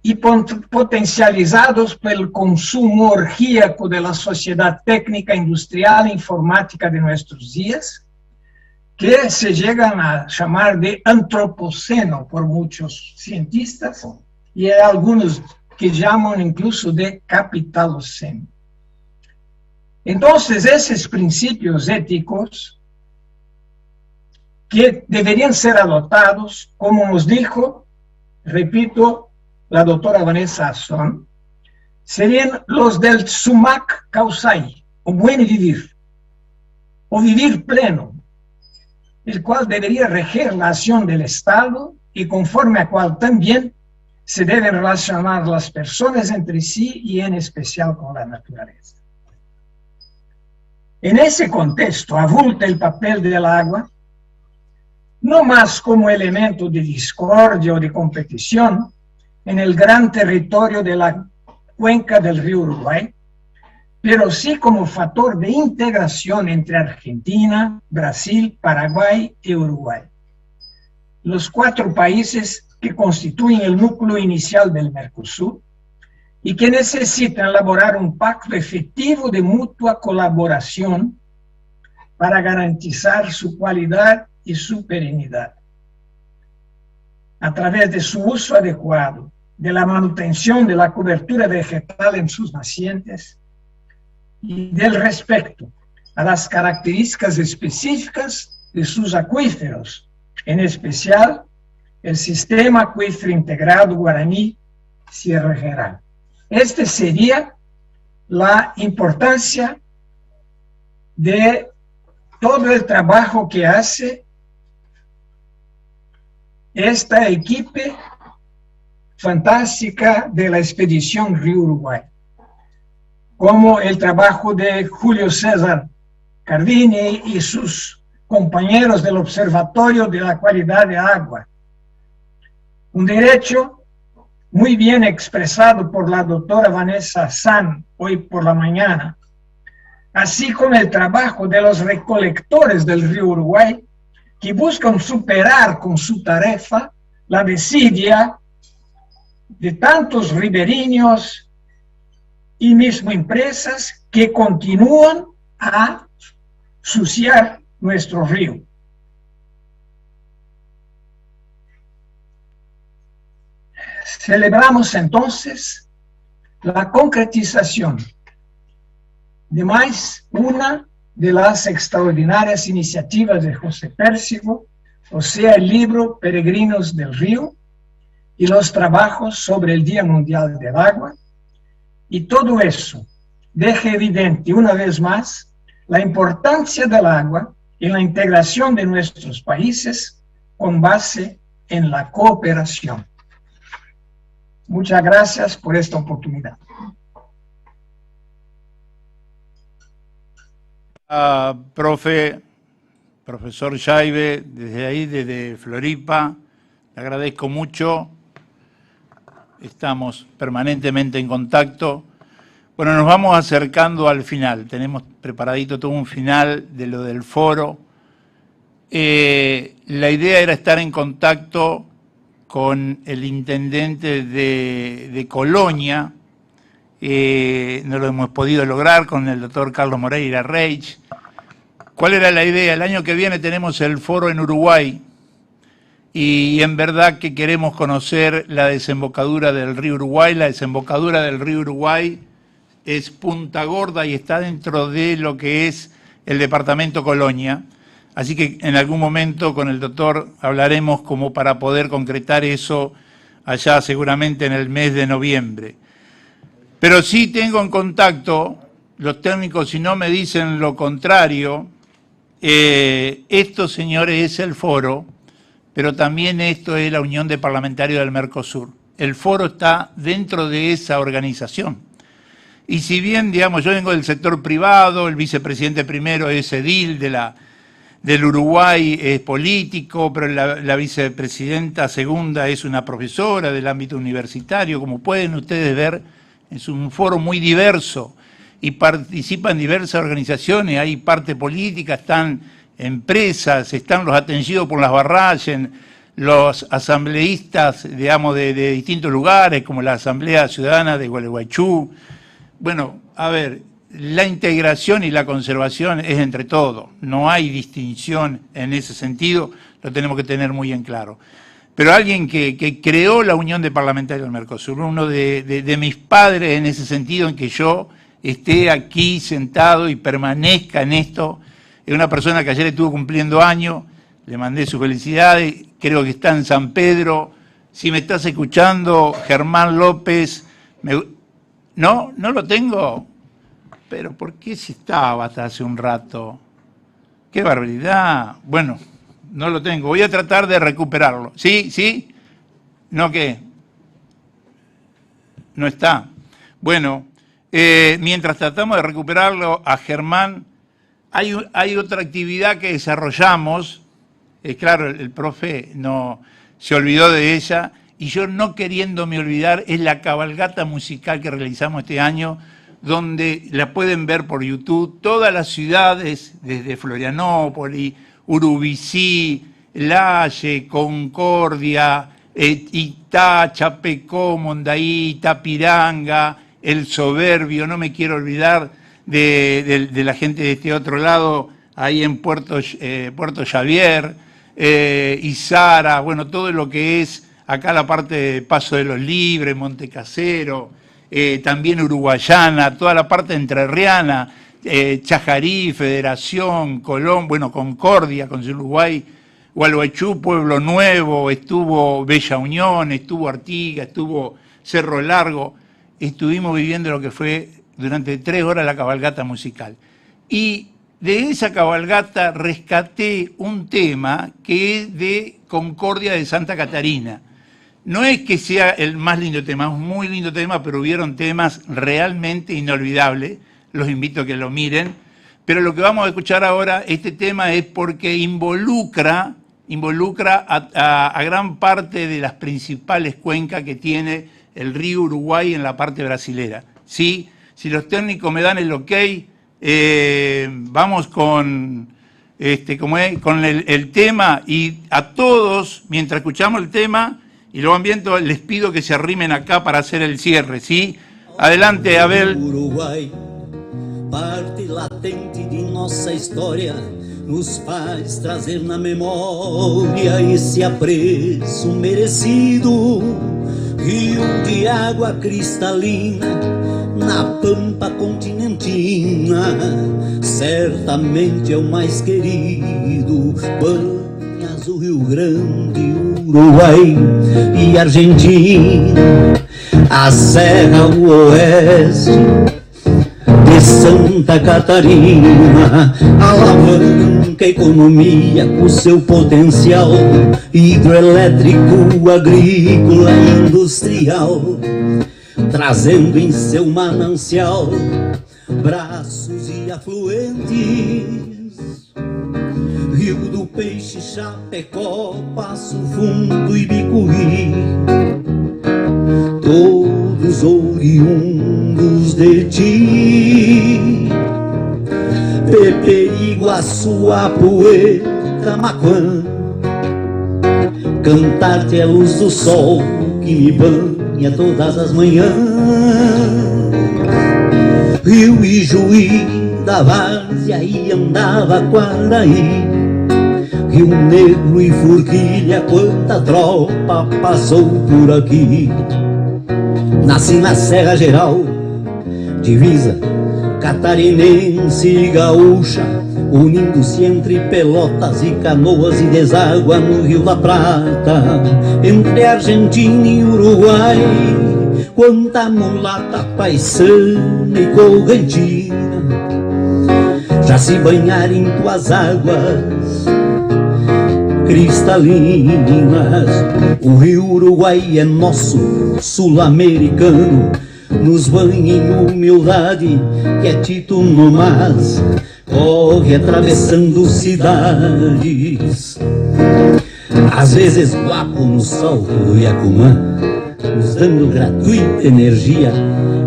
y potencializados por el consumo orgíaco de la sociedad técnica, industrial e informática de nuestros días, que se llegan a llamar de antropoceno por muchos cientistas, y hay algunos que llaman incluso de capitaloceno. Entonces, esos principios éticos que deberían ser adoptados, como nos dijo, repito, la doctora Vanessa Assom, serían los del sumac causai, o buen vivir, o vivir pleno, el cual debería reger la acción del Estado y conforme a cual también se deben relacionar las personas entre sí y en especial con la naturaleza. En ese contexto avulta el papel del agua, no más como elemento de discordia o de competición en el gran territorio de la cuenca del río Uruguay, pero sí como factor de integración entre Argentina, Brasil, Paraguay y Uruguay, los 4 países que constituyen el núcleo inicial del Mercosur y que necesitan elaborar un pacto efectivo de mutua colaboración para garantizar su cualidad y su perenidad. A través de su uso adecuado, de la manutención de la cobertura vegetal en sus nacientes y del respeto a las características específicas de sus acuíferos, en especial el Sistema Acuífero Integrado Guaraní Sierra Geral. Esta sería la importancia de todo el trabajo que hace esta equipe fantástica de la expedición Río Uruguay, como el trabajo de Julio César Cardini y sus compañeros del Observatorio de la Calidad de Agua. Un derecho muy bien expresado por la doctora Vanessa San hoy por la mañana, así como el trabajo de los recolectores del río Uruguay, que buscan superar con su tarifa la desidia de tantos ribereños y mismo empresas que continúan a suciar nuestro río. Celebramos entonces la concretización de más una de las extraordinarias iniciativas de José Pérsigo, o sea, el libro Peregrinos del Río y los trabajos sobre el Día Mundial del Agua, y todo eso deja evidente una vez más la importancia del agua en la integración de nuestros países con base en la cooperación. Muchas gracias por esta oportunidad. Profesor Jaive, desde ahí, desde Floripa, le agradezco mucho. Estamos permanentemente en contacto. Bueno, nos vamos acercando al final. Tenemos preparadito todo un final de lo del foro. La idea era estar en contacto con el intendente de Colonia. No lo hemos podido lograr con el doctor Carlos Moreira Reich. ¿Cuál era la idea? El año que viene tenemos el foro en Uruguay y en verdad que queremos conocer la desembocadura del río Uruguay. La desembocadura del río Uruguay es Punta Gorda y está dentro de lo que es el departamento Colonia. Así que en algún momento con el doctor hablaremos como para poder concretar eso allá seguramente en el mes de noviembre. Pero sí tengo en contacto, los técnicos si no me dicen lo contrario, esto, señores, es el foro, pero también esto es la Unión de Parlamentarios del Mercosur. El foro está dentro de esa organización. Y si bien, digamos, yo vengo del sector privado, el vicepresidente primero es edil del Uruguay, es político, pero la vicepresidenta segunda es una profesora del ámbito universitario. Como pueden ustedes ver, es un foro muy diverso y participan diversas organizaciones, hay parte política, están empresas, están los atendidos por las Barrayen, los asambleístas, digamos, de distintos lugares, como la Asamblea Ciudadana de Gualeguaychú. Bueno, a ver, la integración y la conservación es entre todos, no hay distinción en ese sentido, lo tenemos que tener muy en claro. Pero alguien que creó la Unión de Parlamentarios del Mercosur, uno de mis padres en ese sentido, en que yo esté aquí sentado y permanezca en esto, es una persona que ayer estuvo cumpliendo años, le mandé sus felicidades, creo que está en San Pedro. Si me estás escuchando, Germán López, no lo tengo, pero ¿por qué si estaba hasta hace un rato? ¡Qué barbaridad! Bueno, no lo tengo, voy a tratar de recuperarlo. ¿Sí? ¿Sí? ¿No qué? No está. Bueno, mientras tratamos de recuperarlo a Germán, hay otra actividad que desarrollamos, claro, el profe no se olvidó de ella, y yo no queriéndome olvidar, es la cabalgata musical que realizamos este año, donde la pueden ver por YouTube, todas las ciudades, desde Florianópolis, Urubicí, Lalle, Concordia, Itá, Chapecó, Mondaí, Itapiranga, El Soberbio, no me quiero olvidar de la gente de este otro lado, ahí en Puerto Xavier, Izara, bueno, todo lo que es acá la parte de Paso de los Libres, Montecasero, también Uruguayana, toda la parte entrerriana, Chajarí, Federación, Colón, bueno, Concordia, con Uruguay, Gualeguaychú, Pueblo Nuevo, estuvo Bella Unión, estuvo Artigas, estuvo Cerro Largo. Estuvimos viviendo lo que fue durante 3 horas la cabalgata musical. Y de esa cabalgata rescaté un tema que es de Concordia de Santa Catarina. No es que sea el más lindo tema, es un muy lindo tema, pero hubieron temas realmente inolvidables. Los invito a que lo miren, pero lo que vamos a escuchar ahora, este tema es porque involucra a gran parte de las principales cuencas que tiene el río Uruguay en la parte brasilera. ¿Sí? Si los técnicos me dan el ok, vamos con el tema, y a todos, mientras escuchamos el tema y lo van viendo, les pido que se arrimen acá para hacer el cierre, ¿sí? Adelante, Abel. Uruguai, parte latente de nossa história, nos faz trazer na memória esse apreço merecido. Rio de água cristalina, na pampa continentina, certamente é o mais querido. Banhas o Rio Grande, Uruguai e Argentina, a Serra o Oeste de Santa Catarina, alavanca a economia com seu potencial hidroelétrico, agrícola e industrial, trazendo em seu manancial braços e afluentes. Rio do Peixe, Chapecó, Passo Fundo e Bicuí, todos oriundos de ti. Peperi, Iguaçu, Apuê, Camaquã, cantar-te é luz do sol que me banha todas as manhãs. Rio Ijuí, da Várzea e andava Quaraí, Rio Negro e Forquilha, quanta tropa passou por aqui. Nasci na Serra Geral, divisa catarinense e gaúcha, unindo-se entre Pelotas e Canoas e deságua no Rio da Prata, entre Argentina e Uruguai. Quanta mulata paisana e correntina já se banhar em tuas águas cristalinas. O Rio Uruguai é nosso, sul-americano, nos banha em humildade, que é Tito Nomás, corre atravessando cidades, às vezes guapo no sol do Iacumã, nos dando gratuita energia,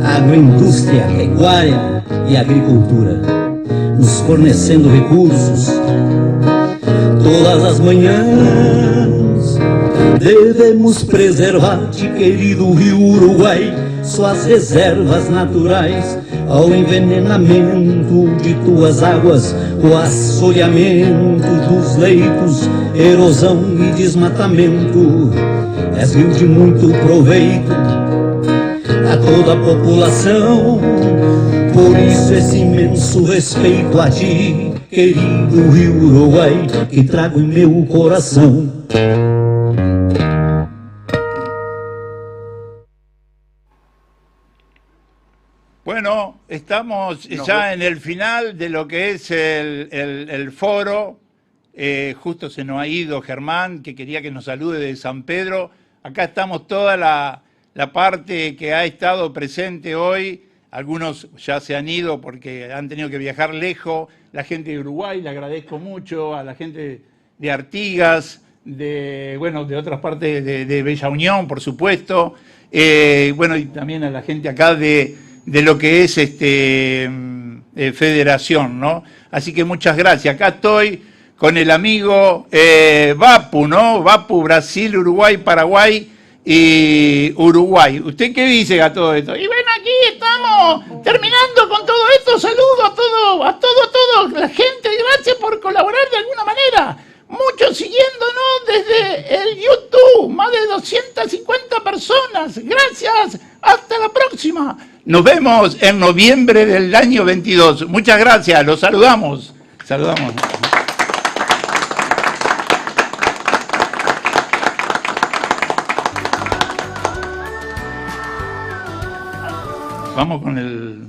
agroindústria, pecuária e agricultura, nos fornecendo recursos todas as manhãs. Devemos preservar-te, querido Rio Uruguai, suas reservas naturais, ao envenenamento de tuas águas, o assoreamento dos leitos, erosão e desmatamento. És rio de muito proveito a toda a população, por isso esse imenso respeito a ti, querido Rio Uruguai, que trago em meu coração. Bueno, estamos ya en el final de lo que es el foro. Justo se nos ha ido Germán, que quería que nos salude de San Pedro. Acá estamos toda la parte que ha estado presente hoy. Algunos ya se han ido porque han tenido que viajar lejos. La gente de Uruguay, le agradezco mucho. A la gente de Artigas, de otras partes de Bella Unión, por supuesto. Y también a la gente acá de lo que es Federación, ¿no? Así que muchas gracias. Acá estoy con el amigo Vapu, ¿no? Vapu, Brasil, Uruguay, Paraguay y Uruguay. ¿Usted qué dice a todo esto? Y bueno, aquí estamos terminando con todo esto. Saludo a todo la gente. Gracias por colaborar de alguna manera. Muchos siguiéndonos desde el YouTube. Más de 250 personas. Gracias. Hasta la próxima. Nos vemos en noviembre del año 22. Muchas gracias. Los saludamos. Saludamos. Vamos con el